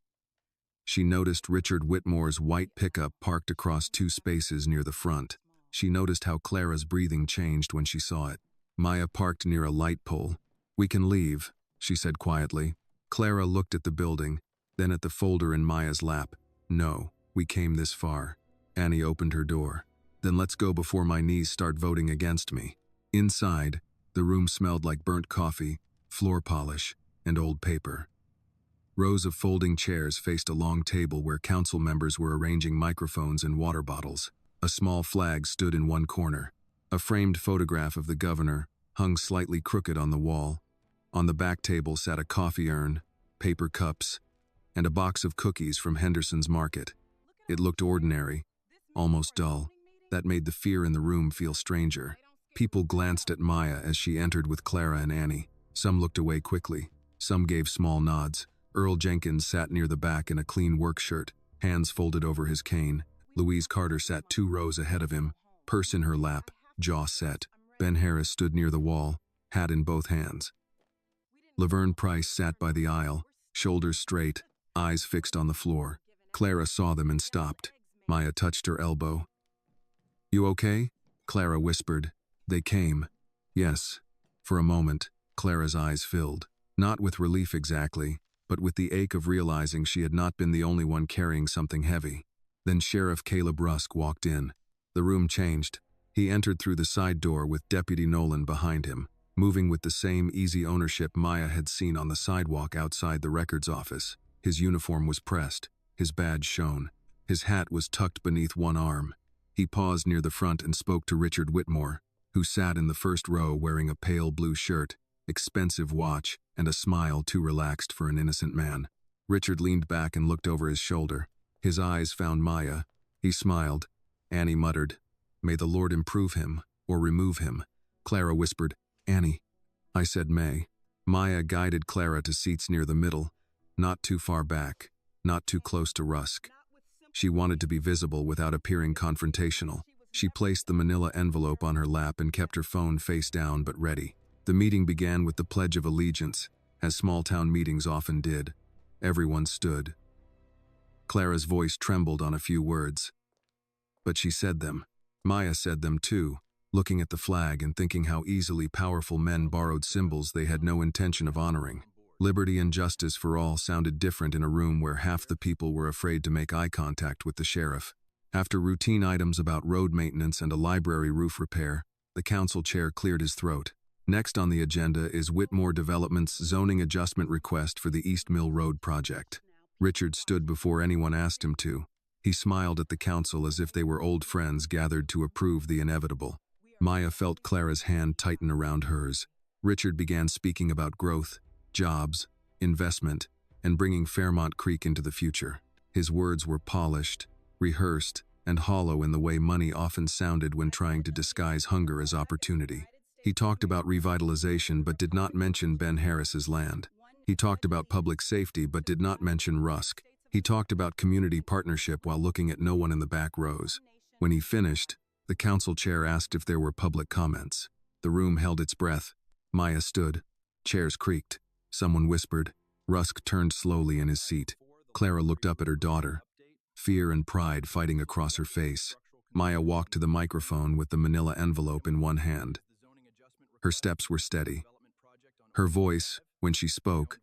She noticed Richard Whitmore's white pickup parked across 2 spaces near the front. She noticed how Clara's breathing changed when she saw it. Maya parked near a light pole. "We can leave," she said quietly. Clara looked at the building, then at the folder in Maya's lap. "No, we came this far." Annie opened her door. "Then let's go before my knees start voting against me." Inside, the room smelled like burnt coffee, floor polish, and old paper. Rows of folding chairs faced a long table where council members were arranging microphones and water bottles. A small flag stood in one corner. A framed photograph of the governor hung slightly crooked on the wall. On the back table sat a coffee urn, paper cups, and a box of cookies from Henderson's market. It looked ordinary, almost dull. That made the fear in the room feel stranger. People glanced at Maya as she entered with Clara and Annie. Some looked away quickly. Some gave small nods. Earl Jenkins sat near the back in a clean work shirt, hands folded over his cane. Louise Carter sat 2 rows ahead of him, purse in her lap, jaw set. Ben Harris stood near the wall, hat in both hands. Laverne Price sat by the aisle, shoulders straight, eyes fixed on the floor. Clara saw them and stopped. Maya touched her elbow. "You okay?" Clara whispered. "They came." "Yes." For a moment, Clara's eyes filled. Not with relief exactly, but with the ache of realizing she had not been the only one carrying something heavy. Then Sheriff Caleb Rusk walked in. The room changed. He entered through the side door with Deputy Nolan behind him, moving with the same easy ownership Maya had seen on the sidewalk outside the records office. His uniform was pressed. His badge shone. His hat was tucked beneath one arm. He paused near the front and spoke to Richard Whitmore, who sat in the first row wearing a pale blue shirt, expensive watch, and a smile too relaxed for an innocent man. Richard leaned back and looked over his shoulder. His eyes found Maya. He smiled. Annie muttered, "May the Lord improve him, or remove him." Clara whispered, "Annie." I said, "May." Maya guided Clara to seats near the middle, not too far back, not too close to Rusk. She wanted to be visible without appearing confrontational. She placed the manila envelope on her lap and kept her phone face down but ready. The meeting began with the Pledge of Allegiance, as small-town meetings often did. Everyone stood. Clara's voice trembled on a few words. But she said them. Maya said them too, looking at the flag and thinking how easily powerful men borrowed symbols they had no intention of honoring. Liberty and justice for all sounded different in a room where half the people were afraid to make eye contact with the sheriff. After routine items about road maintenance and a library roof repair, the council chair cleared his throat. Next on the agenda is Whitmore Development's zoning adjustment request for the East Mill Road project. Richard stood before anyone asked him to. He smiled at the council as if they were old friends gathered to approve the inevitable. Maya felt Clara's hand tighten around hers. Richard began speaking about growth, jobs, investment, and bringing Fairmont Creek into the future. His words were polished, rehearsed, and hollow in the way money often sounded when trying to disguise hunger as opportunity. He talked about revitalization but did not mention Ben Harris's land. He talked about public safety but did not mention Rusk. He talked about community partnership while looking at no one in the back rows. When he finished, the council chair asked if there were public comments. The room held its breath. Maya stood. Chairs creaked. Someone whispered. Rusk turned slowly in his seat. Clara looked up at her daughter, fear and pride fighting across her face. Maya walked to the microphone with the manila envelope in one hand. Her steps were steady. Her voice, when she spoke,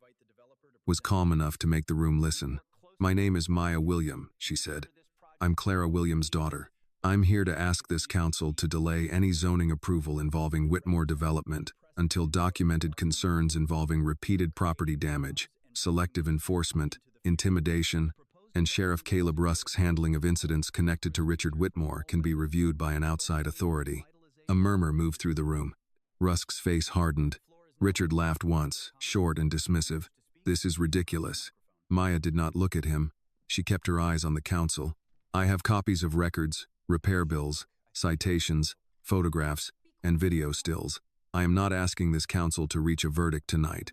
was calm enough to make the room listen. "My name is Maya William," she said. "I'm Clara William's daughter. I'm here to ask this council to delay any zoning approval involving Whitmore Development until documented concerns involving repeated property damage, selective enforcement, intimidation, and Sheriff Caleb Rusk's handling of incidents connected to Richard Whitmore can be reviewed by an outside authority." A murmur moved through the room. Rusk's face hardened. Richard laughed once, short and dismissive. "This is ridiculous." Maya did not look at him. She kept her eyes on the council. "I have copies of records, repair bills, citations, photographs, and video stills. I am not asking this council to reach a verdict tonight.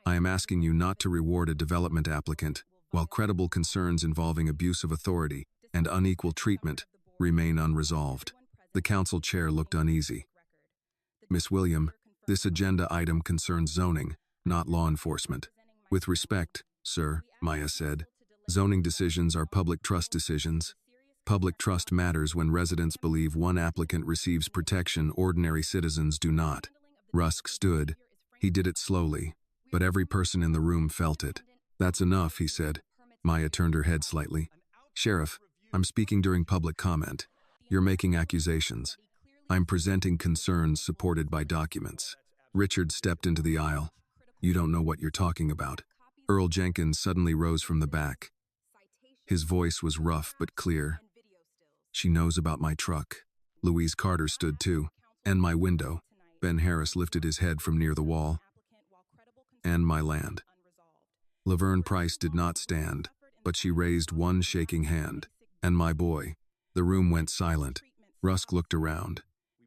I am asking you not to reward a development applicant while credible concerns involving abuse of authority and unequal treatment remain unresolved. The council chair looked uneasy. Miss William, this agenda item concerns zoning, not law enforcement. With respect, sir, Maya said, zoning decisions are public trust decisions. Public trust matters when residents believe one applicant receives protection ordinary citizens do not. Rusk stood. He did it slowly, but every person in the room felt it. That's enough, he said. Maya turned her head slightly. Sheriff, I'm speaking during public comment. You're making accusations. I'm presenting concerns supported by documents. Richard stepped into the aisle. You don't know what you're talking about. Earl Jenkins suddenly rose from the back. His voice was rough but clear. She knows about my truck. Louise Carter stood too. And my window. Ben Harris lifted his head from near the wall. And my land. Laverne Price did not stand, but she raised one shaking hand. And my boy. The room went silent. Rusk looked around.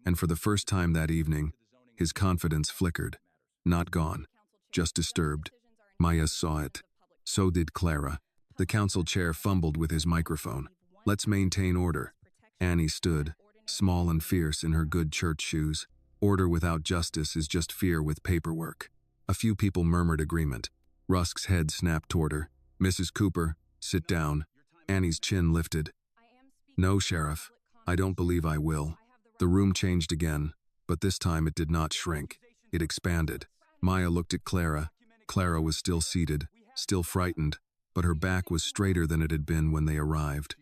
And for the first time that evening, his confidence flickered. Not gone. Just disturbed. Maya saw it. So did Clara. The council chair fumbled with his microphone. Let's maintain order. Annie stood, small and fierce in her good church shoes. Order without justice is just fear with paperwork. A few people murmured agreement. Rusk's head snapped toward her. Mrs. Cooper, sit down. Annie's chin lifted. No, Sheriff. I don't believe I will. The room changed again, but this time it did not shrink. It expanded. Maya looked at Clara. Clara was still seated, still frightened, but her back was straighter than it had been when they arrived.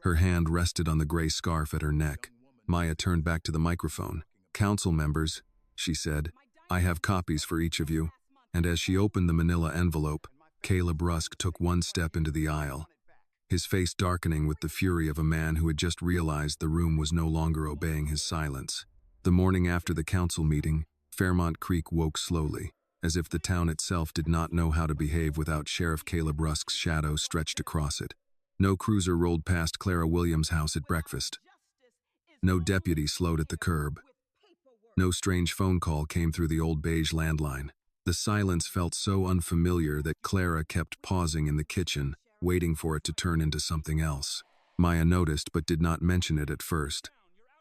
Her hand rested on the gray scarf at her neck. Maya turned back to the microphone. Council members, she said, I have copies for each of you. And as she opened the manila envelope, Caleb Rusk took one step into the aisle, his face darkening with the fury of a man who had just realized the room was no longer obeying his silence. The morning after the council meeting, Fairmont Creek woke slowly, as if the town itself did not know how to behave without Sheriff Caleb Rusk's shadow stretched across it. No cruiser rolled past Clara William's house at breakfast. No deputy slowed at the curb. No strange phone call came through the old beige landline. The silence felt so unfamiliar that Clara kept pausing in the kitchen, waiting for it to turn into something else. Maya noticed but did not mention it at first.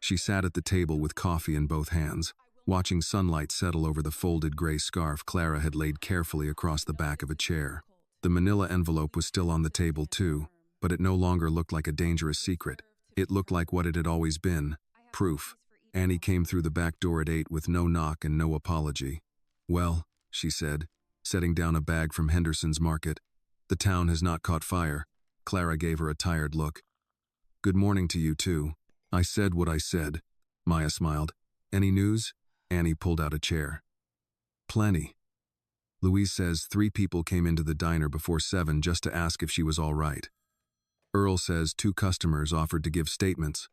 She sat at the table with coffee in both hands, watching sunlight settle over the folded gray scarf Clara had laid carefully across the back of a chair. The manila envelope was still on the table too, but it no longer looked like a dangerous secret. It looked like what it had always been, proof. Annie came through the back door at 8 with no knock and no apology. Well, she said, setting down a bag from Henderson's market. The town has not caught fire. Clara gave her a tired look. Good morning to you too. I said what I said. Maya smiled. Any news? Annie pulled out a chair. Plenty. Louise says 3 people came into the diner before 7 just to ask if she was all right. Earl says 2 customers offered to give statements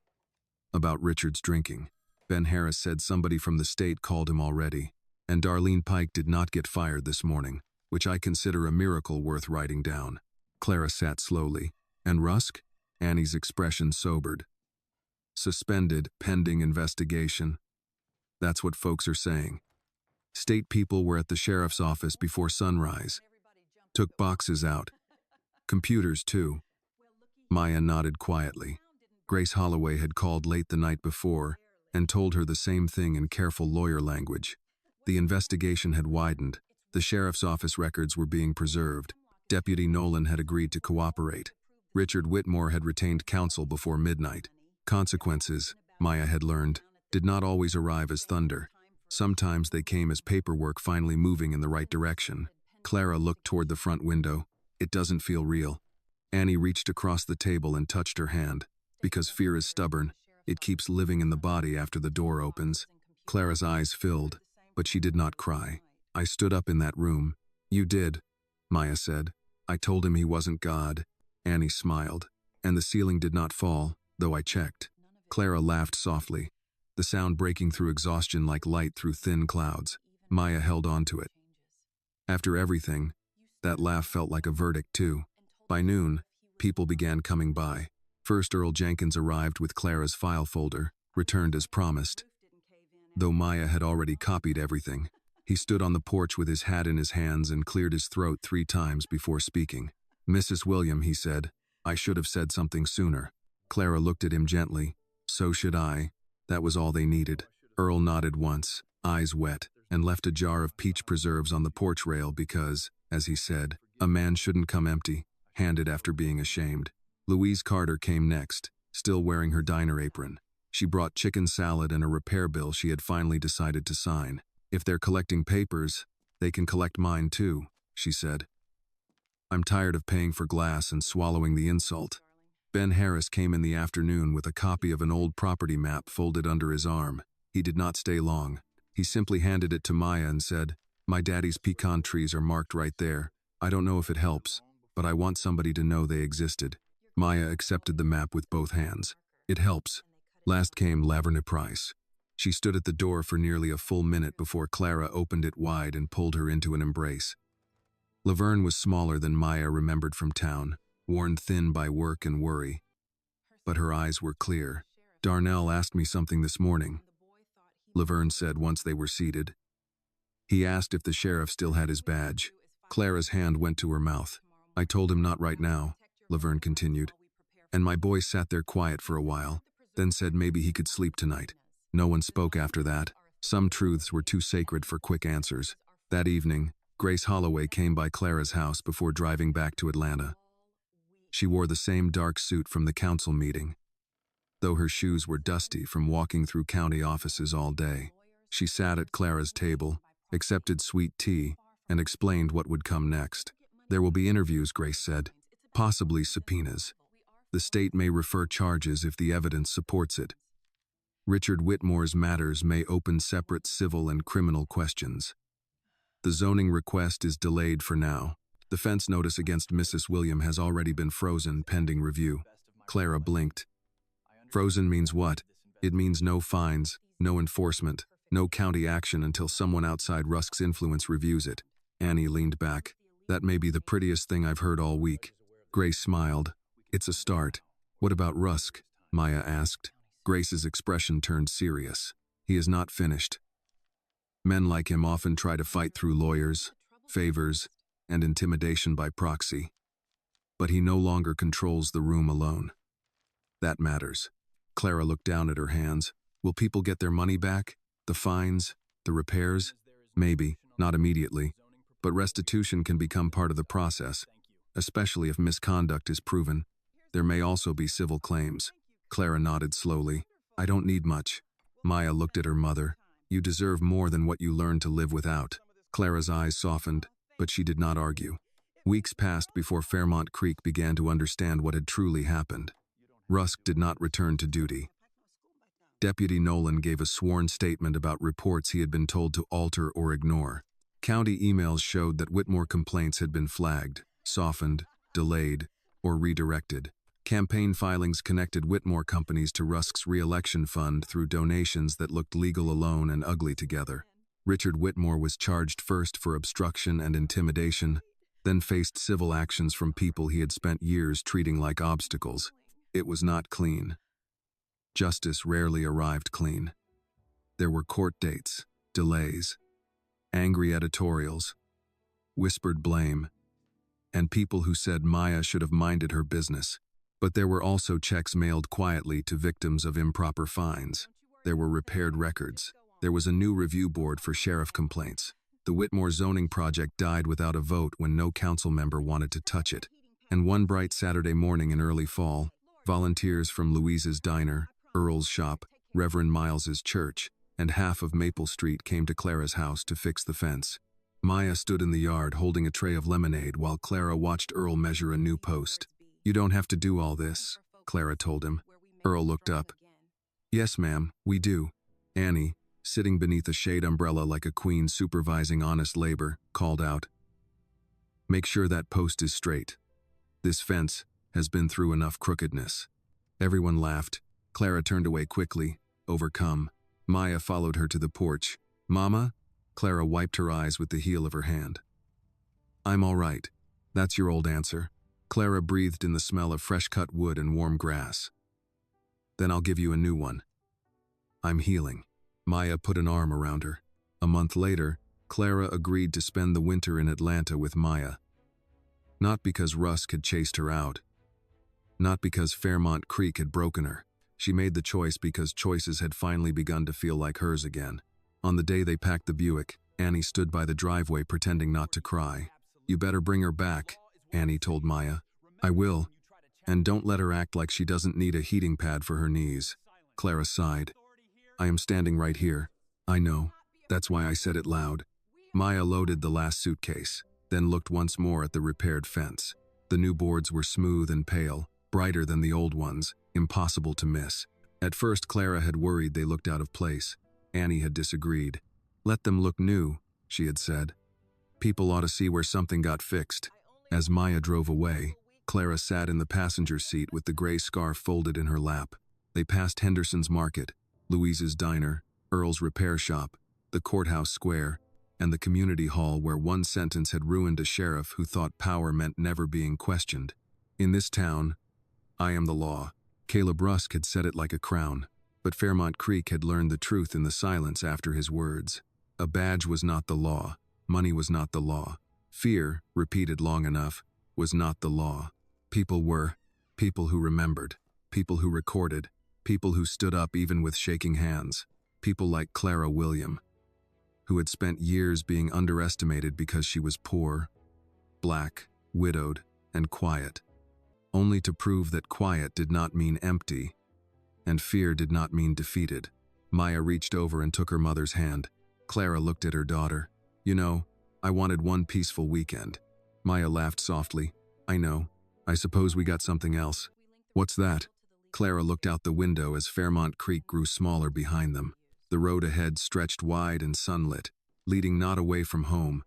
about Richard's drinking. Ben Harris said somebody from the state called him already. And Darlene Pike did not get fired this morning, which I consider a miracle worth writing down. Clara sat slowly. And Rusk? Annie's expression sobered. Suspended, pending investigation. That's what folks are saying. State people were at the sheriff's office before sunrise. Took boxes out. Computers, too. Maya nodded quietly. Grace Holloway had called late the night before and told her the same thing in careful lawyer language. The investigation had widened. The sheriff's office records were being preserved. Deputy Nolan had agreed to cooperate. Richard Whitmore had retained counsel before midnight. Consequences, Maya had learned, did not always arrive as thunder. Sometimes they came as paperwork finally moving in the right direction. Clara looked toward the front window. It doesn't feel real. Annie reached across the table and touched her hand. Because fear is stubborn, it keeps living in the body after the door opens. Clara's eyes filled, but she did not cry. I stood up in that room. You did, Maya said. I told him he wasn't God. Annie smiled. And the ceiling did not fall, though I checked. Clara laughed softly, the sound breaking through exhaustion like light through thin clouds. Maya held on to it. After everything, that laugh felt like a verdict too. By noon, people began coming by. First, Earl Jenkins arrived with Clara's file folder, returned as promised. though Maya had already copied everything. He stood on the porch with his hat in his hands and cleared his throat 3 times before speaking. "Mrs. William," he said, "I should have said something sooner." Clara looked at him gently. "So should I." That was all they needed. Earl nodded once, eyes wet, and left a jar of peach preserves on the porch rail because, as he said, a man shouldn't come empty, handed after being ashamed. Louise Carter came next, still wearing her diner apron. She brought chicken salad and a repair bill she had finally decided to sign. "If they're collecting papers, they can collect mine too," she said. "I'm tired of paying for glass and swallowing the insult." Ben Harris came in the afternoon with a copy of an old property map folded under his arm. He did not stay long. He simply handed it to Maya and said, "My daddy's pecan trees are marked right there. I don't know if it helps, but I want somebody to know they existed." Maya accepted the map with both hands. "It helps." Last came Laverne Price. She stood at the door for nearly a full minute before Clara opened it wide and pulled her into an embrace. Laverne was smaller than Maya remembered from town, worn thin by work and worry. But her eyes were clear. "Darnell asked me something this morning," Laverne said once they were seated. "He asked if the sheriff still had his badge." Clara's hand went to her mouth. "I told him not right now," Laverne continued. "And my boy sat there quiet for a while, then said maybe he could sleep tonight. No one spoke after that. Some truths were too sacred for quick answers." That evening, Grace Holloway came by Clara's house before driving back to Atlanta. She wore the same dark suit from the council meeting, though her shoes were dusty from walking through county offices all day. She sat at Clara's table, accepted sweet tea, and explained what would come next. "There will be interviews," Grace said, "possibly subpoenas. The state may refer charges if the evidence supports it. Richard Whitmore's matters may open separate civil and criminal questions. The zoning request is delayed for now. The fence notice against Mrs. William has already been frozen pending review." Clara blinked. "Frozen means what?" "It means no fines, no enforcement, no county action until someone outside Rusk's influence reviews it." Annie leaned back. "That may be the prettiest thing I've heard all week." Grace smiled. "It's a start." "What about Rusk?" Maya asked. Grace's expression turned serious. "He is not finished. Men like him often try to fight through lawyers, favors, and intimidation by proxy. But he no longer controls the room alone. That matters." Clara looked down at her hands. "Will people get their money back? The fines? The repairs?" "Maybe, not immediately. But restitution can become part of the process, especially if misconduct is proven. There may also be civil claims." Clara nodded slowly. "I don't need much." Maya looked at her mother. "You deserve more than what you learned to live without." Clara's eyes softened, but she did not argue. Weeks passed before Fairmont Creek began to understand what had truly happened. Rusk did not return to duty. Deputy Nolan gave a sworn statement about reports he had been told to alter or ignore. County emails showed that Whitmore complaints had been flagged, softened, delayed, or redirected. Campaign filings connected Whitmore companies to Rusk's re-election fund through donations that looked legal alone and ugly together. Richard Whitmore was charged first for obstruction and intimidation, then faced civil actions from people he had spent years treating like obstacles. It was not clean. Justice rarely arrived clean. There were court dates, delays, angry editorials, whispered blame, and people who said Maya should have minded her business. But there were also checks mailed quietly to victims of improper fines. There were repaired records. There was a new review board for sheriff complaints. The Whitmore zoning project died without a vote when no council member wanted to touch it. And one bright Saturday morning in early fall, volunteers from Louise's Diner, Earl's Shop, Reverend Miles's church, and half of Maple Street came to Clara's house to fix the fence. Maya stood in the yard holding a tray of lemonade while Clara watched Earl measure a new post. "You don't have to do all this," Clara told him. Earl looked up. "Yes, ma'am, we do." Annie, sitting beneath a shade umbrella like a queen supervising honest labor, called out, "Make sure that post is straight. This fence has been through enough crookedness." Everyone laughed. Clara turned away quickly, overcome. Maya followed her to the porch. "Mama?" Clara wiped her eyes with the heel of her hand. "I'm all right. That's your old answer." Clara breathed in the smell of fresh-cut wood and warm grass. "Then I'll give you a new one. I'm healing." Maya put an arm around her. A month later, Clara agreed to spend the winter in Atlanta with Maya. Not because Rusk had chased her out. Not because Fairmont Creek had broken her. She made the choice because choices had finally begun to feel like hers again. On the day they packed the Buick, Annie stood by the driveway pretending not to cry. "You better bring her back," Annie told Maya. "I will. And don't let her act like she doesn't need a heating pad for her knees." Clara sighed. "I am standing right here. I know. That's why I said it loud." Maya loaded the last suitcase, then looked once more at the repaired fence. The new boards were smooth and pale, brighter than the old ones, impossible to miss. At first, Clara had worried they looked out of place. Annie had disagreed. "Let them look new," she had said. "People ought to see where something got fixed." As Maya drove away, Clara sat in the passenger seat with the gray scarf folded in her lap. They passed Henderson's Market, Louise's Diner, Earl's Repair Shop, the courthouse square, and the community hall where one sentence had ruined a sheriff who thought power meant never being questioned. "In this town, I am the law." Caleb Rusk had said it like a crown, but Fairmont Creek had learned the truth in the silence after his words. A badge was not the law. Money was not the law. Fear, repeated long enough, was not the law. People were. People who remembered. People who recorded. People who stood up even with shaking hands. People like Clara William, who had spent years being underestimated because she was poor, black, widowed, and quiet. Only to prove that quiet did not mean empty, and fear did not mean defeated. Maya reached over and took her mother's hand. Clara looked at her daughter. "You know, I wanted one peaceful weekend." Maya laughed softly. "I know. I suppose we got something else." "What's that?" Clara looked out the window as Fairmont Creek grew smaller behind them. The road ahead stretched wide and sunlit, leading not away from home,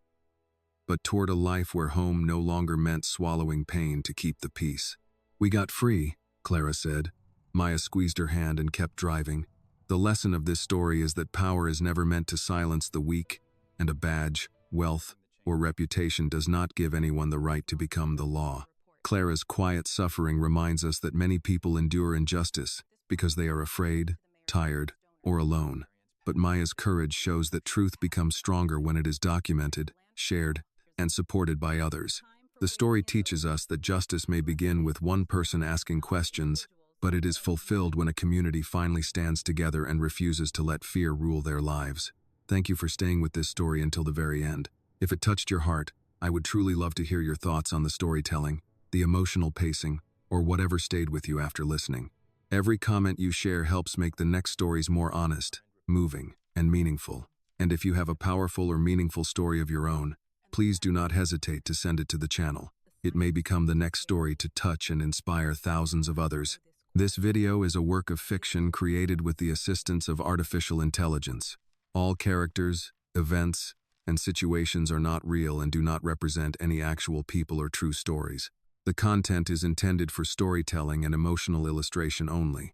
but toward a life where home no longer meant swallowing pain to keep the peace. "We got free," Clara said. Maya squeezed her hand and kept driving. The lesson of this story is that power is never meant to silence the weak, and a badge, wealth, or reputation does not give anyone the right to become the law. Clara's quiet suffering reminds us that many people endure injustice because they are afraid, tired, or alone. But Maya's courage shows that truth becomes stronger when it is documented, shared, and supported by others. The story teaches us that justice may begin with one person asking questions, but it is fulfilled when a community finally stands together and refuses to let fear rule their lives. Thank you for staying with this story until the very end. If it touched your heart, I would truly love to hear your thoughts on the storytelling, the emotional pacing, or whatever stayed with you after listening. Every comment you share helps make the next stories more honest, moving, and meaningful. And if you have a powerful or meaningful story of your own, please do not hesitate to send it to the channel. It may become the next story to touch and inspire thousands of others. This video is a work of fiction created with the assistance of artificial intelligence. All characters, events, and situations are not real and do not represent any actual people or true stories. The content is intended for storytelling and emotional illustration only.